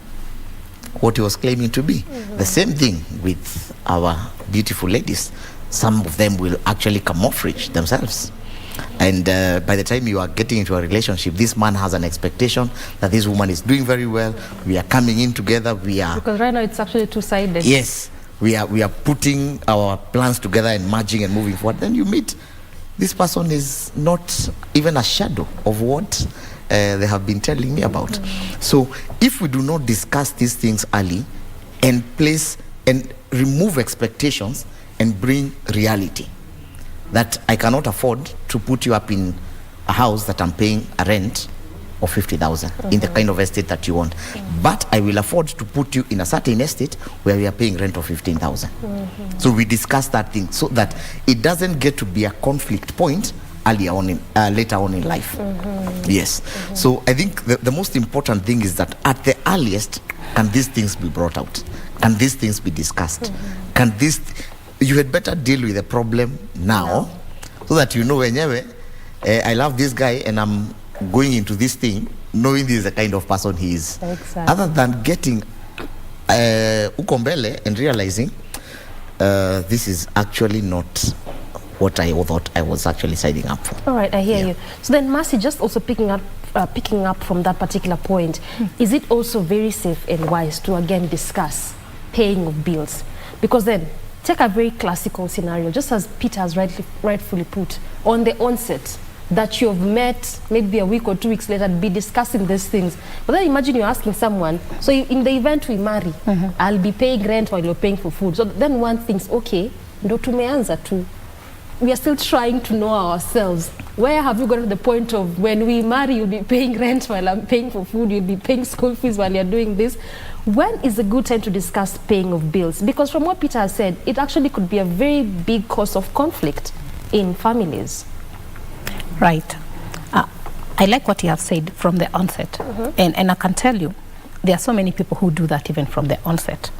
what he was claiming to be. The same thing with our beautiful ladies. Some of them will actually come off rich themselves. And by the time you are getting into a relationship, this man has an expectation that this woman is doing very well. We are coming in together. We are, Because right now it's actually two-sided. yes, we are putting our plans together and merging and moving forward. Then you meet this person is not even a shadow of what they have been telling me about. So if we do not discuss these things early and place and remove expectations and bring reality, that I cannot afford to put you up in a house that I'm paying a rent of 50,000 in the kind of estate that you want, but I will afford to put you in a certain estate where we are paying rent of 15,000. So we discuss that thing so that it doesn't get to be a conflict point later on in life. Yes. So I think the most important thing is that at the earliest, can these things be brought out? Can these things be discussed? Can this? You had better deal with the problem now, so that you know, wenyewe, I love this guy and I'm going into this thing knowing this is the kind of person he is. Exactly. Other than getting uko mbele and realizing this is actually not what I thought I was actually signing up for. All right, I hear you. So then, Mercy, just also picking up from that particular point, is it also very safe and wise to again discuss paying of bills? Because then, take a very classical scenario, just as Peter has rightfully put, on the onset, that you've met maybe a week or 2 weeks later, be discussing these things. But then imagine you're asking someone, so in the event we marry, I'll be paying rent while you're paying for food. So then one thinks, okay, ndo tumeanza tu. We are still trying to know ourselves. Where have you got to the point of when we marry, you'll be paying rent while I'm paying for food, you'll be paying school fees while you're doing this? When is a good time to discuss paying of bills? Because from what Peter has said, it actually could be a very big cause of conflict in families. Right. I like what you have said from the onset. And I can tell you, there are so many people who do that even from the onset.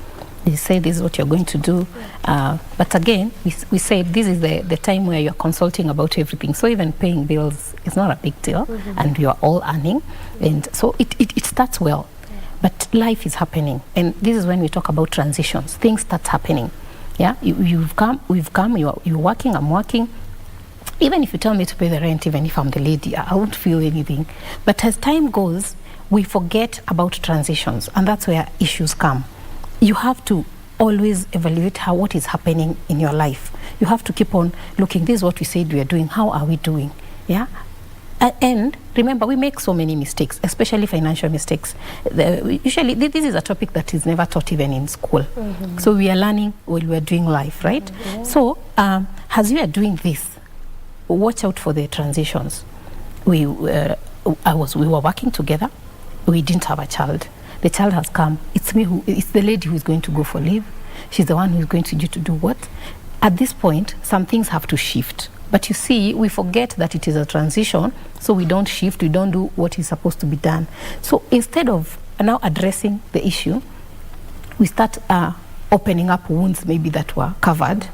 They say this is what you're going to do. But again, we say this is the time where you're consulting about everything. So even paying bills is not a big deal. And you are all earning. And so it starts well. But life is happening. And this is when we talk about transitions. Things start happening. Yeah, we've come, you're working, I'm working. Even if you tell me to pay the rent, even if I'm the lady, I won't feel anything. But as time goes, we forget about transitions. And that's where issues come. You have to always evaluate what is happening in your life. You have to keep on looking, this is what we said we are doing, how are we doing? Yeah. And remember, we make so many mistakes, especially financial mistakes. Usually, this is a topic that is never taught even in school. So we are learning while we are doing life, right? So as you are doing this, watch out for the transitions. We were working together. We didn't have a child. The child has come. It's the lady who is going to go for leave. She's the one who is going to do what? At this point, some things have to shift. But you see, we forget that it is a transition, so we don't shift, we don't do what is supposed to be done. So instead of now addressing the issue, we start opening up wounds maybe that were covered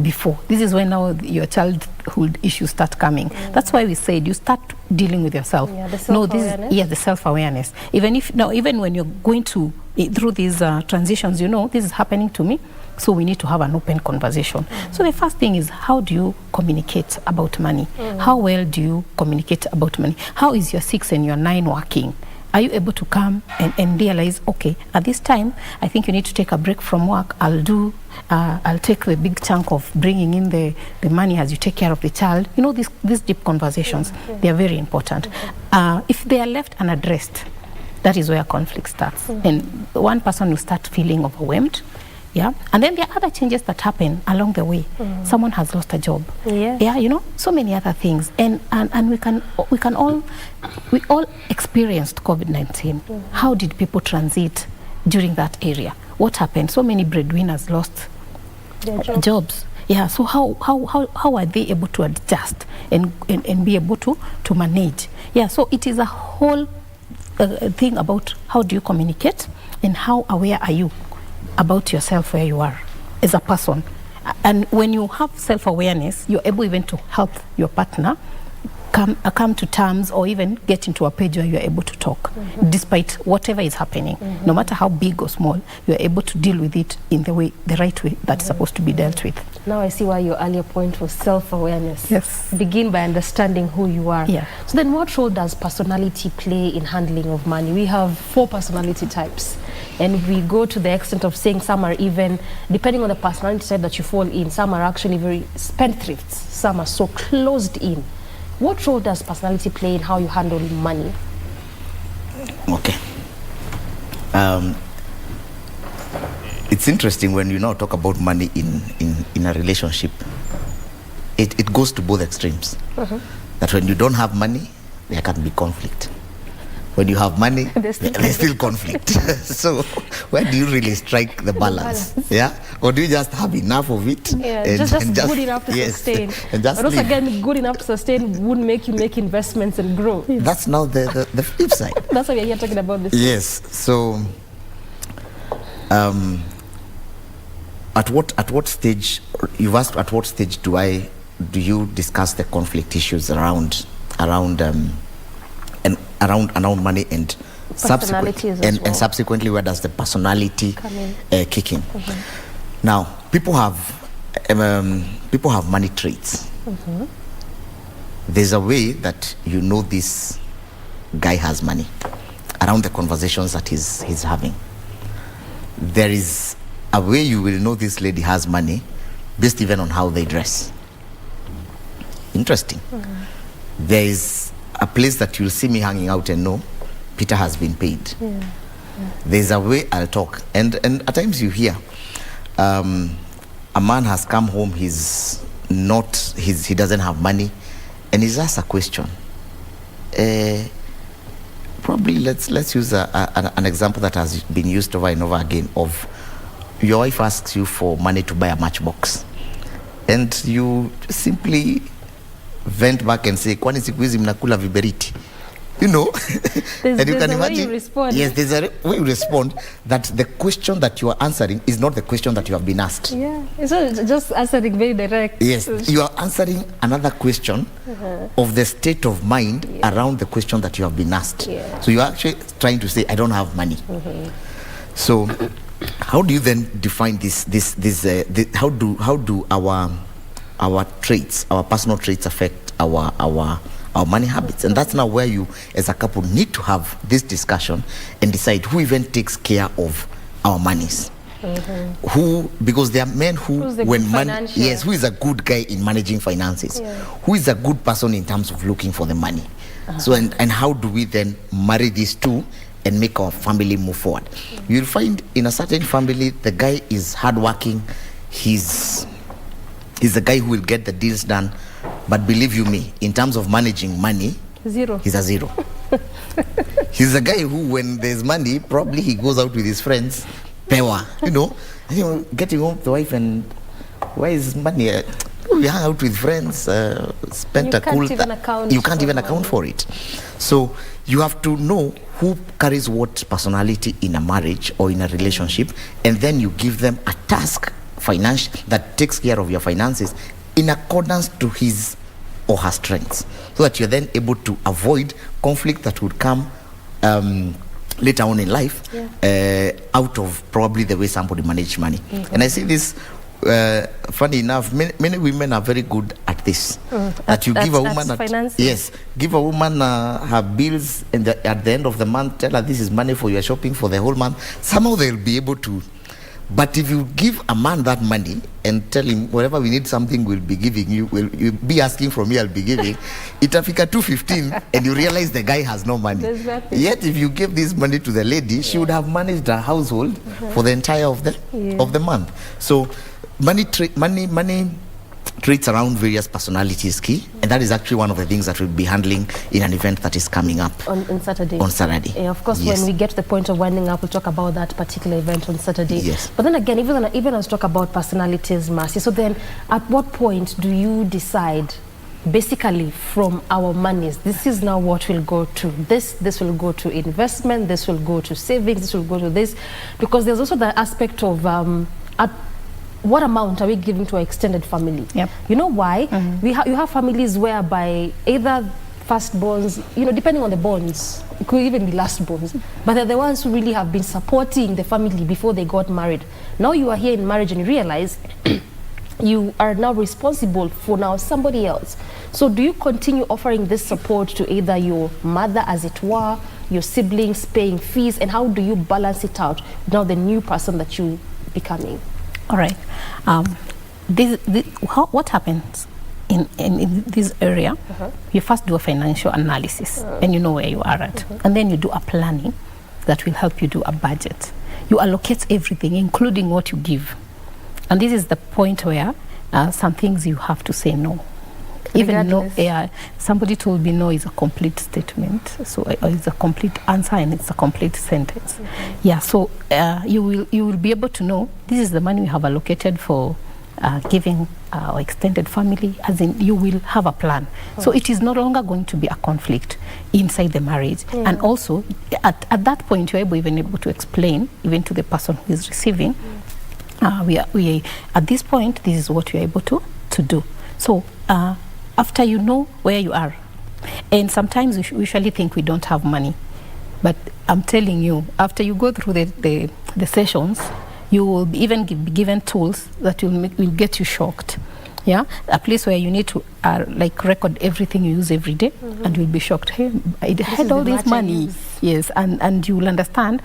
before. This is when now your childhood issues start coming. That's why we said you start dealing with yourself. Yeah, the self-awareness. The self-awareness. Even when you're going through these transitions, this is happening to me. So we need to have an open conversation. So the first thing is, how do you communicate about money? How well do you communicate about money? How is your 6 and your 9 working? Are you able to come and realize, okay, at this time, I think you need to take a break from work. I'll take the big chunk of bringing in the money as you take care of the child. These deep conversations, they are very important. If they are left unaddressed, that is where conflict starts. And one person will start feeling overwhelmed. Yeah, and then there are other changes that happen along the way. Someone has lost a job. Yes. Yeah, you know, so many other things, and we all experienced COVID-19. How did people transit during that area? What happened? So many breadwinners lost jobs. Yeah, so how are they able to adjust and be able to manage? Yeah, so it is a whole thing about how do you communicate and how aware are you about yourself where you are as a person. And when you have self-awareness, you're able even to help your partner come to terms or even get into a page where you're able to talk despite whatever is happening. No matter how big or small, you're able to deal with it in the right way that's supposed to be dealt with. Now I see why your earlier point was self-awareness. Yes. Begin by understanding who you are. Yeah. So then what role does personality play in handling of money? We have 4 personality types. And we go to the extent of saying some are even, depending on the personality type that you fall in, some are actually very spendthrifts, some are so closed in. What role does personality play in how you handle money? Okay. It's interesting when you now talk about money in a relationship. It goes to both extremes. That when you don't have money, there can be conflict. When you have money, there's still conflict. So where do you really strike the balance? Yeah? Or do you just have enough of it? Yeah, just good enough to sustain. And just but also again, good enough to sustain wouldn't make you make investments and grow. That's now the flip side. That's why we're here talking about this. Yes. So at what stage, you've asked at what stage do you discuss the conflict issues around money and subsequently where does the personality kick in? Now people have money traits. There's a way that you know this guy has money around the conversations that he's having. There is a way you will know this lady has money based even on how they dress. Interesting. There is a place that you'll see me hanging out and know Peter has been paid. There's a way I'll talk, and at times you hear a man has come home, he doesn't have money, and he's asked a question. Probably let's use an example that has been used over and over again of your wife asks you for money to buy a matchbox, and you simply vent back and say, kwani siku hizi mnakula viberiti? You know, and you can imagine. Yes, there's a way you respond that the question that you are answering is not the question that you have been asked. Yeah, it's just answering very direct. Yes, you are answering another question of the state of mind around the question that you have been asked. So you are actually trying to say, I don't have money. So how do you then define this how do our traits, our personal traits affect our money habits? And that's now where you as a couple need to have this discussion and decide who even takes care of our monies. Who, because there are men who, when money, yes, who is a good guy in managing finances, who is a good person in terms of looking for the money. So and how do we then marry these two and make our family move forward? You'll find in a certain family the guy is hardworking, he's a guy who will get the deals done, but believe you me, in terms of managing money, he's a zero. He's a guy who, when there's money, probably he goes out with his friends, pewa, getting home to the wife, and where is money? We hang out with friends, spent a cool you can't even account for it. So you have to know who carries what personality in a marriage or in a relationship, and then you give them a task that takes care of your finances in accordance to his or her strengths, so that you're then able to avoid conflict that would come later on in life out of probably the way somebody managed money. And I see this, funny enough, many women are very good at this. That you give a woman give a woman her bills, and at the end of the month tell her this is money for your shopping for the whole month. Somehow they'll be able to But if you give a man that money and tell him whenever we need something, we'll be giving you, you'll be asking from me, I'll be giving, itafika 2:15 and you realize the guy has no money. Exactly. Yet if you give this money to the lady, she would have managed her household for the entire of the month. So money traits around various personalities key, and that is actually one of the things that we'll be handling in an event that is coming up on Saturday. On Saturday. Yeah, of course, Yes. when we get to the point of winding up, we'll talk about that particular event on Saturday. Yes. But then again, even as talk about personalities, Mercy, so then at what point do you decide, basically from our monies, this is now what will go to this will go to investment, this will go to savings, this will go to this, because there's also the aspect of at what amount are we giving to our extended family? Yep. You know why? You have families whereby either firstborns, depending on the bonds, it could even be lastborns, but they're the ones who really have been supporting the family before they got married. Now you are here in marriage and you realize you are now responsible for now somebody else. So do you continue offering this support to either your mother, as it were, your siblings, paying fees, and how do you balance it out now the new person that you becoming? All right. What happens in this area? You first do a financial analysis and you know where you are at. And then you do a planning that will help you do a budget. You allocate everything, including what you give. And this is the point where some things you have to say no. Even no, somebody told me no is a complete statement, so it's a complete answer and it's a complete sentence. Yeah, so you will be able to know this is the money we have allocated for giving our extended family, as in you will have a plan. So it is no longer going to be a conflict inside the marriage. And also at that point you're even able to explain even to the person who is receiving, we at this point this is what we are able to do. So after you know where you are, and sometimes we usually think we don't have money, but I'm telling you, after you go through the sessions, you will be even be given tools that will get you shocked. Yeah, a place where you need to record everything you use every day, and you'll be shocked. Hey, I had all this money. Yes, and you will understand.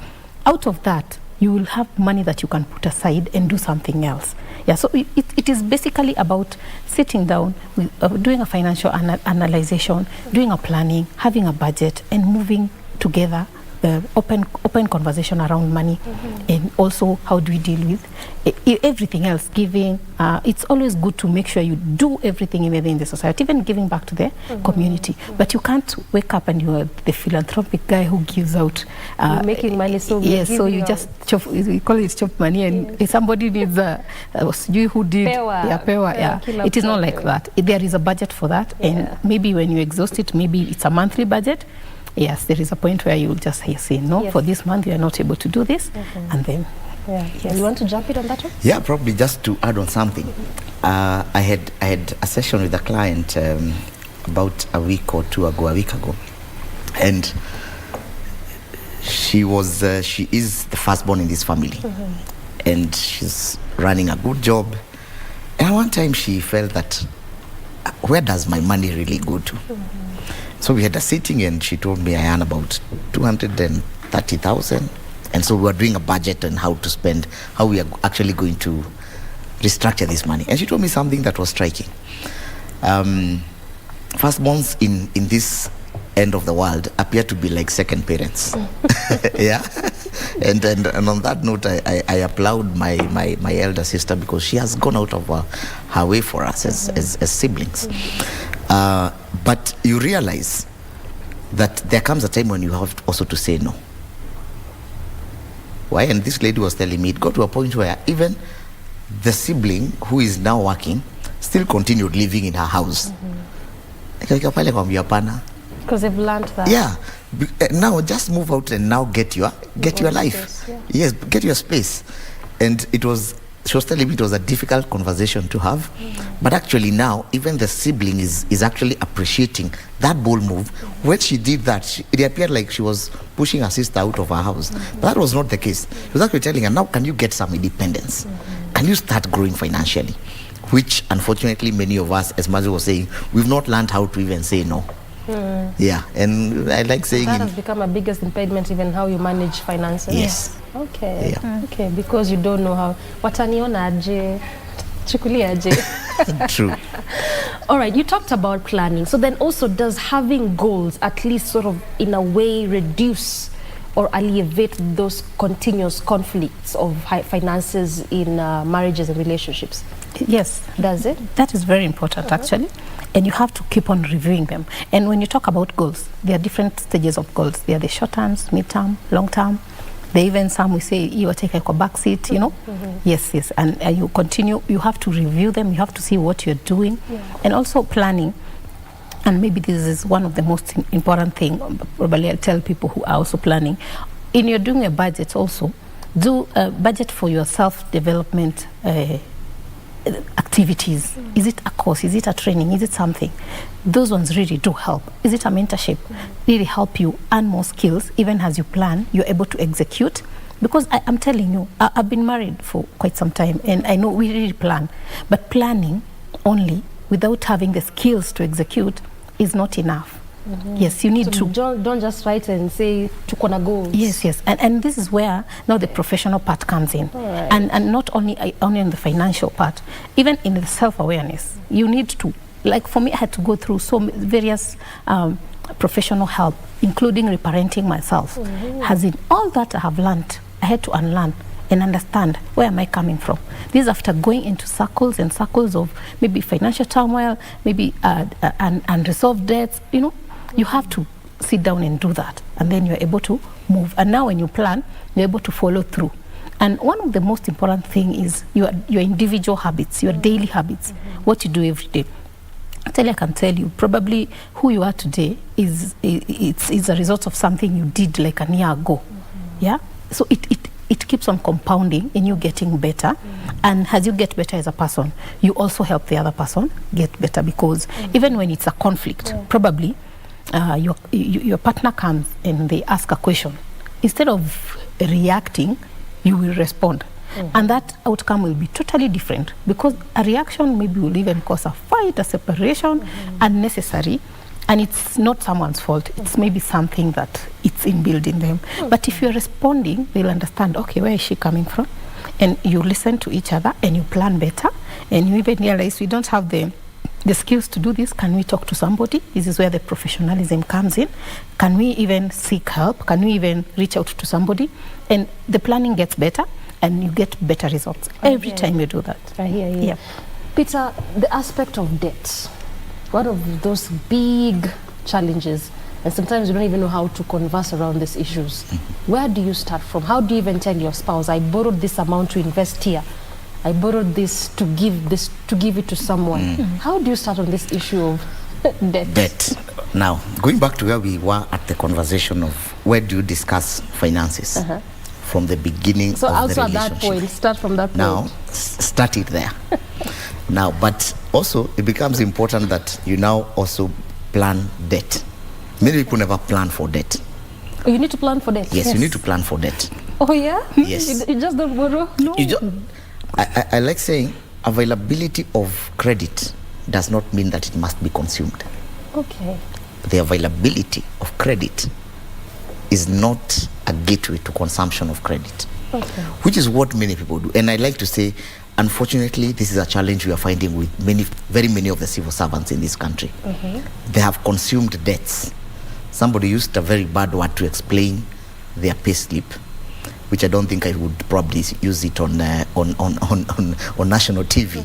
Out of that, you will have money that you can put aside and do something else. Yeah, so it is basically about sitting down, doing a financial analyzation, doing a planning, having a budget, and moving together the open conversation around money, and also how do we deal with everything else, giving. It's always good to make sure you do everything in the society, even giving back to the community. But you can't wake up and you are the philanthropic guy who gives out. You're making money, so so you just chop. We call it chop money, and if somebody needs you who did it is not like that. There is a budget for that, and maybe when you exhaust it, maybe it's a monthly budget. Yes, there is a point where you will just say no, for this month you are not able to do this, and then you want to jump it on that one? Yeah, probably just to add on something. I had a session with a client about a week ago, and she is the firstborn in this family, and she's running a good job. And one time she felt that, where does my money really go to? So we had a sitting, and she told me I earn about 230,000, and so we were doing a budget on how to spend, how we are actually going to restructure this money. And she told me something that was striking. Firstborns in this end of the world appear to be like second parents. Yeah. And on that note, I applaud my elder sister, because she has gone out of her way for us as siblings. But you realize that there comes a time when you have also to say no. Why? And this lady was telling me it got to a point where even the who is now working still continued living in her house. Because they've learned that. Yeah. Now just move out and now get your life. Space, yeah. Yes, get your space. And she was telling me it was a difficult conversation to have, but actually now even the sibling is actually appreciating that bold move. When she did that, it appeared like she was pushing her sister out of her house. But that was not the case. She was actually telling her, now can you get some independence? Can you start growing financially? Which unfortunately many of us, as Mazu was saying, we've not learned how to even say no. Yeah, and I like saying that has become a biggest impediment, even how you manage finances. Yes. Okay. Okay, because you don't know how. Wataniona aje, chukuli aje. True. All right, you talked about planning. So then also, does having goals at least sort of in a way reduce or alleviate those continuous conflicts of finances in marriages and relationships? Yes. Does it? That is very important, actually. And you have to keep on reviewing them. And when you talk about goals, there are different stages of goals. There are the short terms, mid-term, long-term. There even some we say, you take a back seat, you know? Yes, yes. And you continue, you have to review them. You have to see what you're doing. And also planning. And maybe this is one of the most important thing, probably I'll tell people who are also planning. In you're doing a budget also, do a budget for your self-development activities. Is it a course? Is it a training? Is it something? Those ones really do help. Is it a mentorship? Really help you earn more skills. Even as you plan, you're able to execute. Because I'm telling you, I've been married for quite some time, and I know we really plan. But planning only without having the skills to execute is not enough. Yes, you need to. Don't just write and say, tukona goals. Yes, yes. And this is where now the professional part comes in. Right. And not only in the financial part, even in the self-awareness. You need to, like for me, I had to go through various professional help, including reparenting myself. As in all that I have learned, I had to unlearn and understand where am I coming from. This is after going into circles and circles of maybe financial turmoil, maybe unresolved debts, you know. You have to sit down and do that, and then you're able to move. And now when you plan, you're able to follow through. And one of the most important thing is your individual habits, your daily habits, what you do every day. I can tell you, probably who you are today is a result of something you did like a year ago. Yeah? So it keeps on compounding and you getting better. And as you get better as a person, you also help the other person get better, because even when it's a conflict, probably your partner comes and they ask a question. Instead of reacting, you will respond. And that outcome will be totally different, because a reaction maybe will even cause a fight, a separation, unnecessary, and it's not someone's fault. It's maybe something that it's inbuilt in them. But if you're responding, they'll understand, okay, where is she coming from? And you listen to each other and you plan better, and you even realize we don't have the skills to do this. Can we talk to somebody? This is where the professionalism comes in. Can we even seek help? Can we even reach out to somebody? And the planning gets better, and you get better results every time you do that. I hear you. Yeah. Peter, the aspect of debt, one of those big challenges, and sometimes you don't even know how to converse around these issues. Where do you start from? How do you even tell your spouse, I borrowed this amount to invest here, I borrowed this to give it to someone? How do you start on this issue of debt? Now, going back to where we were at the conversation of where do you discuss finances from the beginning of the relationship. So also at that point, start from that point. Now, start it there. Now, but also it becomes important that you now also plan debt. Many people never plan for debt. Oh, you need to plan for debt? Yes, you need to plan for debt. Oh yeah? Yes. You just don't borrow? No. I like saying availability of credit does not mean that it must be consumed. Okay. The availability of credit is not a gateway to consumption of credit, which is what many people do. And I like to say, unfortunately, this is a challenge we are finding with very many of the civil servants in this country. They have consumed debts. Somebody used a very bad word to explain their pay slip, which I don't think I would probably use it on national TV.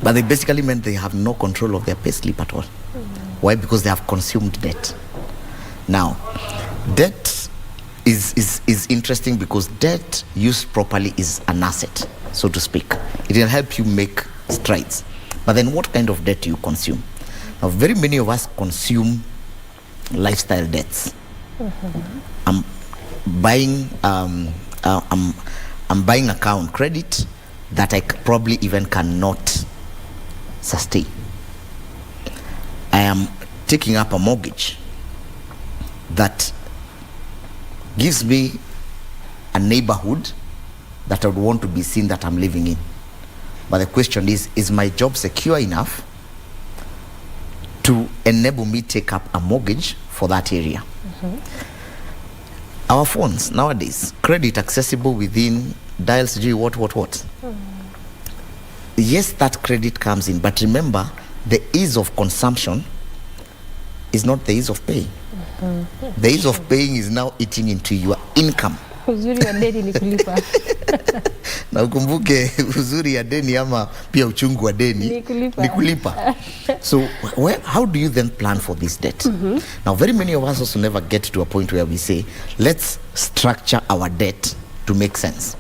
But they basically meant they have no control of their pay slip at all. Why? Because they have consumed debt. Now, debt is interesting because debt used properly is an asset, so to speak. It will help you make strides. But then what kind of debt do you consume? Now, very many of us consume lifestyle debts. I'm buying account credit that I probably even cannot sustain. I am taking up a mortgage that gives me a neighborhood that I would want to be seen that I'm living in. But the question is my job secure enough to enable me take up a mortgage for that area. Our phones nowadays, credit accessible within dials G, what. Yes, that credit comes in, but remember, the ease of consumption is not the ease of paying. The ease of paying is now eating into your income. Uzuri wa deni ni kulipa. Na ukumbuke uzuri ya deni ama pia uchungu wa deni ni kulipa. So how do you then plan for this debt? Now very many of us also never get to a point where we say, let's structure our debt to make sense.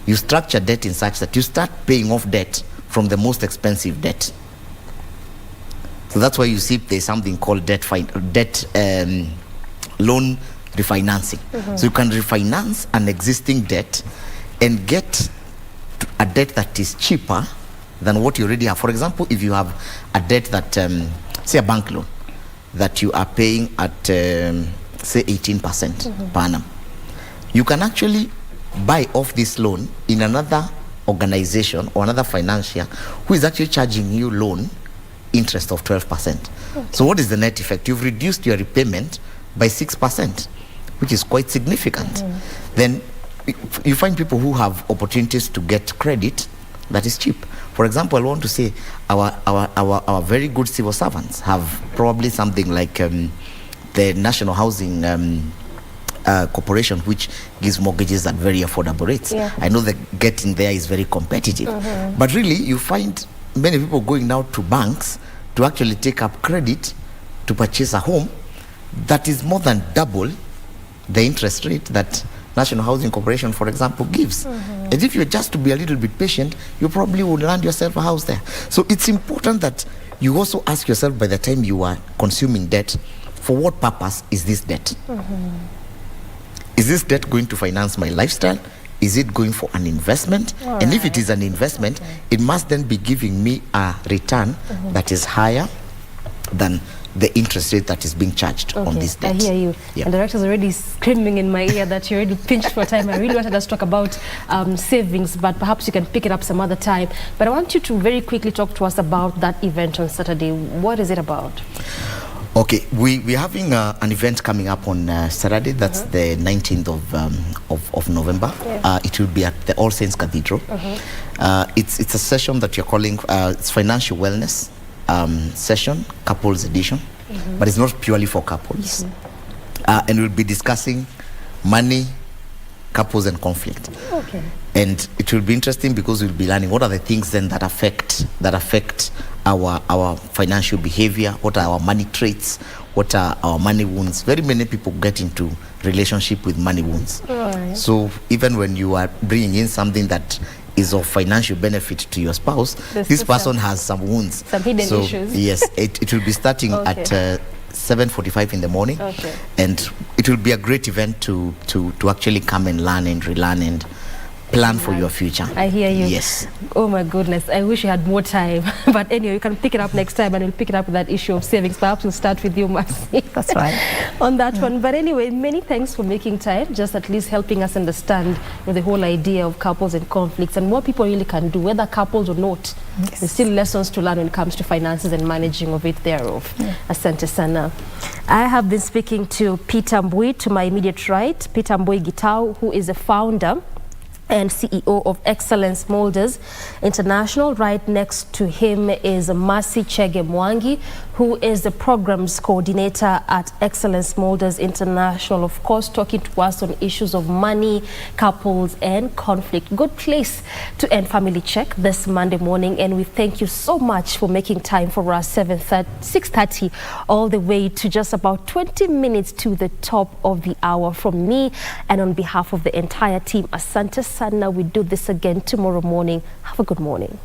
You structure debt in such that you start paying off debt from the most expensive debt. So that's why you see there's something called debt loan refinancing. So you can refinance an existing debt and get a debt that is cheaper than what you already have. For example, if you have a debt that, say a bank loan, that you are paying at, say 18% per annum, you can actually buy off this loan in another organization or another financier who is actually charging you loan interest of 12%. So what is the net effect? You've reduced your repayment by 6%, which is quite significant. Then you find people who have opportunities to get credit that is cheap. For example, I want to say our very good civil servants have probably something like the National Housing Corporation, which gives mortgages at very affordable rates. I know that getting there is very competitive, but really you find many people going now to banks to actually take up credit to purchase a home that is more than double the interest rate that National Housing Corporation, for example, gives. And if you're just to be a little bit patient, you probably will land yourself a house there. So it's important that you also ask yourself, by the time you are consuming debt, for what purpose is this debt? Is this debt going to finance my lifestyle? Is it going for an investment? And if it is an investment, it must then be giving me a return that is higher than the interest rate that is being charged on this debt. I hear you. And the director's already screaming in my ear that you already pinched for time. I really wanted us to talk about savings, but perhaps you can pick it up some other time. But I want you to very quickly talk to us about that event on Saturday. What is it about? Okay, we're having an event coming up on Saturday. That's the 19th of November. It will be at the All Saints Cathedral. It's a session that you're calling it's financial wellness session, couples edition, but it's not purely for couples. And we'll be discussing money, couples, and conflict. And it will be interesting because we'll be learning what are the things then that affect our financial behavior, what are our money traits, what are our money wounds. Very many people get into relationship with money wounds. So even when you are bringing in something that is of financial benefit to your spouse, this person has some wounds. Some hidden issues. Yes, it will be starting at 7:45 in the morning. And it will be a great event to actually come and learn and relearn and plan for your future. I hear you. Yes. Oh my goodness, I wish you had more time. But anyway, you can pick it up next time and we'll pick it up with that issue of savings. Perhaps we'll start with you, Mercy. That's right. On that one. But anyway, many thanks for making time, just at least helping us understand the whole idea of couples and conflicts and what people really can do, whether couples or not. There's still lessons to learn when it comes to finances and managing of it thereof. Asante sana. I have been speaking to Peter Mbui, to my immediate right. Peter Mbui Gitau, who is the founder and CEO of Excellence Molders International. Right next to him is Mercy Chege Mwangi, who is the programs coordinator at Excellence Molders International, of course, talking to us on issues of money, couples, and conflict. Good place to end Family Check this Monday morning, and we thank you so much for making time for us 6:30 all the way to just about 20 minutes to the top of the hour. From me and on behalf of the entire team, Asante Sana. We do this again tomorrow morning. Have a good morning.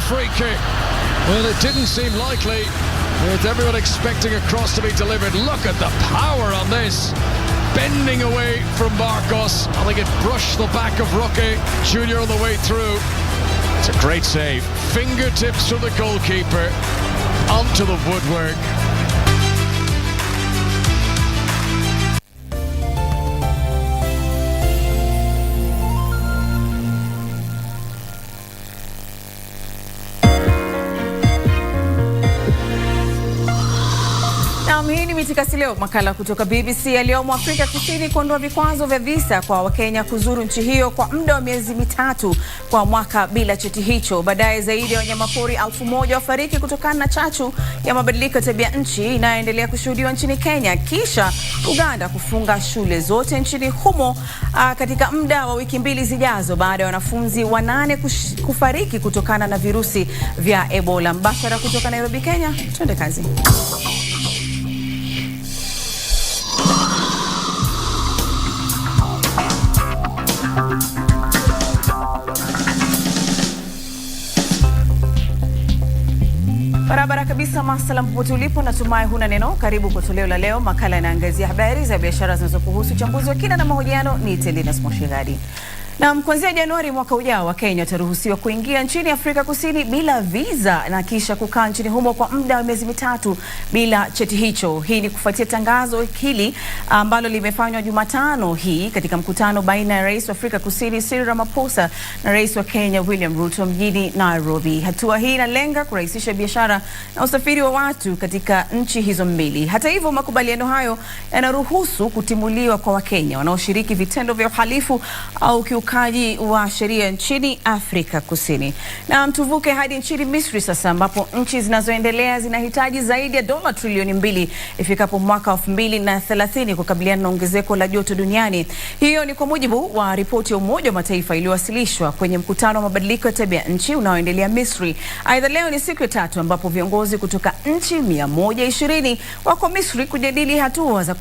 a free kick. Well, it didn't seem likely, with everyone expecting a cross to be delivered. Look at the power on this. Bending away from Marcos. I think it brushed the back of Roque Jr. on the way through. It's a great save. Fingertips from the goalkeeper onto the woodwork. Hii ni Mitikasi Leo, makala kutoka BBC. Yaliyomo Afrika Kusini kuondoa vikwazo vya visa kwa Wakenya kuzuru nchi hiyo kwa muda wa miezi mitatu kwa mwaka bila cheti hicho. Baadaye zaidi ya wanyamapori 1000 wafariki kutokana na chachu ya mabadiliko ya tabia nchi inayoendelea kushuhudiwa nchini Kenya. Kisha Uganda kufunga shule zote nchini humo katika muda wa wiki 2 zijazo baada ya wanafunzi 8 kufariki kutokana na virusi vya Ebola. Mbashara kutoka Nairobi, Kenya. Twende kazi. Barabara kabisa, masala popote ulipo, natumai huna neno. Karibu kwa toleo la leo. Makala inaangazia habari za biashara zinazokuhusu, uchambuzi wa kina na mahojiano. Ni Telina Smoshiradi. Na kuanzia Januari mwaka ujao, Wakenya wataruhusiwa kuingia nchini Afrika Kusini bila visa na kisha kukaa nchini humo kwa muda wa miezi mitatu bila cheti hicho. Hii ni kufuatia tangazo hili ambalo limefanywa Jumatano hii katika mkutano baina ya Rais wa Afrika Kusini Cyril Ramaphosa na Rais wa Kenya William Ruto mjini Nairobi. Hatua hii inalenga kurahisisha biashara na usafiri wa watu katika nchi hizo mbili. Hata hivyo, makubaliano hayo yanaruhusu kutimuliwa kwa Wakenya wanaoshiriki vitendo vya uhalifu au kiukaji wa sheria nchini Afrika Kusini. Na mtuvuke hadi nchini Misri sasa, ambapo nchi zinazoendelea zinahitaji zaidi ya dola trilioni 2 ifikapo mwaka 2030 kukabiliana na ongezeko la joto duniani. Hiyo ni kwa mujibu wa ripoti ya Umoja wa Mataifa iliyowasilishwa kwenye mkutano wa mabadiliko ya tabia nchi unaoendelea Misri. Aidha, leo ni siku ya 3 ambapo viongozi kutoka nchi 120 wako Misri kujadili hatua za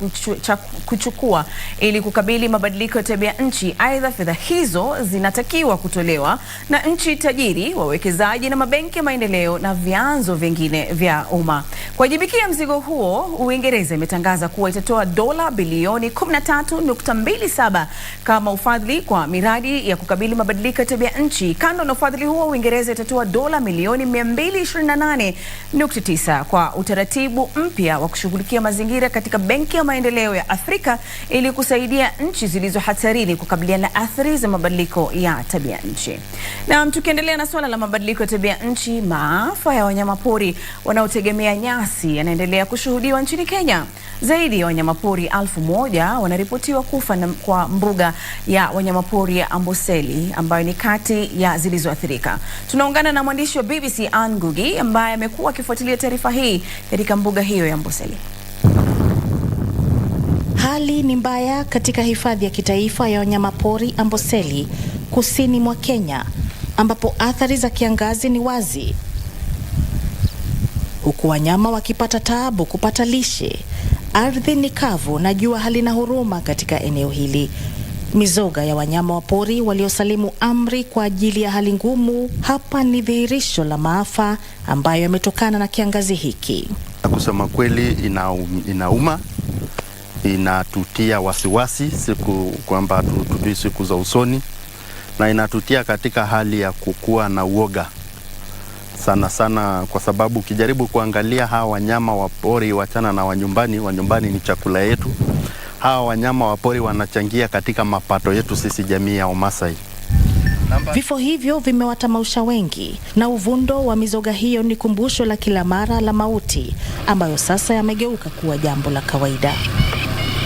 kuchukua ili kukabili mabadiliko ya tabia nchi. Aidha, fedha hizo zinatakiwa kutolewa na nchi tajiri, wawekezaji na mabenki ya maendeleo na vyanzo vingine vya umma. Kuwajibikia mzigo huo, Uingereza imetangaza kuwa itatoa dola bilioni 13.27 kama ufadhili kwa miradi ya kukabili mabadiliko ya tabia nchi. Kando na ufadhili huo, Uingereza itatoa dola milioni 228.9 kwa utaratibu mpya wa kushughulikia mazingira katika Benki ya Maendeleo ya Afrika ili kusaidia nchi zilizo hatarini kukabiliana na athari za mabadiliko ya tabia nchi. Na tukiendelea na swala la mabadiliko ya tabia nchi, maafa ya wanyamapori wanaotegemea nyasi yanaendelea kushuhudiwa nchini Kenya. Zaidi ya wanyamapori 1000 wanaripotiwa kufa kwa mbuga ya wanyamapori ya Amboseli ambayo ni kati ya zilizoathirika. Tunaungana na mwandishi wa BBC Ann Ngugi ambaye amekuwa akifuatilia taarifa hii katika mbuga hiyo ya Amboseli. Hali ni mbaya katika hifadhi ya kitaifa ya wanyamapori Amboseli kusini mwa Kenya, ambapo athari za kiangazi ni wazi, huku wanyama wakipata taabu kupata lishe. Ardhi ni kavu na jua halina huruma katika eneo hili. Mizoga ya wanyama wa pori waliosalimu amri kwa ajili ya hali ngumu hapa ni dhihirisho la maafa ambayo yametokana na kiangazi hiki. Kusema kweli inauma, inatutia wasiwasi kwamba tujui siku za usoni, na inatutia katika hali ya kukua na uoga sana sana, kwa sababu ukijaribu kuangalia hawa wanyama wa pori wachana na wa nyumbani ni chakula yetu. Hawa wanyama wa pori wanachangia katika mapato yetu sisi jamii ya Wamasai. Vifo hivyo vimewatamausha wengi, na uvundo wa mizoga hiyo ni kumbusho la kila mara la mauti ambayo sasa yamegeuka kuwa jambo la kawaida.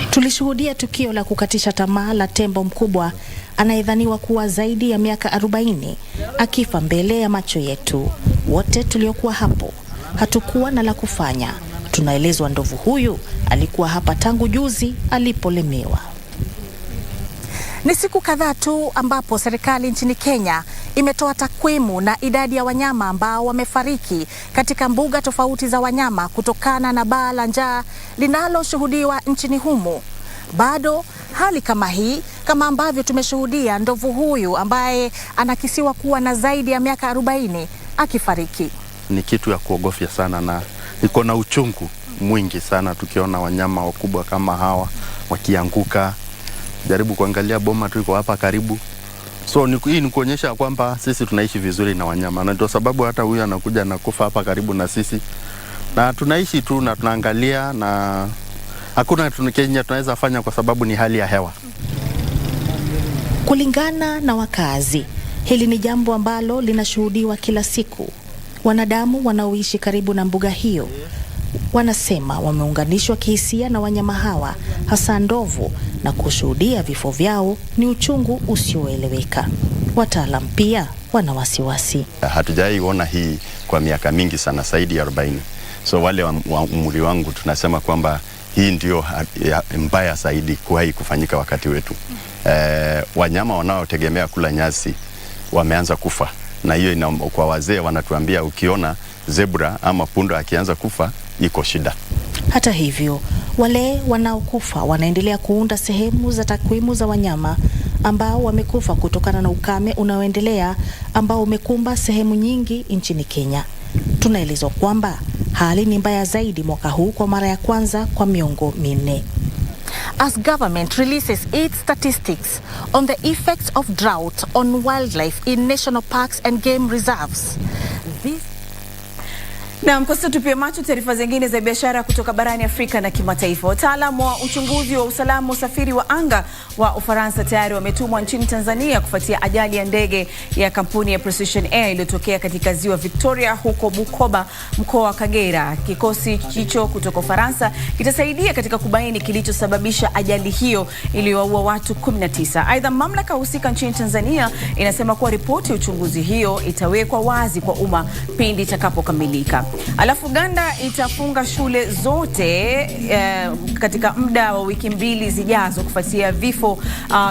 Tulishuhudia tukio la kukatisha tamaa la tembo mkubwa anayedhaniwa kuwa zaidi ya miaka 40 akifa mbele ya macho yetu. Wote tuliokuwa hapo hatukuwa na la kufanya. Tunaelezwa ndovu huyu alikuwa hapa tangu juzi alipolemewa. Ni siku kadhaa tu ambapo serikali nchini Kenya imetoa takwimu na idadi ya wanyama ambao wamefariki katika mbuga tofauti za wanyama kutokana na baa la njaa linaloshuhudiwa nchini humo. Bado hali kama hii, kama ambavyo tumeshuhudia ndovu huyu ambaye anakisiwa kuwa na zaidi ya miaka 40 akifariki. Ni kitu ya kuogofya sana na iko na uchungu mwingi sana tukiona wanyama wakubwa kama hawa wakianguka. Jaribu kuangalia boma tu iko hapa karibu. So hii ni kuonyesha kwamba sisi tunaishi vizuri na wanyama, na ndio sababu hata huyu anakuja na kufa hapa karibu na sisi, na tunaishi tu na tunaangalia, na hakuna Kenya tunaweza fanya kwa sababu ni hali ya hewa. Kulingana na wakazi, hili ni jambo ambalo linashuhudiwa kila siku. Wanadamu wanaoishi karibu na mbuga hiyo wanasema wameunganishwa kihisia na wanyama hawa, hasa ndovu, na kushuhudia vifo vyao ni uchungu usioeleweka. Wataalam pia wana wasiwasi. Hatujaiona hii kwa miaka mingi sana, zaidi ya 40. So wale wa umri wangu tunasema kwamba hii ndio mbaya zaidi kuwahi kufanyika wakati wetu. Wanyama wanaotegemea kula nyasi wameanza kufa, na hiyo kwa wazee wanatuambia ukiona zebra ama punda akianza kufa iko shida. Hata hivyo, wale wanaokufa wanaendelea kuunda sehemu za takwimu za wanyama ambao wamekufa kutokana na ukame unaoendelea ambao umekumba sehemu nyingi nchini Kenya. Tunaelezwa kwamba hali ni mbaya zaidi mwaka huu kwa mara ya kwanza kwa miongo minne. As government releases its statistics on the effects of drought on wildlife in national parks and game reserves. Na mkosa tupia macho taarifa zingine za biashara kutoka barani Afrika na kimataifa. Wataalamu wa uchunguzi wa usalama usafiri wa anga wa Ufaransa tayari wametumwa nchini Tanzania kufuatia ajali ya ndege ya kampuni ya Precision Air iliyotokea katika ziwa Victoria huko Bukoba, mkoa wa Kagera. Kikosi hicho kutoka Ufaransa kitasaidia katika kubaini kilichosababisha ajali hiyo iliyowaua watu 19. Aidha, mamlaka husika nchini Tanzania inasema kuwa ripoti ya uchunguzi hiyo itawekwa wazi kwa umma pindi itakapokamilika. Alafu Uganda itafunga shule zote katika muda wa wiki 2 zijazo kufuatia vifo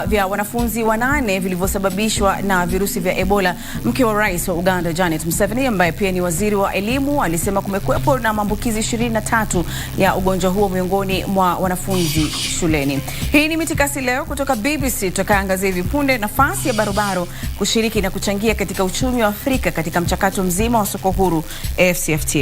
vya wanafunzi 8 vilivyosababishwa na virusi vya Ebola. Mke wa rais wa Uganda Janet Museveni, ambaye pia ni waziri wa elimu, alisema kumekuwepo na maambukizi 23 ya ugonjwa huo miongoni mwa wanafunzi shuleni. Hii ni Mitikasi leo kutoka BBC. Tutakaangazia hivi punde nafasi ya barobaro kushiriki na kuchangia katika uchumi wa Afrika katika mchakato mzima wa soko huru AfCFTA.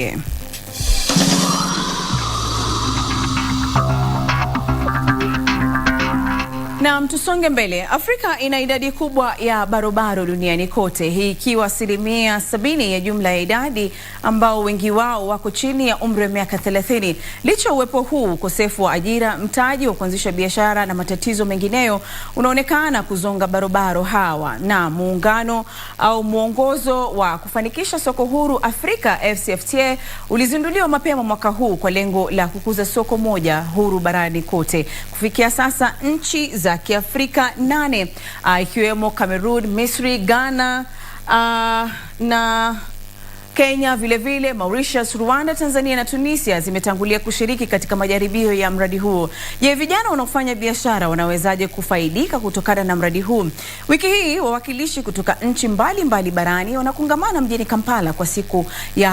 Na tusonge mbele. Afrika ina idadi kubwa ya barobaro duniani kote, hii ikiwa 70% ya jumla ya idadi, ambao wengi wao wako chini ya umri wa miaka 30. Licha ya uwepo huu, ukosefu wa ajira, mtaji wa kuanzisha biashara na matatizo mengineyo unaonekana kuzonga barobaro hawa. Na muungano au mwongozo wa kufanikisha soko huru Afrika AfCFTA ulizinduliwa mapema mwaka huu kwa lengo la kukuza soko moja huru barani kote. Kufikia sasa nchi za Kiafrika 8 ikiwemo Cameroon, Misri, Ghana na Kenya, vile Mauritius, Rwanda, Tanzania na Tunisia zimetangulia kushiriki katika majaribio ya mradi huo. Je, vijana wanaofanya biashara wanawezaje kufaidika kutokana na mradi huu? Wiki hii wawakilishi kutoka nchi mbalimbali barani wanakongamana mjini Kampala kwa siku ya